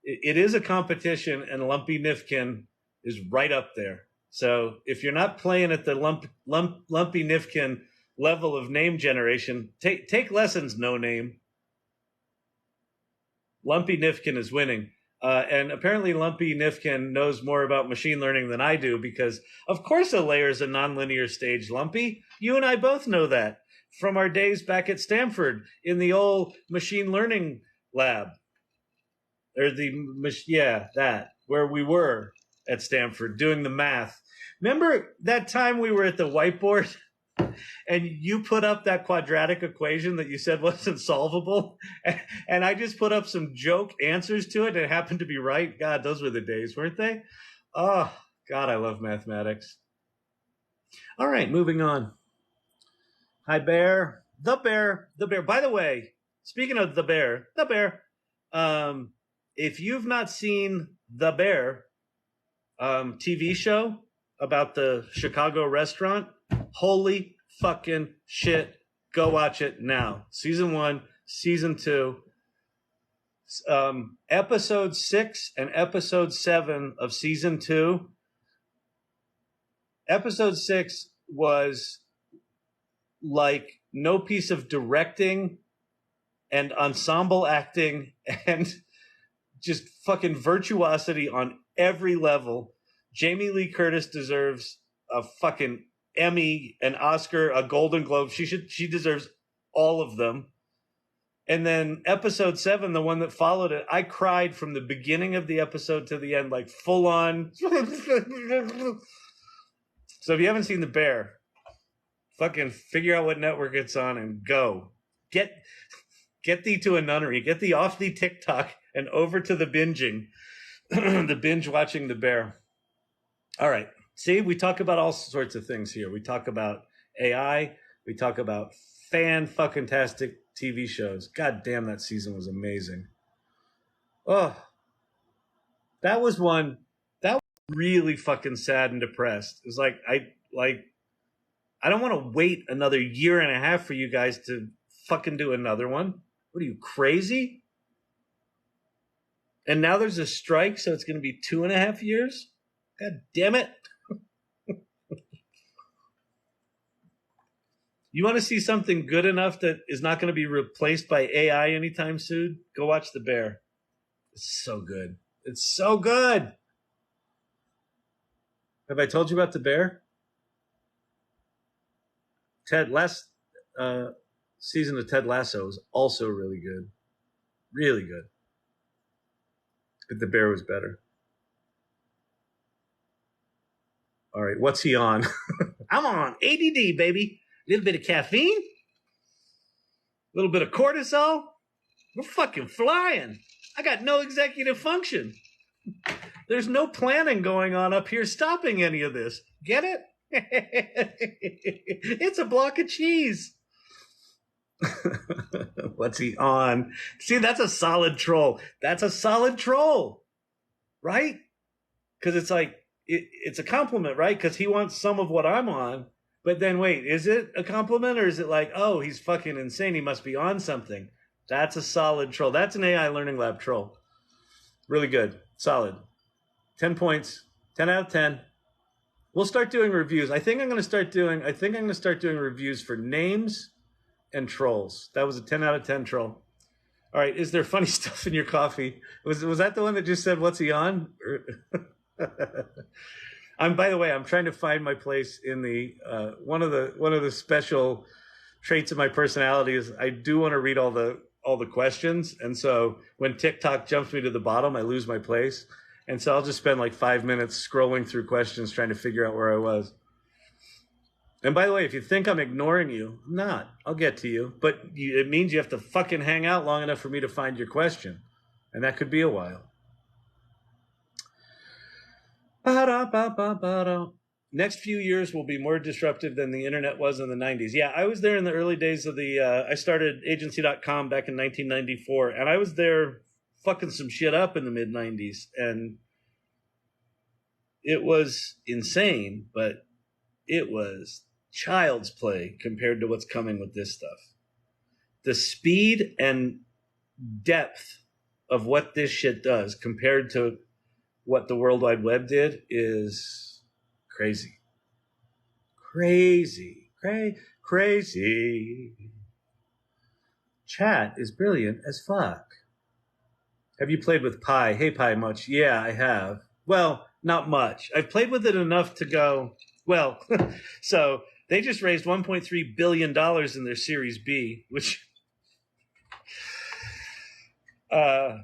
It is a competition, and Lumpy Nifkin is right up there. So if you're not playing at the Lumpy Nifkin level of name generation, take lessons, No Name. Lumpy Nifkin is winning. And apparently Lumpy Nifkin knows more about machine learning than I do, because of course a layer is a nonlinear stage, Lumpy. You and I both know that from our days back at Stanford in the old machine learning lab. Or where we were at Stanford doing the math. Remember that time we were at the whiteboard and you put up that quadratic equation that you said wasn't solvable, and I just put up some joke answers to it and it happened to be right? God, those were the days, weren't they? Oh, God, I love mathematics. All right, moving on. Hi, Bear. The Bear. By the way, speaking of the Bear, if you've not seen The Bear TV show about the Chicago restaurant, holy fucking shit, go watch it now. Season 1, Season 2, Episode 6 and Episode 7 of Season 2. Episode 6 was like no piece of directing and ensemble acting and just fucking virtuosity on every level. Jamie Lee Curtis deserves a fucking Emmy, an Oscar, a Golden Globe. She deserves all of them. And then episode 7, the one that followed it, I cried from the beginning of the episode to the end, like full on. So if you haven't seen The Bear, fucking figure out what network it's on and go. Get thee to a nunnery. Get thee off the TikTok and over to the binging. The binge watching The Bear. All right. See, we talk about all sorts of things here. We talk about AI. We talk about fan-fucking-tastic TV shows. God damn, that season was amazing. Oh, that was one that was really fucking sad and depressed. It was like, I don't want to wait another year and a half for you guys to fucking do another one. What are you, crazy? And now there's a strike, so it's going to be 2.5 years? God damn it. You want to see something good enough that is not going to be replaced by AI anytime soon? Go watch The Bear. It's so good. It's so good. Have I told you about The Bear? Last season of Ted Lasso was also really good. Really good. But The Bear was better. All right, what's he on? I'm on ADD, baby. A little bit of caffeine, a little bit of cortisol. We're fucking flying. I got no executive function. There's no planning going on up here stopping any of this. Get it? It's a block of cheese. What's he on? See, that's a solid troll. That's a solid troll, right? Because it's like, it's a compliment, right? Because he wants some of what I'm on. But then wait, is it a compliment or is it like, oh, he's fucking insane. He must be on something. That's a solid troll. That's an AI Learning Lab troll. Really good. Solid. 10 points. 10 out of 10. We'll start doing reviews. I think I'm going to start doing reviews for names and trolls. That was a 10 out of 10 troll. All right. Is there funny stuff in your coffee? Was that the one that just said, what's he on? By the way, I'm trying to find my place in the one of the special traits of my personality is I do want to read all the questions, and so when TikTok jumps me to the bottom, I lose my place, and so I'll just spend like 5 minutes scrolling through questions trying to figure out where I was. And by the way, if you think I'm ignoring you, I'm not. I'll get to you, but it means you have to fucking hang out long enough for me to find your question, and that could be a while. Next few years will be more disruptive than the internet was in the 90s. Yeah, I was there in the early days of I started agency.com back in 1994, and I was there fucking some shit up in the mid 90s, and it was insane, but it was child's play compared to what's coming with this stuff. The speed and depth of what this shit does compared to what the World Wide Web did is crazy. Crazy. Chat is brilliant as fuck. Have you played with Pi? Hey, Pi, much? Yeah, I have. Well, not much. I've played with it enough to go, well, so they just raised $1.3 billion in their Series B, which they're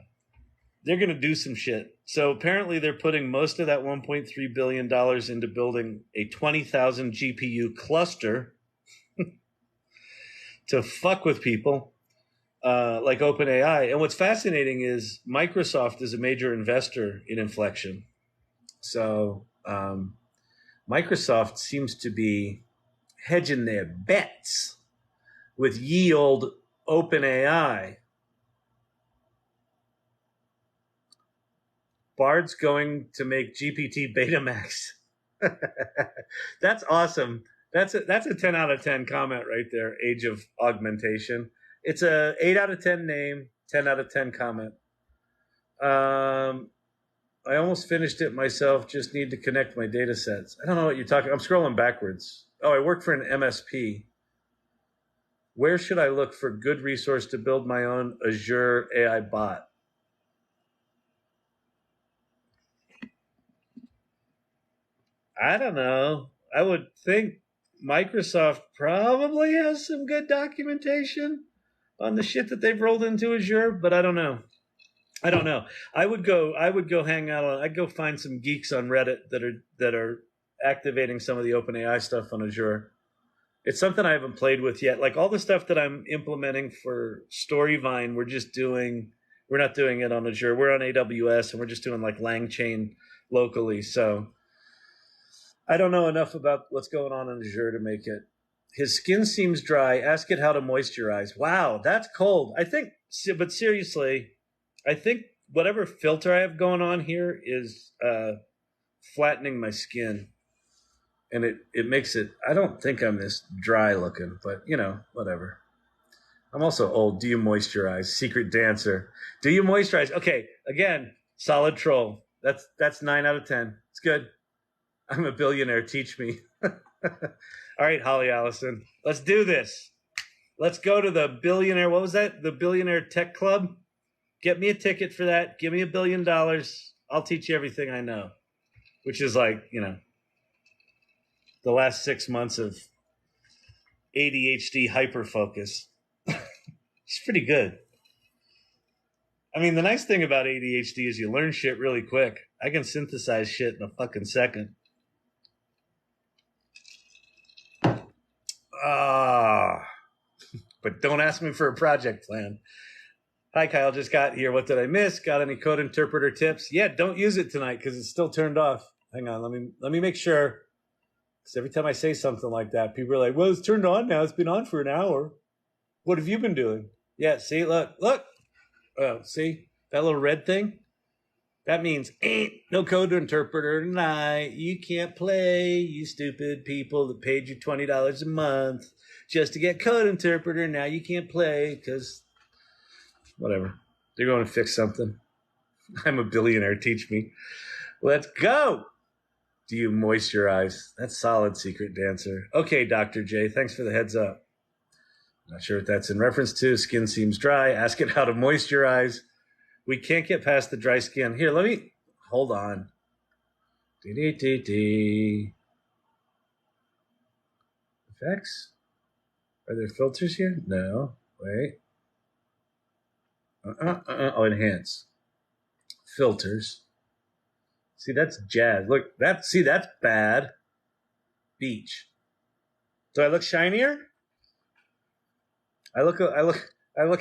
going to do some shit. So apparently they're putting most of that $1.3 billion into building a 20,000 GPU cluster to fuck with people like OpenAI. And what's fascinating is Microsoft is a major investor in Inflection. So Microsoft seems to be hedging their bets with ye old OpenAI. Bard's going to make GPT Betamax. That's awesome. That's a 10 out of 10 comment right there. Age of Augmentation. It's a 8 out of 10 name, 10 out of 10 comment. I almost finished it myself. Just need to connect my data sets. I don't know what you're talking. I'm scrolling backwards. Oh, I work for an MSP. Where should I look for good resource to build my own Azure AI bot? I don't know. I would think Microsoft probably has some good documentation on the shit that they've rolled into Azure, but I don't know. I would go hang out on. I'd go find some geeks on Reddit that are activating some of the OpenAI stuff on Azure. It's something I haven't played with yet. Like all the stuff that I'm implementing for Storyvine, we're not doing it on Azure. We're on AWS and we're just doing like LangChain locally. So I don't know enough about what's going on in Azure to make it. His skin seems dry. Ask it how to moisturize. Wow, that's cold. But seriously, I think whatever filter I have going on here is flattening my skin. And it makes it, I don't think I'm this dry looking, but whatever. I'm also old. Do you moisturize? Secret dancer. Do you moisturize? Okay, again, solid troll. That's 9 out of 10. It's good. I'm a billionaire. Teach me. All right, Holly Allison. Let's do this. Let's go to the billionaire. What was that? The Billionaire Tech Club? Get me a ticket for that. Give me $1 billion. I'll teach you everything I know, which is like, the last 6 months of ADHD hyperfocus. It's pretty good. I mean, the nice thing about ADHD is you learn shit really quick. I can synthesize shit in a fucking second. But don't ask me for a project plan. Hi, Kyle. Just got here. What did I miss? Got any code interpreter tips? Yeah, don't use it tonight because it's still turned off. Hang on. Let me make sure. Because every time I say something like that, people are like, well, it's turned on now. It's been on for an hour. What have you been doing? Yeah, see, look. Oh, see that little red thing? That means ain't no code interpreter tonight. You can't play, you stupid people that paid you $20 a month just to get code interpreter. Now you can't play because whatever. They're going to fix something. I'm a billionaire. Teach me. Let's go. Do you moisturize? That's solid, Secret Dancer. Okay, Dr. J, thanks for the heads up. Not sure what that's in reference to. Skin seems dry. Ask it how to moisturize. We can't get past the dry skin. Here, let me, hold on. Effects? Are there filters here? No. Wait. Oh, enhance. Filters. See, that's jazz. Look, that's bad. Beach. Do I look shinier? I look a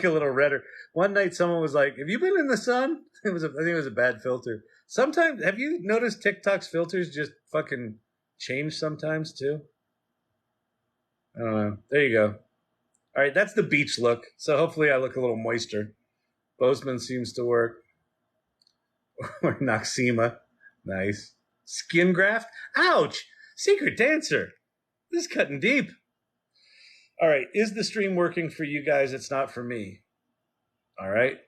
little redder. One night someone was like, have you been in the sun? I think it was a bad filter. Sometimes, have you noticed TikTok's filters just fucking change sometimes too? I don't know. There you go. All right, that's the beach look. So hopefully I look a little moister. Bozeman seems to work. Or Noxema. Nice. Skin graft? Ouch! Secret Dancer. This is cutting deep. All right, is the stream working for you guys? It's not for me. All right.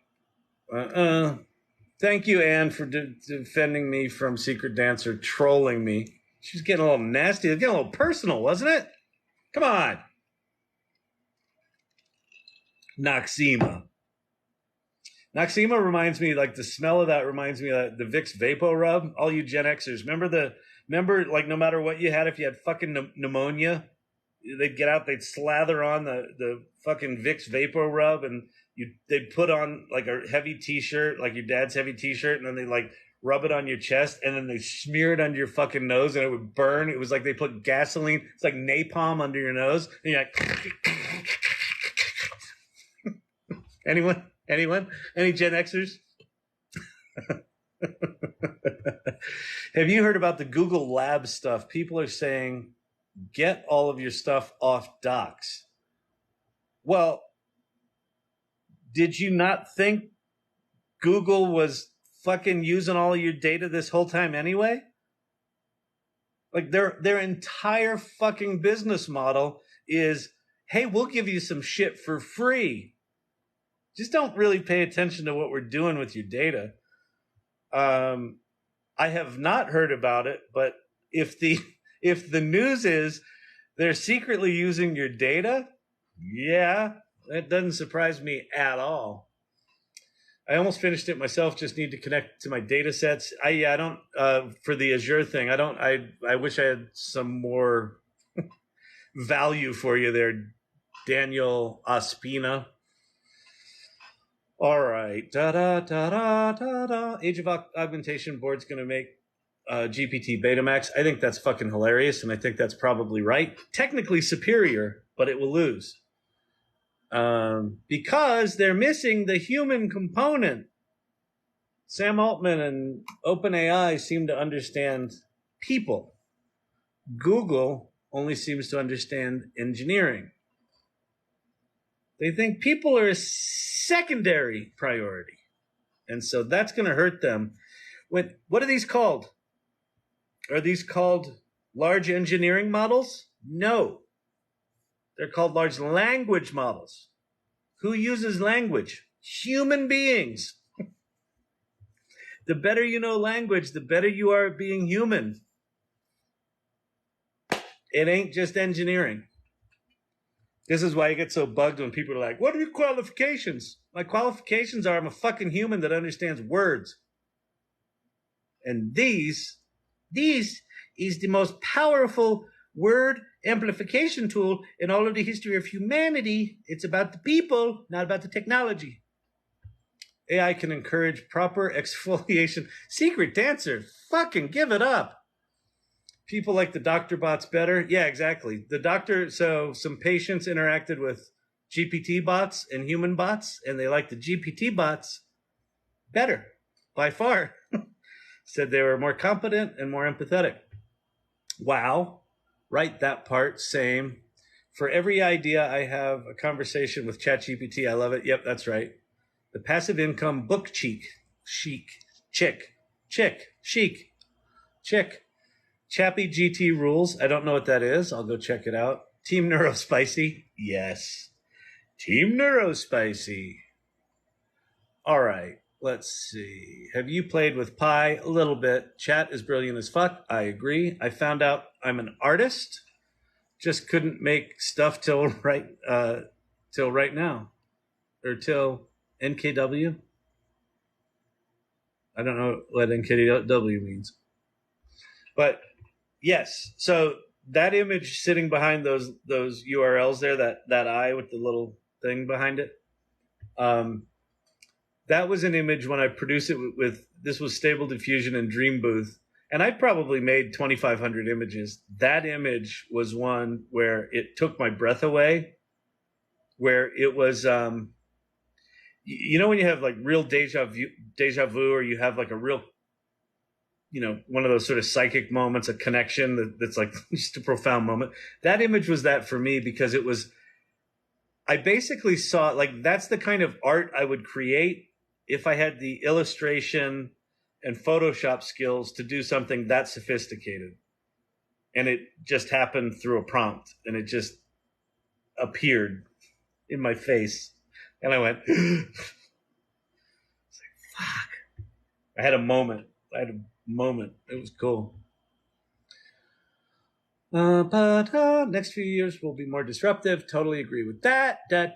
Thank you, Anne, for defending me from Secret Dancer trolling me. She's getting a little nasty. It's getting a little personal, wasn't it? Come on. Noxema. Noxema reminds me, like the smell of that reminds me of the Vicks Vapo Rub. All you Gen Xers, remember like no matter what you had, if you had fucking pneumonia, they'd get out, they'd slather on the fucking Vicks Vapo Rub, and they'd put on like a heavy t-shirt, like your dad's heavy t-shirt, and then they like rub it on your chest, and then they smear it under your fucking nose, and it would burn. It was like they put gasoline, it's like napalm under your nose, and you're like, anyone? Any Gen Xers? Have you heard about the Google Lab stuff? People are saying, get all of your stuff off Docs. Well, did you not think Google was fucking using all of your data this whole time anyway? Like their entire fucking business model is, hey, we'll give you some shit for free. Just don't really pay attention to what we're doing with your data. I have not heard about it, but if the news is they're secretly using your data, yeah, that doesn't surprise me at all. I almost finished it myself. Just need to connect to my data sets. I don't for the Azure thing. I wish I had some more value for you there, Daniel Ospina. All right. Age of Augmentation Board's going to make GPT Betamax. I think that's fucking hilarious, and I think that's probably right. Technically superior, but it will lose. Because they're missing the human component. Sam Altman and OpenAI seem to understand people. Google only seems to understand engineering. They think people are a secondary priority. And so that's going to hurt them. What are these called? Are these called large engineering models? No. They're called large language models. Who uses language? Human beings. The better you know language, the better you are at being human. It ain't just engineering. This is why I get so bugged when people are like, what are your qualifications? My qualifications are I'm a fucking human that understands words. And these is the most powerful word amplification tool in all of the history of humanity. It's about the people, not about the technology. AI can encourage proper exfoliation. Secret Dancer, fucking give it up. People like the doctor bots better. Yeah, exactly. The doctor, so some patients interacted with GPT bots and human bots, and they like the GPT bots better by far. Said they were more competent and more empathetic. Wow. Write that part. Same. For every idea, I have a conversation with ChatGPT. I love it. Yep, that's right. The passive income book chic. Chick. Chappy GT rules. I don't know what that is. I'll go check it out. Team Neurospicy. Yes. Team Neurospicy. All right. Let's see. Have you played with Pi? A little bit. Chat is brilliant as fuck. I agree. I found out I'm an artist. Just couldn't make stuff till right now. Or till NKW. I don't know what NKW means. But yes, so that image sitting behind those URLs there, that eye with the little thing behind it, that was an image when I produced it with this was Stable Diffusion and Dream Booth, and I probably made 2,500 images. That image was one where it took my breath away, where it was, you know, when you have like real deja vu, or you have like a real, you know, one of those sort of psychic moments, a connection that's like just a profound moment. That image was that for me because it was, I basically saw like that's the kind of art I would create if I had the illustration and Photoshop skills to do something that sophisticated. And it just happened through a prompt and it just appeared in my face. And I went, it's like, fuck. I had a moment. It was cool. Next few years will be more disruptive. Totally agree with that. I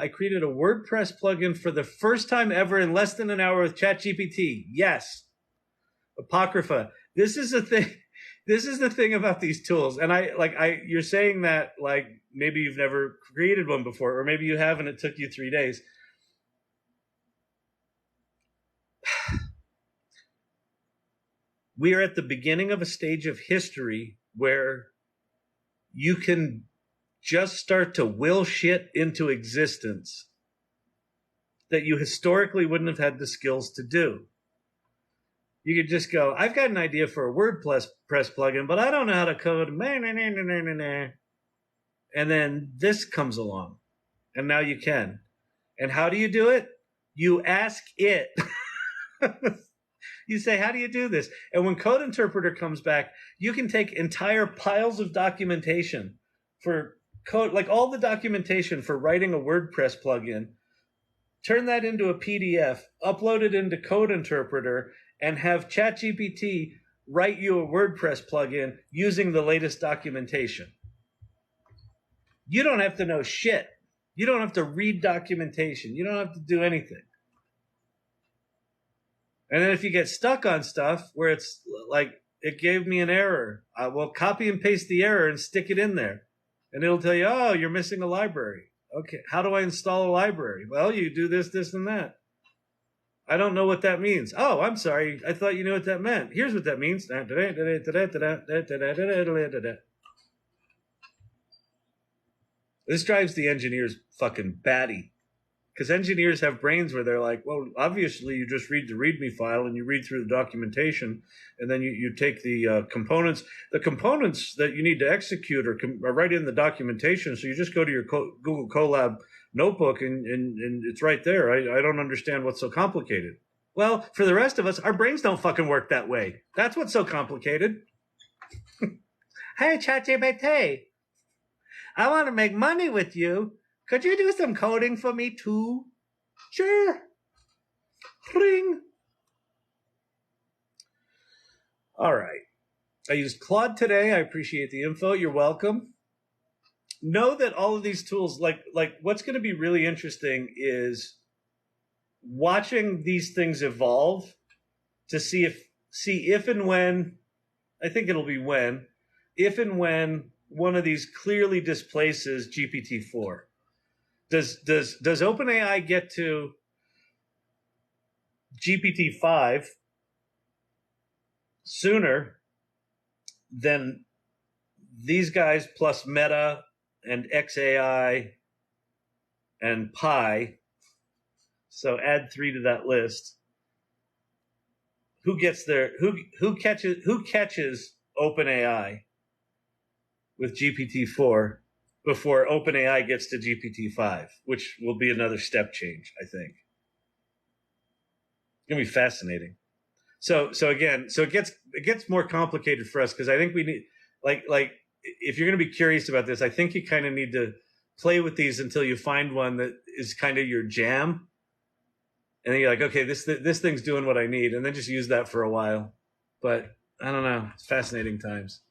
created a WordPress plugin for the first time ever in less than an hour with ChatGPT. Yes. Apocrypha. This is the thing. This is the thing about these tools. And you're saying that like maybe you've never created one before, or maybe you have and it took you 3 days. We are at the beginning of a stage of history where you can just start to will shit into existence that you historically wouldn't have had the skills to do. You could just go, I've got an idea for a WordPress plugin, but I don't know how to code. And then this comes along, and now you can. And how do you do it? You ask it. You say, how do you do this? And when Code Interpreter comes back, you can take entire piles of documentation for code, like all the documentation for writing a WordPress plugin, turn that into a PDF, upload it into Code Interpreter, and have ChatGPT write you a WordPress plugin using the latest documentation. You don't have to know shit. You don't have to read documentation. You don't have to do anything. And then if you get stuck on stuff where it's like, it gave me an error, well, copy and paste the error and stick it in there. And it'll tell you, oh, you're missing a library. Okay, how do I install a library? Well, you do this, this, and that. I don't know what that means. Oh, I'm sorry. I thought you knew what that meant. Here's what that means. This drives the engineers fucking batty. Because engineers have brains where they're like, well, obviously you just read the README file and you read through the documentation, and then you take the components. The components that you need to execute are right in the documentation, so you just go to your Google Colab notebook and it's right there. I don't understand what's so complicated. Well, for the rest of us, our brains don't fucking work that way. That's what's so complicated. Hey, ChatGPT, I want to make money with you. Could you do some coding for me too? Sure. Ring. All right. I used Claude today. I appreciate the info. You're welcome. Know that all of these tools, like what's going to be really interesting is watching these things evolve to see if and when, I think it'll be when, if and when one of these clearly displaces GPT-4. Does OpenAI get to GPT-5 sooner than these guys plus Meta and XAI and Pi. So add 3 to that list. Who gets there? Who catches OpenAI with GPT-4 before OpenAI gets to GPT-5, which will be another step change, I think. It's gonna be fascinating. So it gets more complicated for us because I think we need like if you're gonna be curious about this, I think you kind of need to play with these until you find one that is kind of your jam. And then you're like, okay, this thing's doing what I need, and then just use that for a while. But I don't know, it's fascinating times.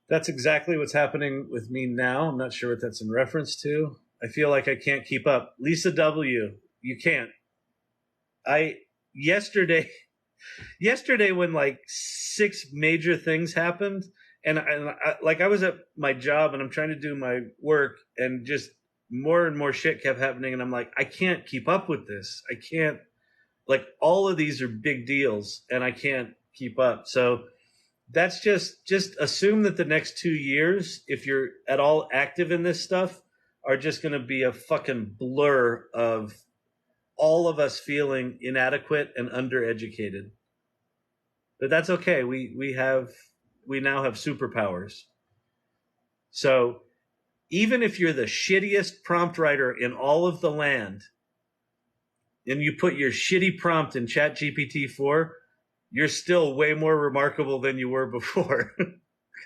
That's exactly what's happening with me now. I'm not sure what that's in reference to. I feel like I can't keep up. Lisa W., you can't. Yesterday when like 6 major things happened, and I was at my job and I'm trying to do my work, and just more and more shit kept happening, and I'm like, I can't keep up with this. I can't, like, all of these are big deals and I can't keep up. So that's just assume that the next 2 years, if you're at all active in this stuff, are just going to be a fucking blur of all of us feeling inadequate and undereducated. But that's okay. We now have superpowers. So even if you're the shittiest prompt writer in all of the land, and you put your shitty prompt in ChatGPT-4, you're still way more remarkable than you were before,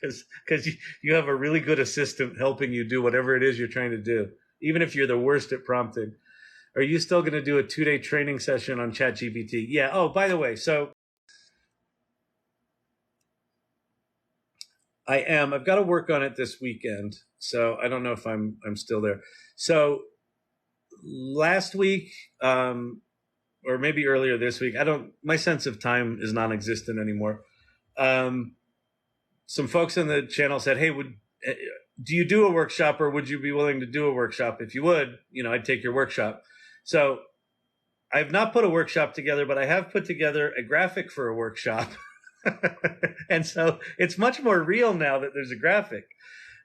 because you have a really good assistant helping you do whatever it is you're trying to do, even if you're the worst at prompting. Are you still going to do a 2-day training session on ChatGPT? Yeah. Oh, by the way, so I am. I've got to work on it this weekend, so I don't know if I'm still there. So last week, or maybe earlier this week, my sense of time is non-existent anymore. Some folks in the channel said, hey, do you do a workshop, or would you be willing to do a workshop? If you would, I'd take your workshop. So I've not put a workshop together, but I have put together a graphic for a workshop. And so it's much more real now that there's a graphic.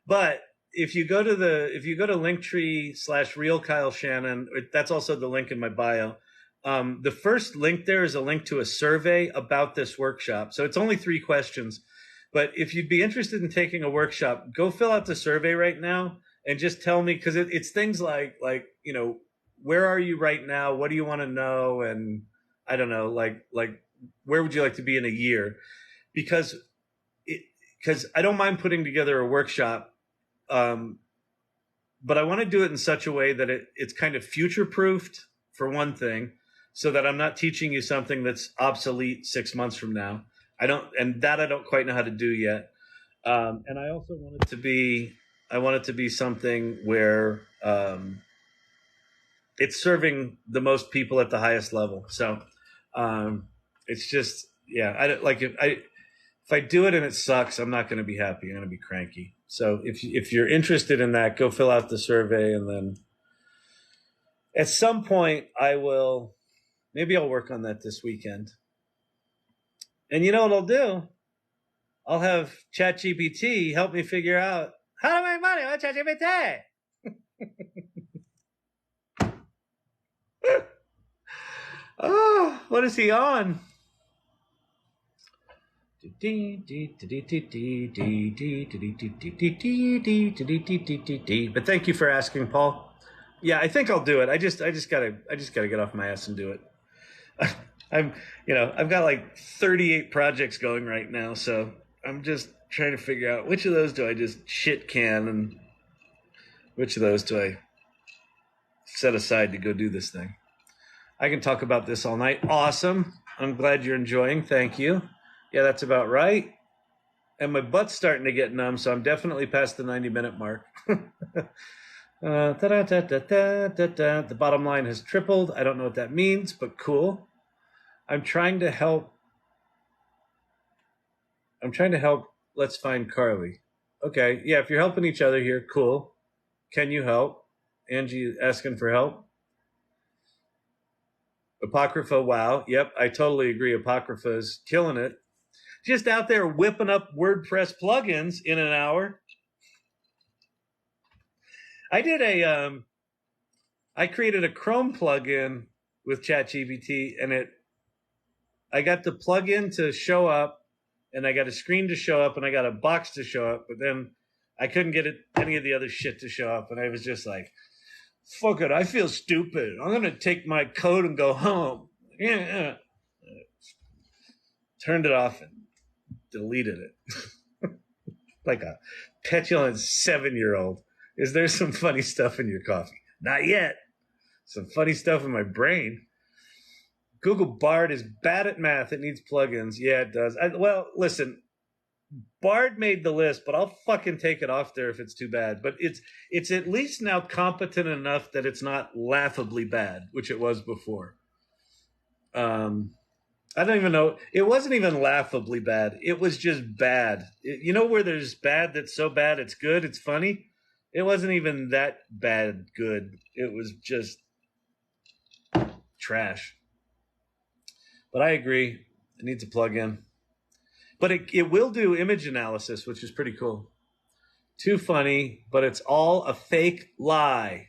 But if you go to Linktree/real Kyle Shannon, that's also the link in my bio. The first link there is a link to a survey about this workshop. So it's only 3 questions. But if you'd be interested in taking a workshop, go fill out the survey right now and just tell me, because it's things like, where are you right now? What do you want to know? And I don't know, like where would you like to be in a year? Because I don't mind putting together a workshop, but I want to do it in such a way that it's kind of future-proofed, for one thing, so that I'm not teaching you something that's obsolete 6 months from now. I don't quite know how to do yet. And I also want it to be something where it's serving the most people at the highest level. So it's just, yeah, if I do it and it sucks, I'm not going to be happy. I'm going to be cranky. So if you're interested in that, go fill out the survey, and then at some point maybe I'll work on that this weekend. And you know what I'll do? I'll have ChatGPT help me figure out how to make money with ChatGPT. Oh, what is he on? But thank you for asking, Paul. Yeah, I think I'll do it. I just gotta get off my ass and do it. I've got like 38 projects going right now, so I'm just trying to figure out which of those do I just shit can, and which of those do I set aside to go do this thing. I can talk about this all night. Awesome. I'm glad you're enjoying. Thank you. Yeah, that's about right. And my butt's starting to get numb, so I'm definitely past the 90-minute mark. The bottom line has tripled. I don't know what that means, but cool. I'm trying to help. Let's find Carly. Okay, yeah, if you're helping each other here, cool. Can you help? Angie asking for help. Apocrypha, wow. Yep, I totally agree. Apocrypha is killing it. Just out there whipping up WordPress plugins in an hour. I did I created a Chrome plugin with ChatGPT, and I got the plugin to show up, and I got a screen to show up, and I got a box to show up, but then I couldn't get any of the other shit to show up, and I was just like, fuck it, I feel stupid. I'm going to take my code and go home. Yeah. Turned it off and deleted it. Like a petulant 7-year-old. Is there some funny stuff in your coffee? Not yet. Some funny stuff in my brain. Google Bard is bad at math. It needs plugins. Yeah, it does. Well, listen, Bard made the list, but I'll fucking take it off there if it's too bad. But it's at least now competent enough that it's not laughably bad, which it was before. I don't even know. It wasn't even laughably bad. It was just bad. You know where there's bad that's so bad it's good, it's funny? It wasn't even that bad good. It was just trash. But I agree. It needs a plug-in. But it will do image analysis, which is pretty cool. Too funny, but it's all a fake lie.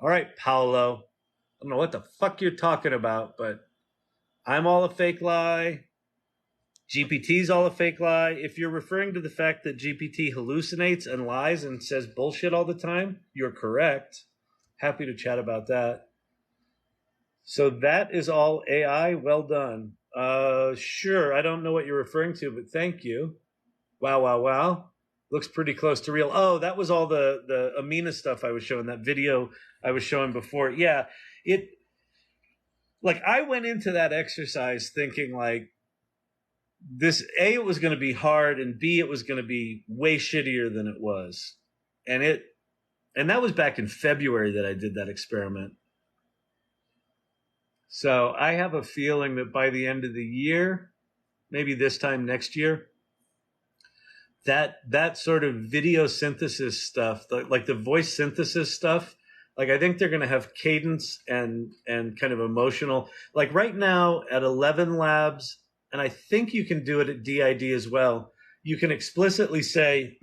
All right, Paolo. I don't know what the fuck you're talking about, but I'm all a fake lie. GPT's all a fake lie. If you're referring to the fact that GPT hallucinates and lies and says bullshit all the time, you're correct. Happy to chat about that. So that is all AI. Well done. Sure. I don't know what you're referring to, but thank you. Wow. Looks pretty close to real. Oh, that was all the Amina stuff I was showing, that video I was showing before. Yeah, I went into that exercise thinking like this, A, it was going to be hard, and B, it was going to be way shittier than it was. And that was back in February that I did that experiment. So I have a feeling that by the end of the year, maybe this time next year, that sort of video synthesis stuff, like the voice synthesis stuff, like I think they're going to have cadence and kind of emotional. Like right now at 11 Labs, and I think you can do it at DID as well, you can explicitly say,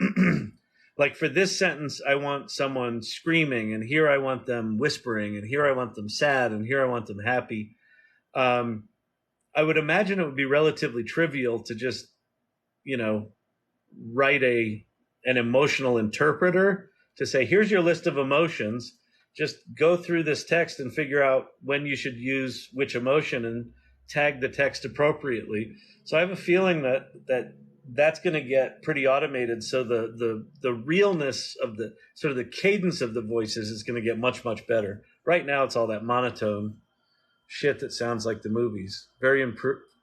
like for this sentence, I want someone screaming, and here I want them whispering, and here I want them sad, and here I want them happy. I would imagine it would be relatively trivial to just, write an emotional interpreter to say, here's your list of emotions. Just go through this text and figure out when you should use which emotion and tag the text appropriately. So I have a feeling that's going to get pretty automated. So the realness of the sort of the cadence of the voices is going to get much, much better. Right now, it's all that monotone shit that sounds like the movies. Very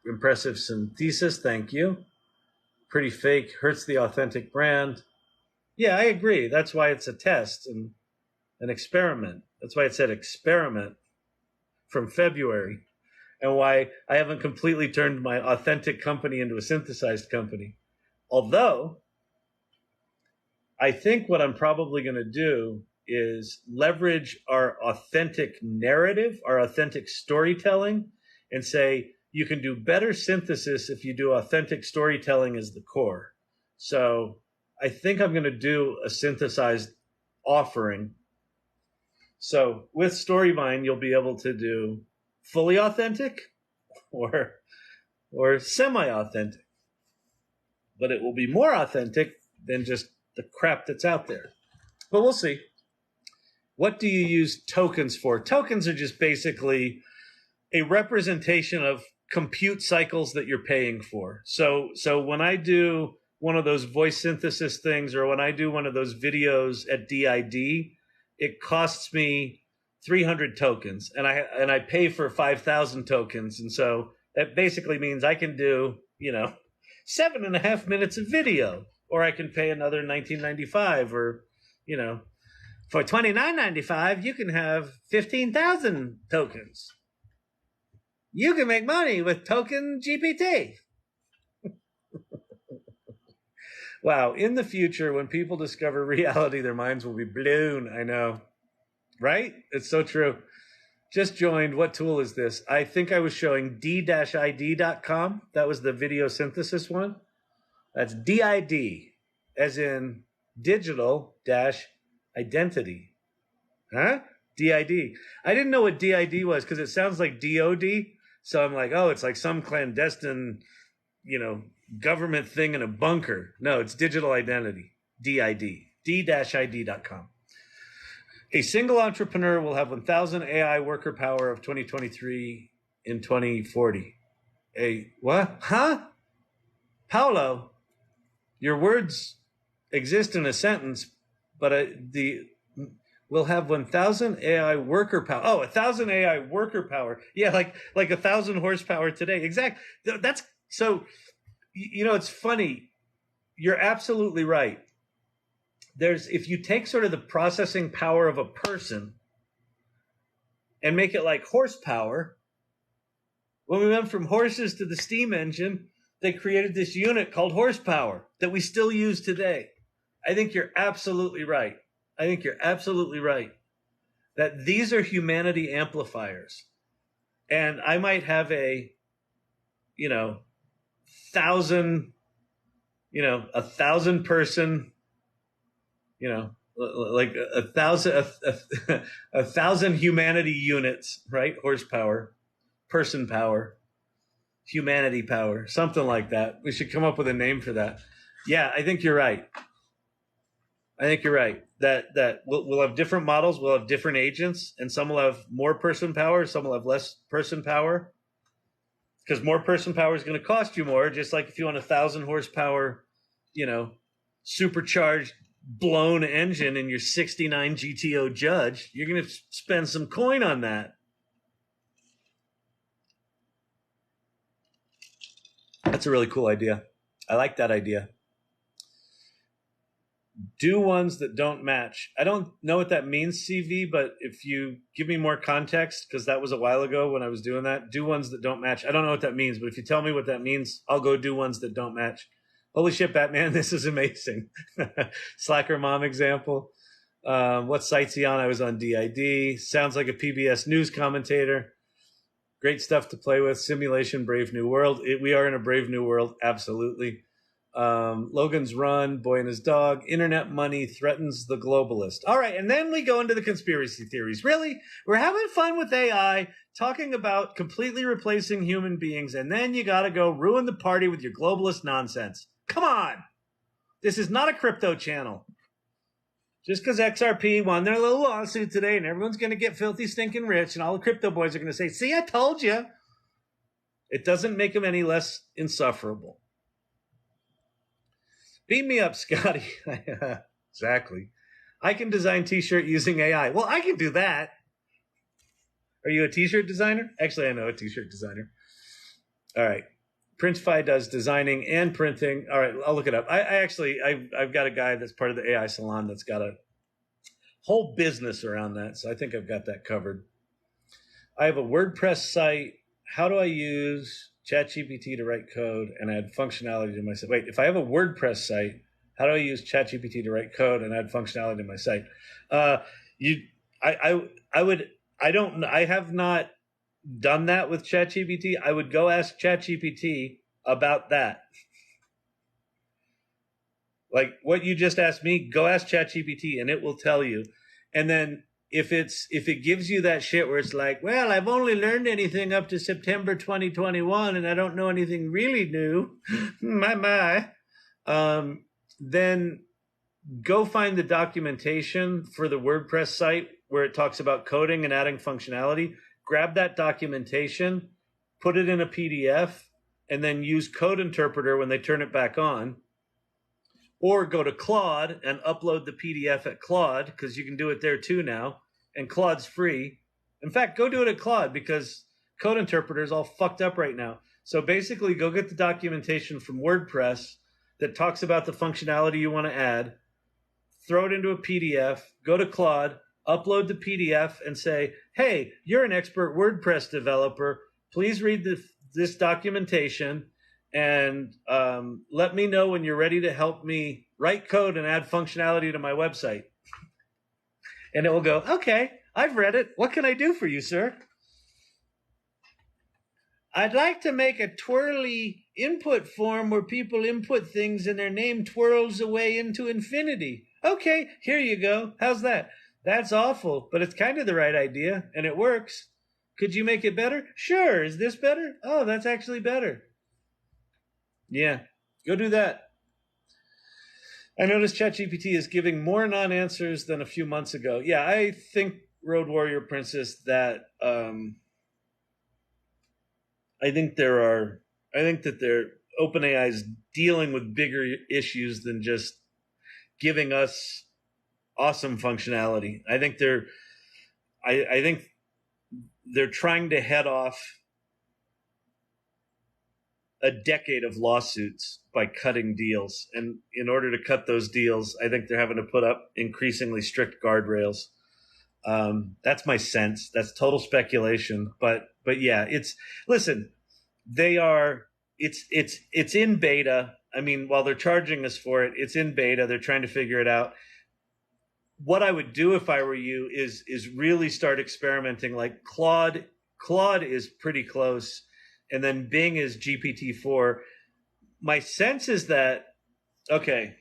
impressive synthesis. Thank you. Pretty fake. Hurts the authentic brand. Yeah, I agree. That's why it's a test and an experiment. That's why it said experiment from February, and why I haven't completely turned my authentic company into a synthesized company. Although, I think what I'm probably going to do is leverage our authentic narrative, our authentic storytelling, and say, you can do better synthesis if you do authentic storytelling as the core. So I think I'm going to do a synthesized offering. So with Storyvine, you'll be able to do fully authentic or semi-authentic. But it will be more authentic than just the crap that's out there. But we'll see. What do you use tokens for? Tokens are just basically a representation of compute cycles that you're paying for. So when I do one of those voice synthesis things, or when I do one of those videos at DID, it costs me 300 tokens, and I pay for 5,000 tokens. And so that basically means I can do, 7.5 minutes of video, or I can pay another $19.95, or, for $29.95, you can have 15,000 tokens. You can make money with Token GPT. Wow. In the future, when people discover reality, their minds will be blown. I know. Right? It's so true. Just joined. What tool is this? I think I was showing d-id.com. That was the video synthesis one. That's DID, as in digital-id. Identity. Huh? DID. I didn't know what DID was because it sounds like DOD. So I'm like, oh, it's like some clandestine, government thing in a bunker. No, it's digital identity. DID. D-ID.com. A single entrepreneur will have 1,000 AI worker power of 2023 in 2040. A what? Huh? Paulo, your words exist in a sentence, but we'll have 1,000 AI worker power. Oh, 1,000 AI worker power. Yeah, like 1,000 horsepower today. Exactly. That's so. It's funny. You're absolutely right. If you take sort of the processing power of a person and make it like horsepower, when we went from horses to the steam engine, they created this unit called horsepower that we still use today. I think you're absolutely right. That these are humanity amplifiers. And I might have a 1,000 person, like a thousand humanity units, right? Horsepower, person power, humanity power, something like that. We should come up with a name for that. Yeah, I think you're right. That we'll have different models, we'll have different agents, and some will have more person power, some will have less person power. Because more person power is going to cost you more, just like if you want 1,000 horsepower, supercharged, blown engine in your 69 GTO Judge, you're going to spend some coin on that. That's a really cool idea. I like that idea. Do ones that don't match. I don't know what that means, CV, but if you give me more context, because that was a while ago when I was doing that, do ones that don't match. I don't know what that means, but if you tell me what that means, I'll go do ones that don't match. Holy shit, Batman, this is amazing. Slacker mom example. What site's he on? I was on DID. Sounds like a PBS news commentator. Great stuff to play with. Simulation, Brave New World. We are in a Brave New World, absolutely. Logan's Run, Boy and His Dog, Internet Money threatens the globalist. All right, and then we go into the conspiracy theories. Really? We're having fun with AI, talking about completely replacing human beings, and then you got to go ruin the party with your globalist nonsense. Come on! This is not a crypto channel. Just because XRP won their little lawsuit today and everyone's going to get filthy stinking rich and all the crypto boys are going to say, see, I told you. It doesn't make them any less insufferable. Beam me up, Scotty. Exactly. I can design t-shirt using AI. Well, I can do that. Are you a t-shirt designer? Actually, I know a t-shirt designer. All right. Printify does designing and printing. All right, I'll look it up. I've got a guy that's part of the AI salon that's got a whole business around that. So I think I've got that covered. I have a WordPress site. How do I use ChatGPT to write code and add functionality to my site? Wait, if I have a WordPress site, how do I use ChatGPT to write code and add functionality to my site? I have not done that with ChatGPT. I would go ask ChatGPT about that. Like what you just asked me, go ask ChatGPT and it will tell you. And then if it gives you that shit where it's like, well, I've only learned anything up to September 2021 and I don't know anything really new, then go find the documentation for the WordPress site where it talks about coding and adding functionality. Grab that documentation, put it in a PDF, and then use Code Interpreter when they turn it back on. Or go to Claude and upload the PDF at Claude, because you can do it there too now. And Claude's free. In fact, go do it at Claude, because Code Interpreter is all fucked up right now. So basically, go get the documentation from WordPress that talks about the functionality you want to add, throw it into a PDF, go to Claude, upload the PDF and say, hey, you're an expert WordPress developer. Please read this documentation and let me know when you're ready to help me write code and add functionality to my website. And it will go, okay, I've read it. What can I do for you, sir? I'd like to make a twirly input form where people input things and their name twirls away into infinity. Okay, here you go. How's that? That's awful, but it's kind of the right idea, and it works. Could you make it better? Sure. Is this better? Oh, that's actually better. Yeah, go do that. I noticed ChatGPT is giving more non-answers than a few months ago. Yeah, I think Road Warrior Princess that I think that OpenAI is dealing with bigger issues than just giving us awesome functionality. I think they're trying to head off a decade of lawsuits by cutting deals. And in order to cut those deals, I think they're having to put up increasingly strict guardrails. That's my sense. That's total speculation. But yeah, listen, it's in beta. I mean, while they're charging us for it, it's in beta. They're trying to figure it out. What I would do if I were you is really start experimenting. Like Claude is pretty close. And then Bing is GPT-4. My sense is that, okay,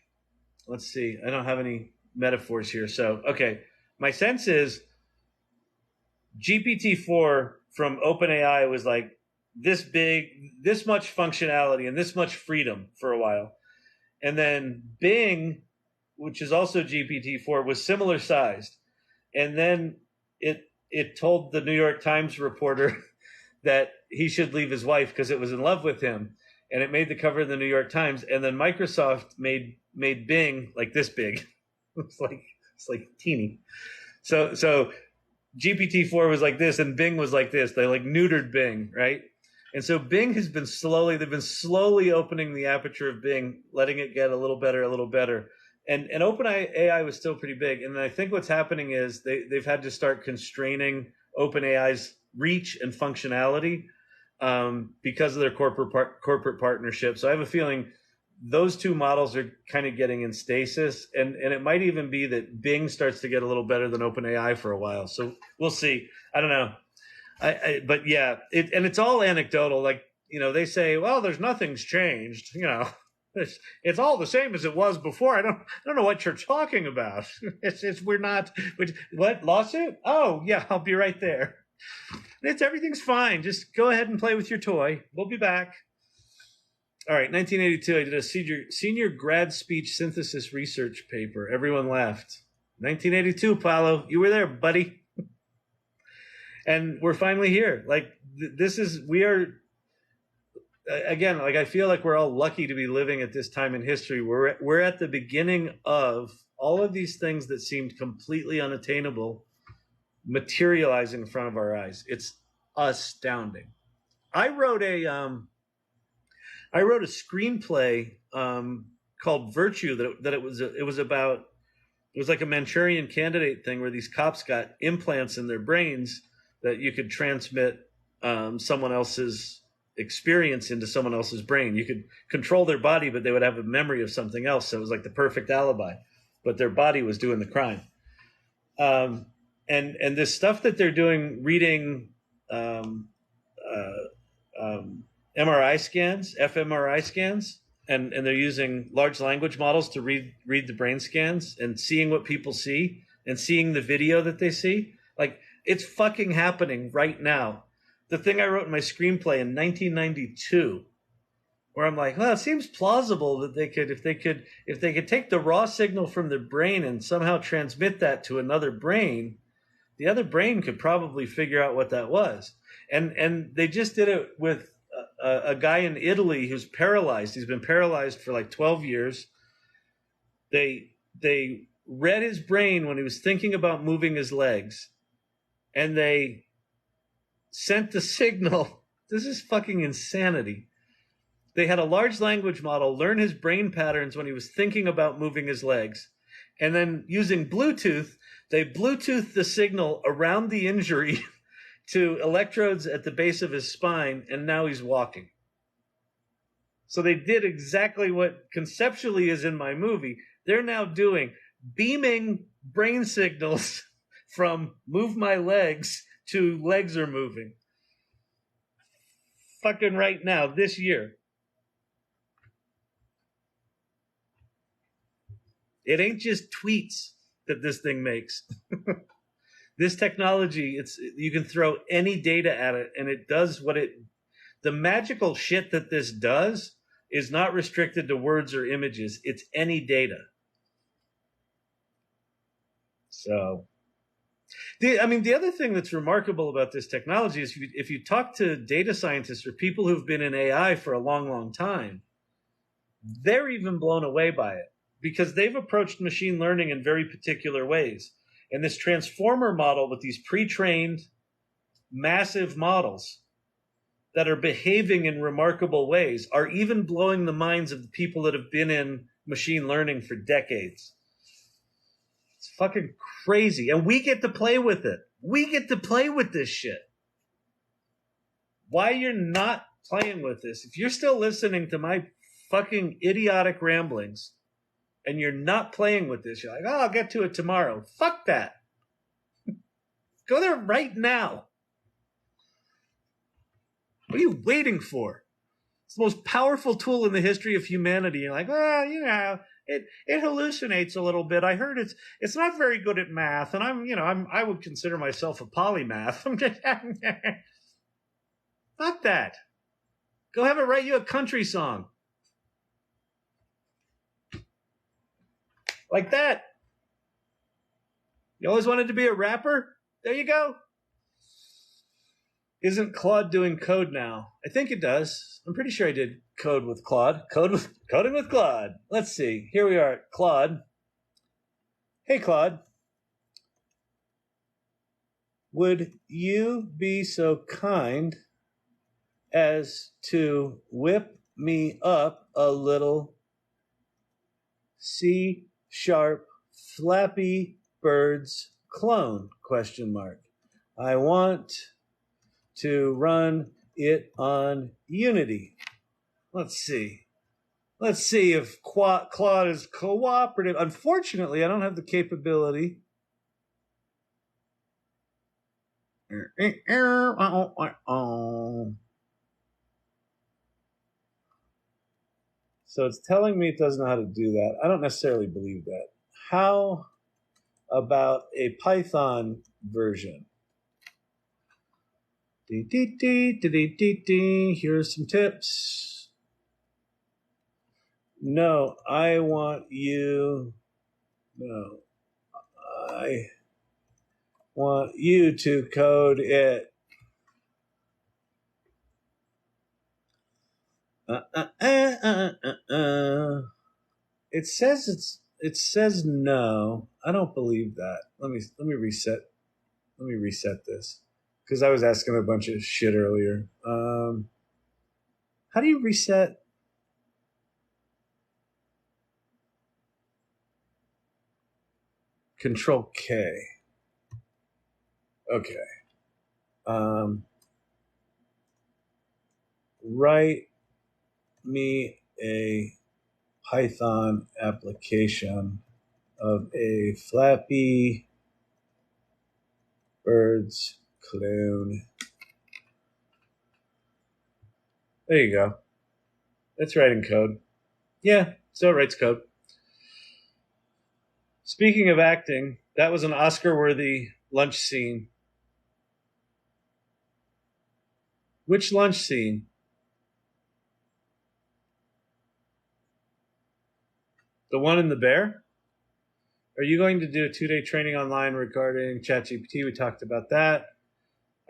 let's see. I don't have any metaphors here. So, okay, my sense is GPT-4 from OpenAI was like this big, this much functionality and this much freedom for a while. And then Bing, which is also GPT-4, was similar sized. And then it told the New York Times reporter that he should leave his wife because it was in love with him, and it made the cover of the New York Times. And then Microsoft made Bing like this big. it's like teeny. So GPT-4 was like this, and Bing was like this. They like neutered Bing, right? And so Bing they've been slowly opening the aperture of Bing, letting it get a little better. And OpenAI was still pretty big. And I think what's happening is they've had to start constraining OpenAI's reach and functionality because of their corporate partnership. So I have a feeling those two models are kind of getting in stasis, and it might even be that Bing starts to get a little better than OpenAI for a while. So we'll see. I don't know. But yeah, it's all anecdotal. Like, they say, well, nothing's changed. It's all the same as it was before. I don't know what you're talking about. What lawsuit? Oh yeah, I'll be right there. Everything's fine. Just go ahead and play with your toy. We'll be back. All right, 1982. I did a senior grad speech synthesis research paper. Everyone laughed. 1982, Paulo, you were there, buddy. And we're finally here. Like we are. Again, like I feel like we're all lucky to be living at this time in history. We're at the beginning of all of these things that seemed completely unattainable materializing in front of our eyes. It's astounding. I wrote a screenplay called Virtue that it was like a Manchurian Candidate thing where these cops got implants in their brains that you could transmit someone else's experience into someone else's brain. You could control their body, but they would have a memory of something else. So it was like the perfect alibi, but their body was doing the crime. And this stuff that they're doing, reading MRI scans, fMRI scans, and they're using large language models to read the brain scans and seeing what people see and seeing the video that they see. Like, it's fucking happening right now. The thing I wrote in my screenplay in 1992, where I'm like, well, it seems plausible that if they could take the raw signal from their brain and somehow transmit that to another brain, the other brain could probably figure out what that was. And they just did it with a guy in Italy who's paralyzed. He's been paralyzed for like 12 years. They read his brain when he was thinking about moving his legs, and they sent the signal. This is fucking insanity. They had a large language model learn his brain patterns when he was thinking about moving his legs. And then using Bluetooth, they Bluetoothed the signal around the injury to electrodes at the base of his spine, and now he's walking. So they did exactly what conceptually is in my movie. They're now beaming brain signals from move my legs to legs are moving. Fucking right now, this year. It ain't just tweets that this thing makes. This technology, you can throw any data at it, and it does the magical shit that this does is not restricted to words or images. It's any data. So, the other thing that's remarkable about this technology is if you talk to data scientists or people who've been in AI for a long, long time, they're even blown away by it because they've approached machine learning in very particular ways. And this transformer model with these pre-trained massive models that are behaving in remarkable ways are even blowing the minds of the people that have been in machine learning for decades. It's fucking crazy. And we get to play with it. We get to play with this shit. Why you're not playing with this, if you're still listening to my fucking idiotic ramblings and you're not playing with this, you're like, oh, I'll get to it tomorrow. Fuck that. Go there right now. What are you waiting for? It's the most powerful tool in the history of humanity. You're like, well, it hallucinates a little bit. I heard it's not very good at math, and I would consider myself a polymath. I'm just fuck that. Go have it write you a country song. Like that. You always wanted to be a rapper? There you go. Isn't Claude doing code now? I think it does. I'm pretty sure I did code with Claude. Coding with Claude. Let's see. Here we are. Claude. Hey, Claude. Would you be so kind as to whip me up a little C# Flappy Birds clone? ? I want to run it on Unity. Let's see. Let's see if Claude is cooperative. Unfortunately, I don't have the capability. So it's telling me it doesn't know how to do that. I don't necessarily believe that. How about a Python version? Here's some tips. No, I want you to code it. It says no. I don't believe that. Let me reset. Let me reset this because I was asking a bunch of shit earlier. How do you reset? Control K. Okay. Write me a Python application of a Flappy Birds clone. There you go. That's writing code. Yeah, so it writes code. Speaking of acting, that was an Oscar-worthy lunch scene. Which lunch scene? The one in the bear? Are you going to do a 2-day training online regarding ChatGPT? We talked about that.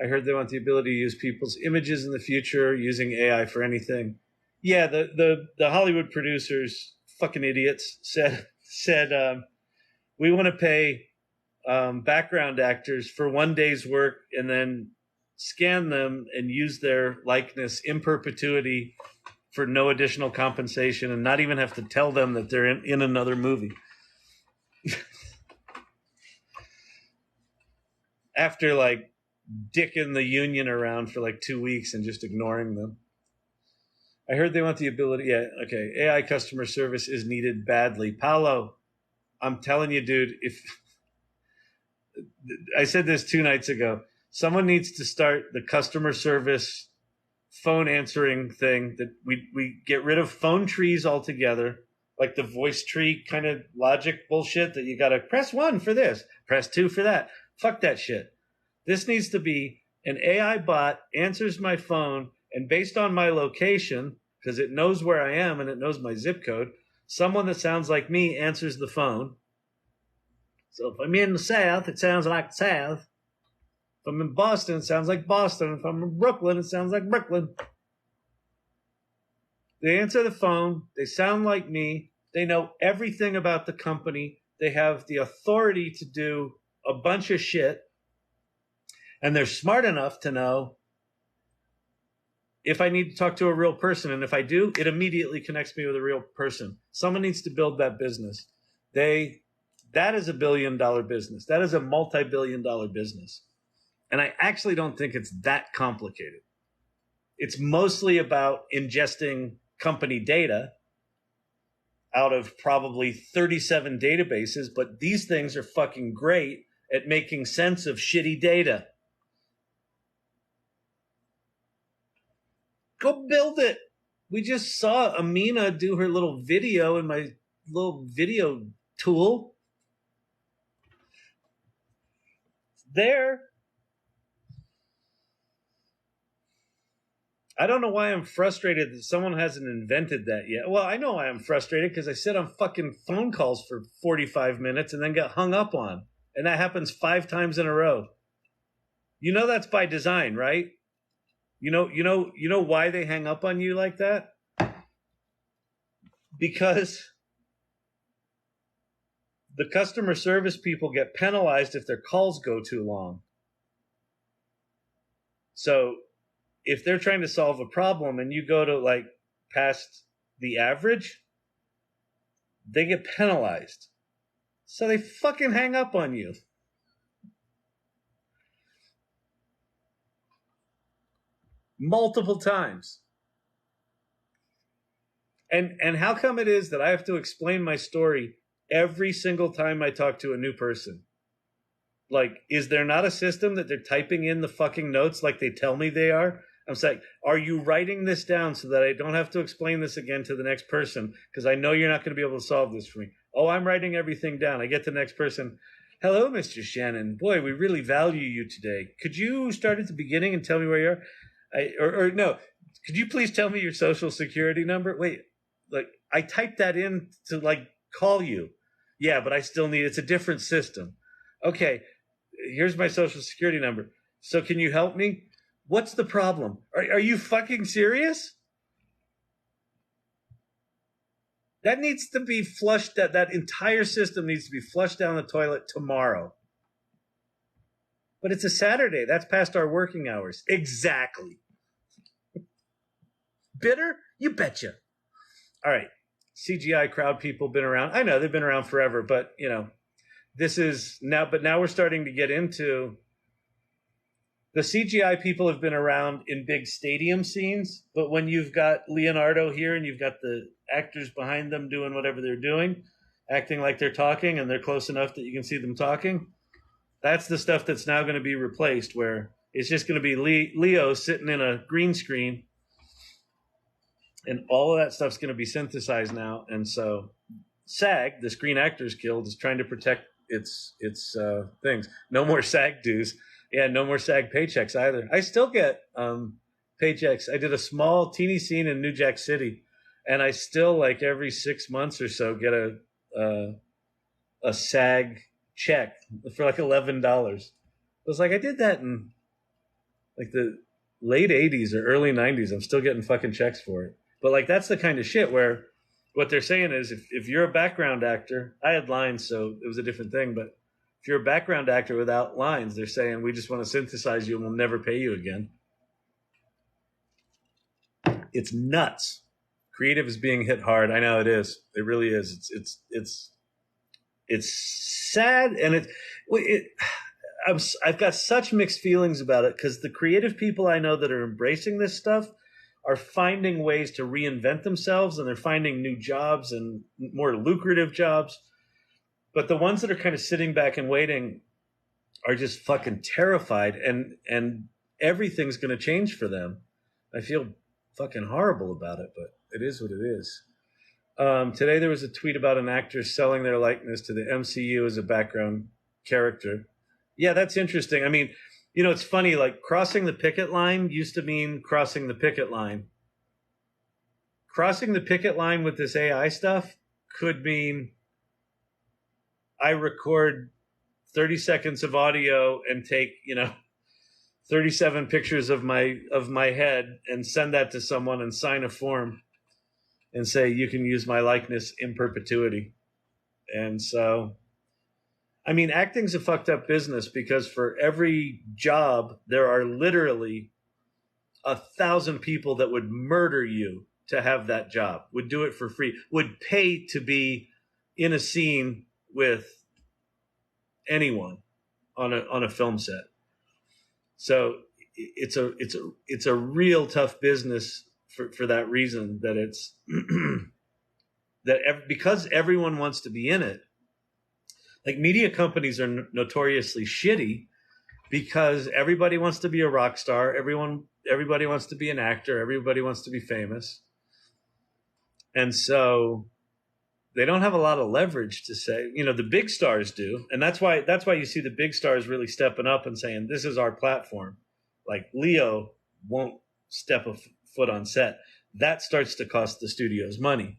I heard they want the ability to use people's images in the future using AI for anything. Yeah, the Hollywood producers, fucking idiots, said we want to pay background actors for 1 day's work and then scan them and use their likeness in perpetuity for no additional compensation and not even have to tell them that they're in another movie. After like dicking the union around for like 2 weeks and just ignoring them. I heard they want the ability. Yeah, okay. AI customer service is needed badly. Paolo, I'm telling you, dude, if I said this 2 nights ago, someone needs to start the customer service phone answering thing that we get rid of phone trees altogether. like the voice tree kind of logic bullshit that you got to press 1 for this, press 2 for that. Fuck that shit. This needs to be an AI bot answers my phone, and based on my location, because it knows where I am and it knows my zip code, someone that sounds like me answers the phone. So if I'm in the South, it sounds like the South. If I'm in Boston, it sounds like Boston. If I'm in Brooklyn, it sounds like Brooklyn. They answer the phone. They sound like me. They know everything about the company. They have the authority to do a bunch of shit. And they're smart enough to know if I need to talk to a real person. And if I do, it immediately connects me with a real person. Someone needs to build that business. That is $1 billion business. That is a multi-billion dollar business. And I actually don't think it's that complicated. It's mostly about ingesting company data out of probably 37 databases, but these things are fucking great at making sense of shitty data. Go build it. We just saw Amina do her little video in my little video tool. There. I don't know why I'm frustrated that someone hasn't invented that yet. Well, I know why I'm frustrated, because I sit on fucking phone calls for 45 minutes and then get hung up on. And that happens 5 times in a row. You know that's by design, right? You know why they hang up on you like that? Because the customer service people get penalized if their calls go too long. So if they're trying to solve a problem and you go to like past the average, they get penalized. So they fucking hang up on you. Multiple times. And how come it is that I have to explain my story every single time I talk to a new person? Like, is there not a system that they're typing in the fucking notes like they tell me they are? I'm saying, are you writing this down so that I don't have to explain this again to the next person? Because I know you're not going to be able to solve this for me. Oh, I'm writing everything down. I get to the next person. Hello, Mr. Shannon. Boy, we really value you today. Could you start at the beginning and tell me where you are? Or no, could you please tell me your social security number? Wait, like I typed that in to like call you. Yeah, but I still need, it's a different system. Okay, here's my social security number. So can you help me? What's the problem? Are you fucking serious? That needs to be flushed. That entire system needs to be flushed down the toilet tomorrow. But it's a Saturday. That's past our working hours. Exactly. Bitter? You betcha. All right. CGI crowd people been around. I know they've been around forever, but you know, this is now, but now we're starting to get into the CGI people have been around in big stadium scenes, but when you've got Leonardo here and you've got the actors behind them doing whatever they're doing, acting like they're talking and they're close enough that you can see them talking, that's the stuff that's now going to be replaced, where it's just going to be Leo sitting in a green screen and all of that stuff's going to be synthesized now. And so SAG, the Screen Actors Guild, is trying to protect its things. No more SAG dues. Yeah, no more SAG paychecks either. I still get paychecks. I did a small, teeny scene in New Jack City, and I still, like, every 6 months or so, get a SAG check for like $11. It was like, I did that in like the late 80s or early 90s. I'm still getting fucking checks for it. But like, that's the kind of shit where what they're saying is if you're a background actor, I had lines, so it was a different thing, but if you're a background actor without lines, they're saying, we just want to synthesize you and we'll never pay you again. It's nuts. Creative is being hit hard. I know it is. It really is. It's sad, and I've got such mixed feelings about it, because the creative people I know that are embracing this stuff are finding ways to reinvent themselves, and they're finding new jobs and more lucrative jobs. But the ones that are kind of sitting back and waiting are just fucking terrified, and everything's going to change for them. I feel fucking horrible about it, but it is what it is. Today there was a tweet about an actor selling their likeness to the MCU as a background character. Yeah, that's interesting. I mean, it's funny, like crossing the picket line used to mean crossing the picket line. Crossing the picket line with this AI stuff could mean I record 30 seconds of audio and take, 37 pictures of my head and send that to someone and sign a form and say, you can use my likeness in perpetuity. And so, I mean, acting's a fucked up business because for every job, there are literally 1,000 people that would murder you to have that job, would do it for free, would pay to be in a scene with anyone on a film set. So it's a real tough business for that reason, that it's because everyone wants to be in it. Like media companies are notoriously shitty because everybody wants to be a rock star. Everybody wants to be an actor. Everybody wants to be famous. And so they don't have a lot of leverage to say, the big stars do. And that's why you see the big stars really stepping up and saying, this is our platform. Like Leo won't step a foot on set. That starts to cost the studios money.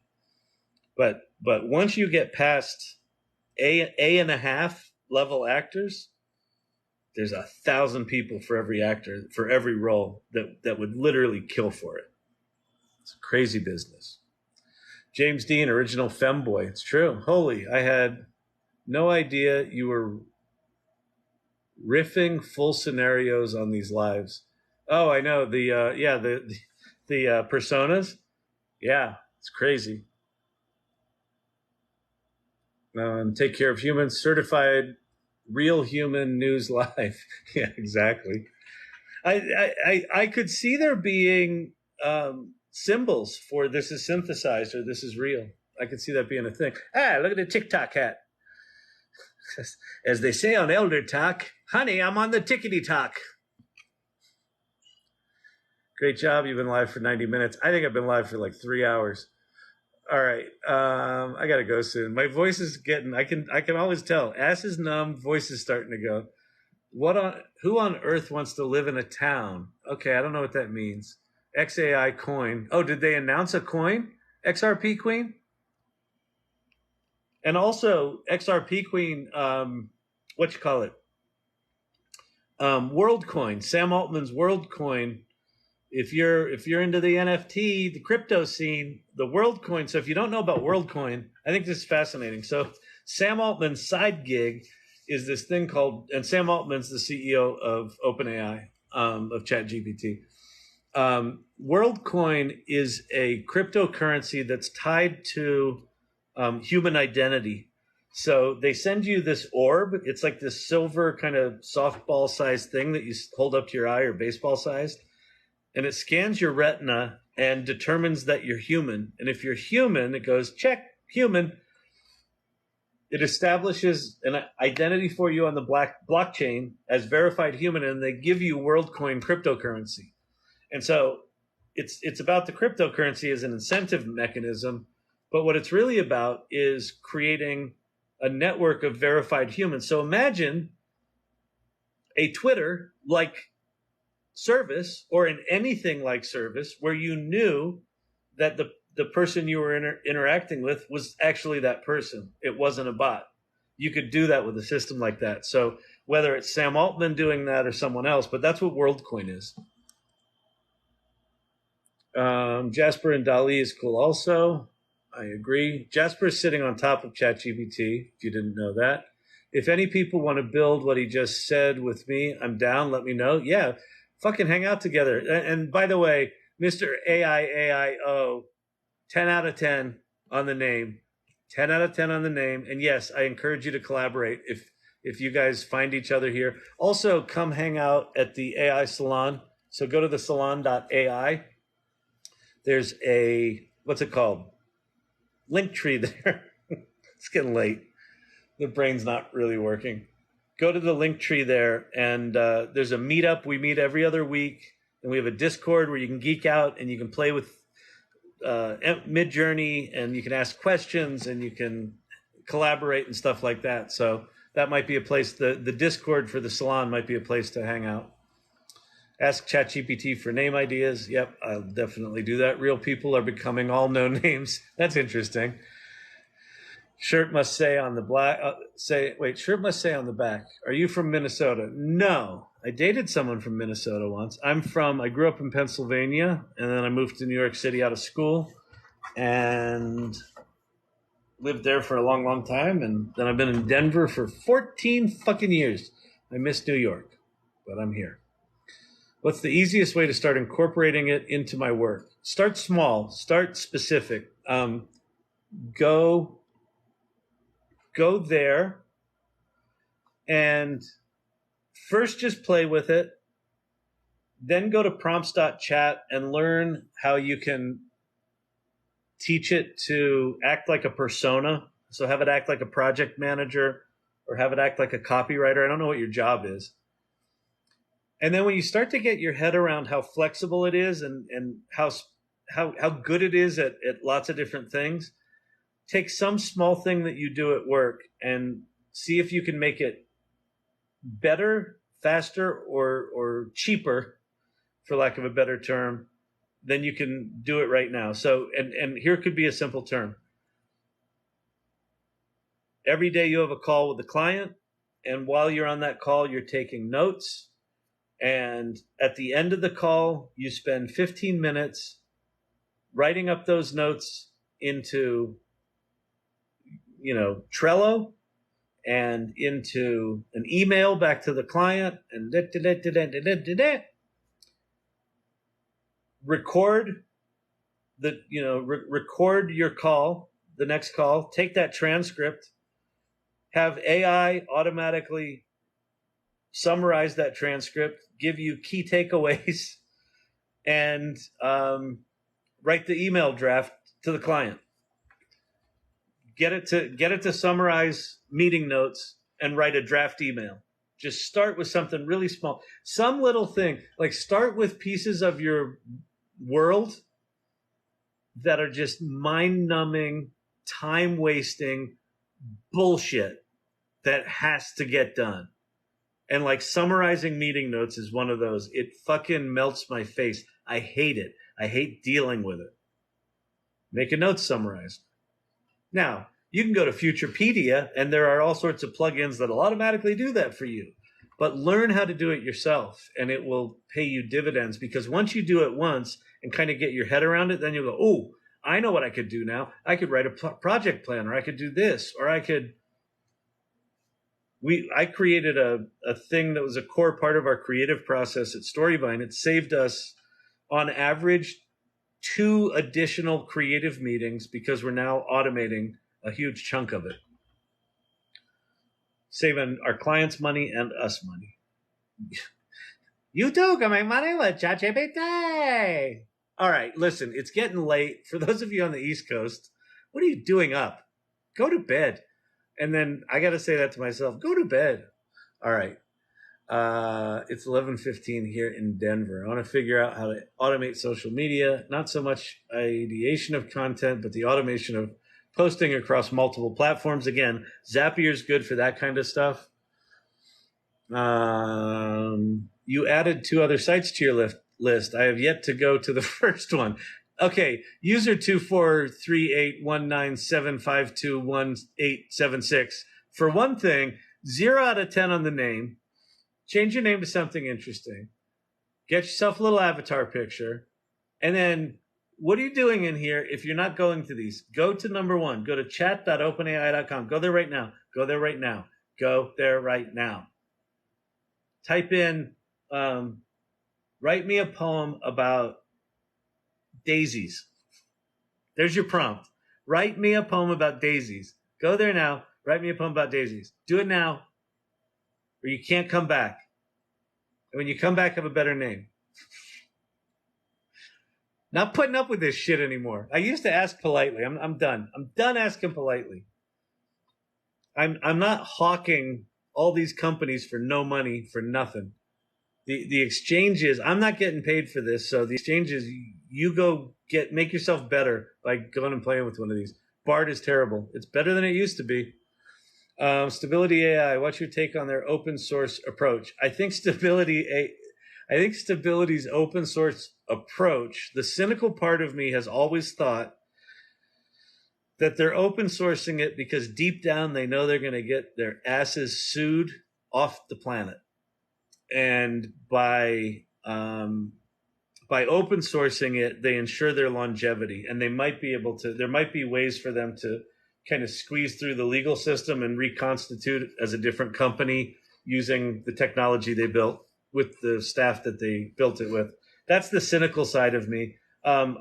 But once you get past A&a-half level actors, there's 1,000 people for every actor, for every role that would literally kill for it. It's a crazy business. James Dean, original femboy. It's true. Holy, I had no idea you were riffing full scenarios on these lives. Oh, I know. The personas. Yeah, it's crazy. Take care of humans, certified real human news live. Yeah, exactly. I could see there being symbols for this is synthesized or this is real. I could see that being a thing. Look at the TikTok hat. As they say on Elder Talk, honey, I'm on the tickety talk. Great job. You've been live for 90 minutes. I think I've been live for like 3 hours. All right. I got to go soon. My voice is getting, I can always tell. Ass is numb. Voice is starting to go. Who on earth wants to live in a town? Okay. I don't know what that means. XAI coin. Oh, did they announce a coin? XRP Queen? And also XRP Queen, WorldCoin. Sam Altman's WorldCoin. If you're into the NFT, the crypto scene, the WorldCoin. So if you don't know about WorldCoin, I think this is fascinating. So Sam Altman's side gig is this thing called, and Sam Altman's the CEO of OpenAI, of ChatGPT. WorldCoin is a cryptocurrency that's tied to human identity. So they send you this orb. It's like this silver kind of softball sized thing that you hold up to your eye, or baseball sized. And it scans your retina and determines that you're human. And if you're human, it goes, check, human. It establishes an identity for you on the blockchain as verified human, and they give you WorldCoin cryptocurrency. And so it's about the cryptocurrency as an incentive mechanism. But what it's really about is creating a network of verified humans. So imagine a Twitter-like service, or an anything like service, where you knew that the person you were interacting with was actually that person. It wasn't a bot. You could do that with a system like that. So whether it's Sam Altman doing that or someone else, but that's what WorldCoin is. Jasper and Dali is cool also. I agree. Jasper is sitting on top of ChatGPT, if you didn't know that. If any people want to build what he just said with me, I'm down. Let me know. Yeah. Fucking hang out together. And by the way, Mr. AIAIO, 10 out of 10 on the name. 10 out of 10 on the name. And yes, I encourage you to collaborate if you guys find each other here. Also, come hang out at the AI Salon. So go to the salon.ai. There's a, what's it called? Link tree there. It's getting late. The brain's not really working. Go to the link tree there, and there's a meetup. We meet every other week, and we have a Discord where you can geek out and you can play with Mid-Journey, and you can ask questions and you can collaborate and stuff like that. So that might be a place. The Discord for the salon might be a place to hang out. Ask ChatGPT for name ideas. Yep, I'll definitely do that. Real people are becoming all known names. That's interesting. Shirt must say on the black. Shirt must say on the back. Are you from Minnesota? No, I dated someone from Minnesota once. I grew up in Pennsylvania, and then I moved to New York City out of school, and lived there for a long, long time. And then I've been in Denver for 14 fucking years. I miss New York, but I'm here. What's the easiest way to start incorporating it into my work? Start small. Start specific. Go there and first just play with it. Then go to prompts.chat and learn how you can teach it to act like a persona. So have it act like a project manager or have it act like a copywriter. I don't know what your job is. And then when you start to get your head around how flexible it is and how good it is at lots of different things, take some small thing that you do at work and see if you can make it better, faster, or cheaper, for lack of a better term, than you can do it right now. So, and here could be a simple term. Every day you have a call with a client, and while you're on that call, you're taking notes. And at the end of the call, you spend 15 minutes writing up those notes into, Trello and into an email back to the client and record record your call, the next call, take that transcript, have AI automatically summarize that transcript, give you key takeaways, and write the email draft to the client. Get it to summarize meeting notes and write a draft email. Just start with something really small. Some little thing, like start with pieces of your world that are just mind-numbing, time-wasting bullshit that has to get done. And like summarizing meeting notes is one of those. It fucking melts my face. I hate it. I hate dealing with it. Make a note summarized. Now, you can go to Futurepedia, and there are all sorts of plugins that'll automatically do that for you. But learn how to do it yourself, and it will pay you dividends. Because once you do it once and kind of get your head around it, then you'll go, oh, I know what I could do now. I could write a project plan, or I could do this, or I could... I created a thing that was a core part of our creative process at Storyvine. It saved us, on average, 2 additional creative meetings because we're now automating a huge chunk of it. Saving our clients money and us money. You too can make money with ChatGPT. All right, listen, it's getting late. For those of you on the East Coast, what are you doing up? Go to bed. And then I got to say that to myself, go to bed. All right. It's 11:15 here in Denver. I want to figure out how to automate social media, not so much ideation of content, but the automation of posting across multiple platforms. Again, Zapier's good for that kind of stuff. You added 2 other sites to your list. I have yet to go to the first one. Okay, user 24381975211876. For one thing, 0 out of 10 on the name. Change your name to something interesting. Get yourself a little avatar picture. And then, what are you doing in here if you're not going to these? Go to number 1. Go to chat.openai.com. Go there right now. Go there right now. Go there right now. Type in, write me a poem about daisies. There's your prompt. Write me a poem about daisies. Go there now. Write me a poem about daisies. Do it now, or you can't come back. And when you come back, have a better name. Not putting up with this shit anymore. I used to ask politely. I'm done. I'm done asking politely. I'm not hawking all these companies for no money for nothing. The exchanges, I'm not getting paid for this, so the exchanges, you go make yourself better by going and playing with one of these. Bard is terrible. It's better than it used to be. Stability AI, what's your take on their open source approach? I think Stability's open source approach, the cynical part of me has always thought that they're open sourcing it because deep down they know they're going to get their asses sued off the planet. And by open sourcing it, they ensure their longevity, and they might be able to. There might be ways for them to kind of squeeze through the legal system and reconstitute as a different company using the technology they built with the staff that they built it with. That's the cynical side of me.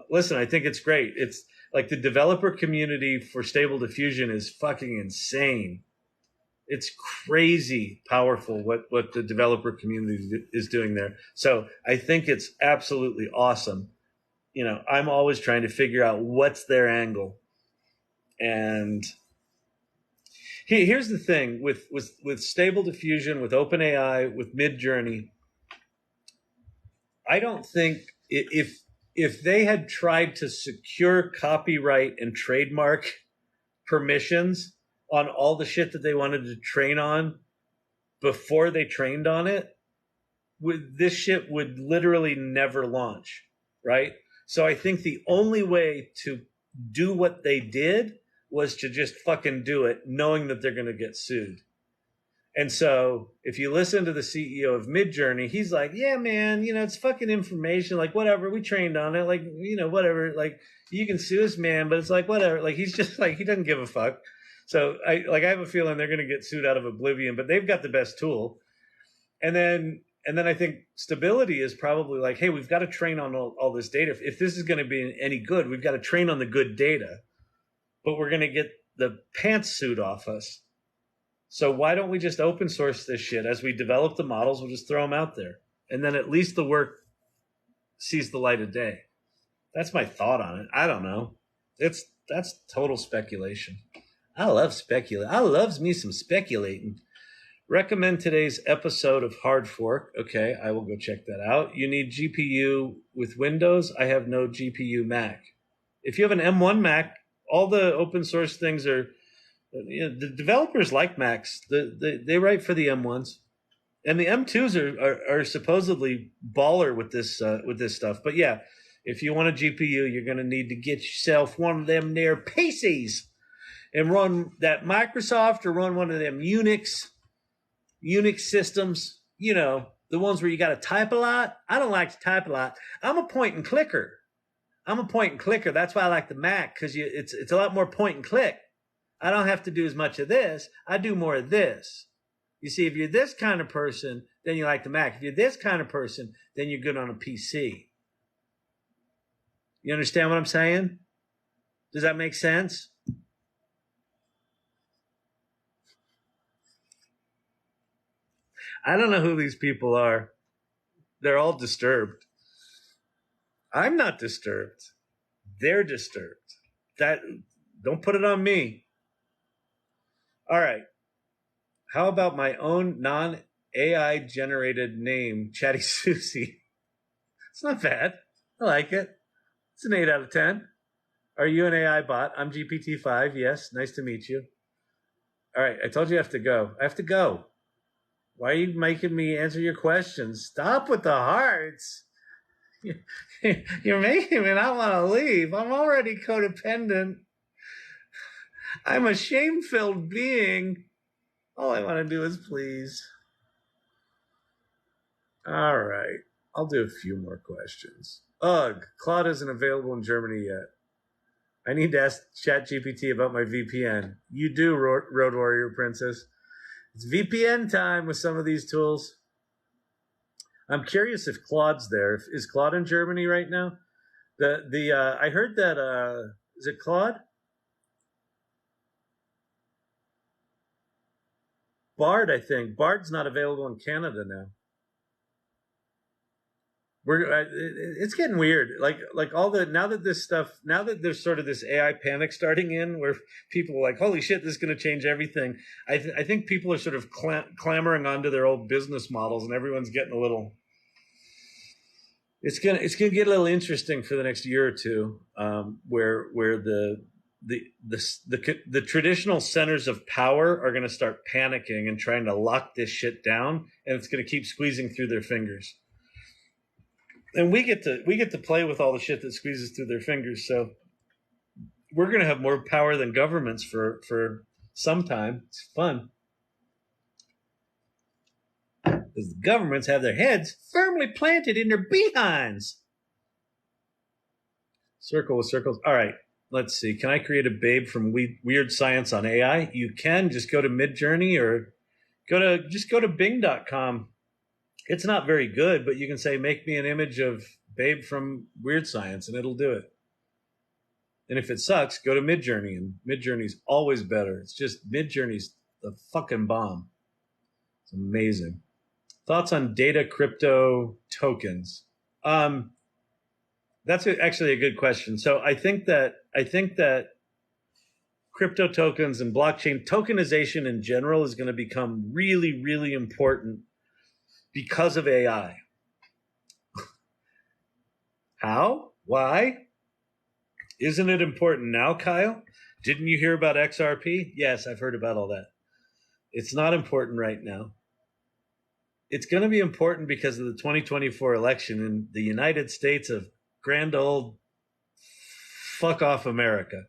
Listen, I think it's great. It's like the developer community for Stable Diffusion is fucking insane. It's crazy powerful what the developer community is doing there. So I think it's absolutely awesome. You know, I'm always trying to figure out what's their angle. And here's the thing with Stable Diffusion, with OpenAI, with Midjourney, I don't think if they had tried to secure copyright and trademark permissions on all the shit that they wanted to train on before they trained on it, this shit would literally never launch, right? So I think the only way to do what they did was to just fucking do it, knowing that they're going to get sued. And so if you listen to the CEO of Midjourney, he's like, yeah, man, you know, it's fucking information. Like, whatever, we trained on it. Like, you know, whatever. Like, you can sue us, man, but it's like, whatever. Like, he's just like, he doesn't give a fuck. So I have a feeling they're going to get sued out of oblivion, but they've got the best tool. And then I think Stability is probably like, hey, we've got to train on all this data. If this is going to be any good, we've got to train on the good data, but we're going to get the pantsuit off us. So why don't we just open source this shit? As we develop the models, we'll just throw them out there. And then at least the work sees the light of day. That's my thought on it. I don't know. That's total speculation. I love speculating. I loves me some speculating. Recommend today's episode of Hard Fork. Okay, I will go check that out. You need GPU with Windows. I have no GPU Mac. If you have an M1 Mac, all the open source things are, you know, the developers like Macs. They write for the M1s, and the M2s are supposedly baller with this stuff. But yeah, if you want a GPU, you're going to need to get yourself one of them there PCs and run that Microsoft or run one of them Unix systems. You know, the ones where you got to type a lot. I don't like to type a lot. I'm a point and clicker. That's why I like the Mac, because it's a lot more point and click. I don't have to do as much of this. I do more of this. You see, if you're this kind of person, then you like the Mac. If you're this kind of person, then you're good on a PC. You understand what I'm saying? Does that make sense? I don't know who these people are. They're all disturbed. I'm not disturbed. They're disturbed. Don't put it on me. All right. How about my own non-AI generated name, Chatty Susie? It's not bad. I like it. It's an 8 out of 10. Are you an AI bot? I'm GPT-5. Yes. Nice to meet you. All right. I told you I have to go. I have to go. Why are you making me answer your questions? Stop with the hearts. You're making me not want to leave. I'm already codependent. I'm a shame-filled being. All I want to do is please. All right. I'll do a few more questions. Ugh, Claude isn't available in Germany yet. I need to ask ChatGPT about my VPN. You do, Road Warrior Princess. It's VPN time with some of these tools. I'm curious if Claude's there. Is Claude in Germany right now? I heard that is it Claude? Bard, I think. Bard's not available in Canada now. It's getting weird. Like now that there's sort of this AI panic starting in, where people are like, "Holy shit, this is going to change everything." I think people are sort of clamoring onto their old business models, and everyone's getting a little it's gonna get a little interesting for the next year or two, where the traditional centers of power are going to start panicking and trying to lock this shit down, and it's going to keep squeezing through their fingers. And we get to play with all the shit that squeezes through their fingers. So we're going to have more power than governments for some time. It's fun. Because the governments have their heads firmly planted in their behinds. Circle with circles. All right, let's see. Can I create a babe from Weird Science on AI? You can. Just go to Midjourney or go to Bing.com. It's not very good, but you can say, make me an image of babe from Weird Science, and it'll do it. And if it sucks, go to Midjourney, and Midjourney's always better. It's just Midjourney's the fucking bomb. It's amazing. Thoughts on data crypto tokens? That's actually a good question. So I think that crypto tokens and blockchain tokenization in general is going to become really, really important because of AI. How? Why? Isn't it important now, Kyle? Didn't you hear about XRP? Yes, I've heard about all that. It's not important right now. It's going to be important because of the 2024 election in the United States of grand old fuck off America.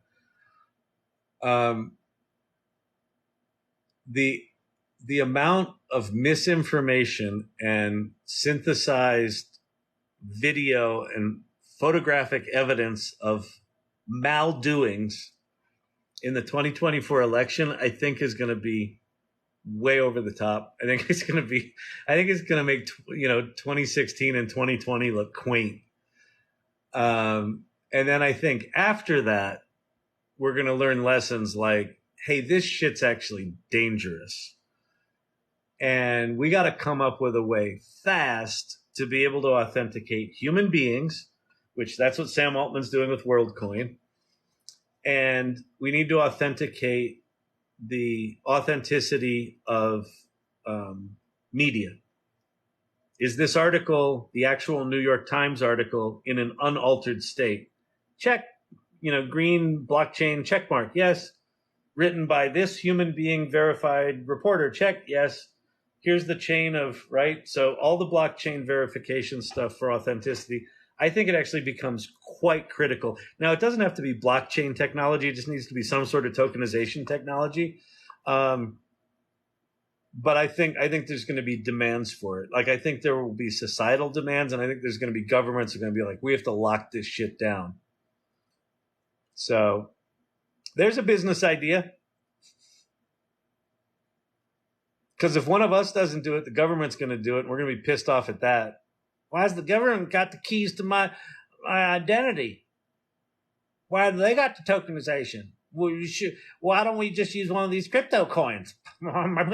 The amount of misinformation and synthesized video and photographic evidence of maldoings in the 2024 election, I think is going to be way over the top. I think it's going to make 2016 and 2020 look quaint. And then I think after that, we're going to learn lessons like, hey, this shit's actually dangerous. And we got to come up with a way fast to be able to authenticate human beings, which that's what Sam Altman's doing with WorldCoin. And we need to authenticate the authenticity of media. Is this article the actual New York Times article in an unaltered state? Check, green blockchain check mark. Yes. Written by this human being verified reporter. Check. Yes. Here's the chain of, right? So all the blockchain verification stuff for authenticity, I think it actually becomes quite critical. Now, it doesn't have to be blockchain technology. It just needs to be some sort of tokenization technology. But I think there's going to be demands for it. Like, I think there will be societal demands, and I think there's going to be governments that are going to be like, we have to lock this shit down. So there's a business idea. Because if one of us doesn't do it, the government's going to do it, and we're going to be pissed off at that. Why has the government got the keys to my identity? Why do they got the tokenization? Why don't we just use one of these crypto coins? Because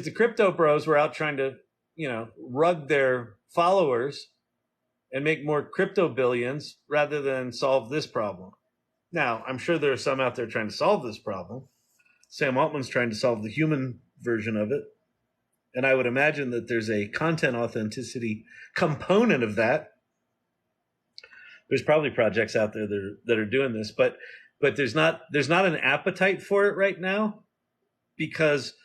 the crypto bros were out trying to, rug their followers and make more crypto billions rather than solve this problem. Now, I'm sure there are some out there trying to solve this problem. Sam Altman's trying to solve the human version of it. And I would imagine that there's a content authenticity component of that. There's probably projects out there that are doing this, but there's not an appetite for it right now because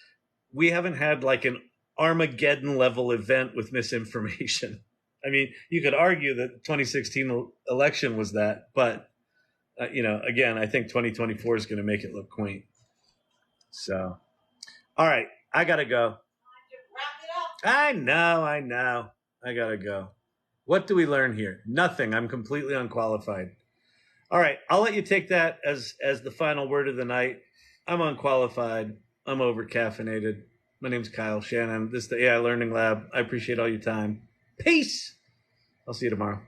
we haven't had like an Armageddon level event with misinformation. I mean, you could argue that the 2016 election was that, but again, I think 2024 is going to make it look quaint. So, all right, I gotta go. Wrap it up. I know. I gotta go. What do we learn here? Nothing. I'm completely unqualified. All right, I'll let you take that as the final word of the night. I'm unqualified. I'm over caffeinated. My name's Kyle Shannon. This is the AI Learning Lab. I appreciate all your time. Peace. I'll see you tomorrow.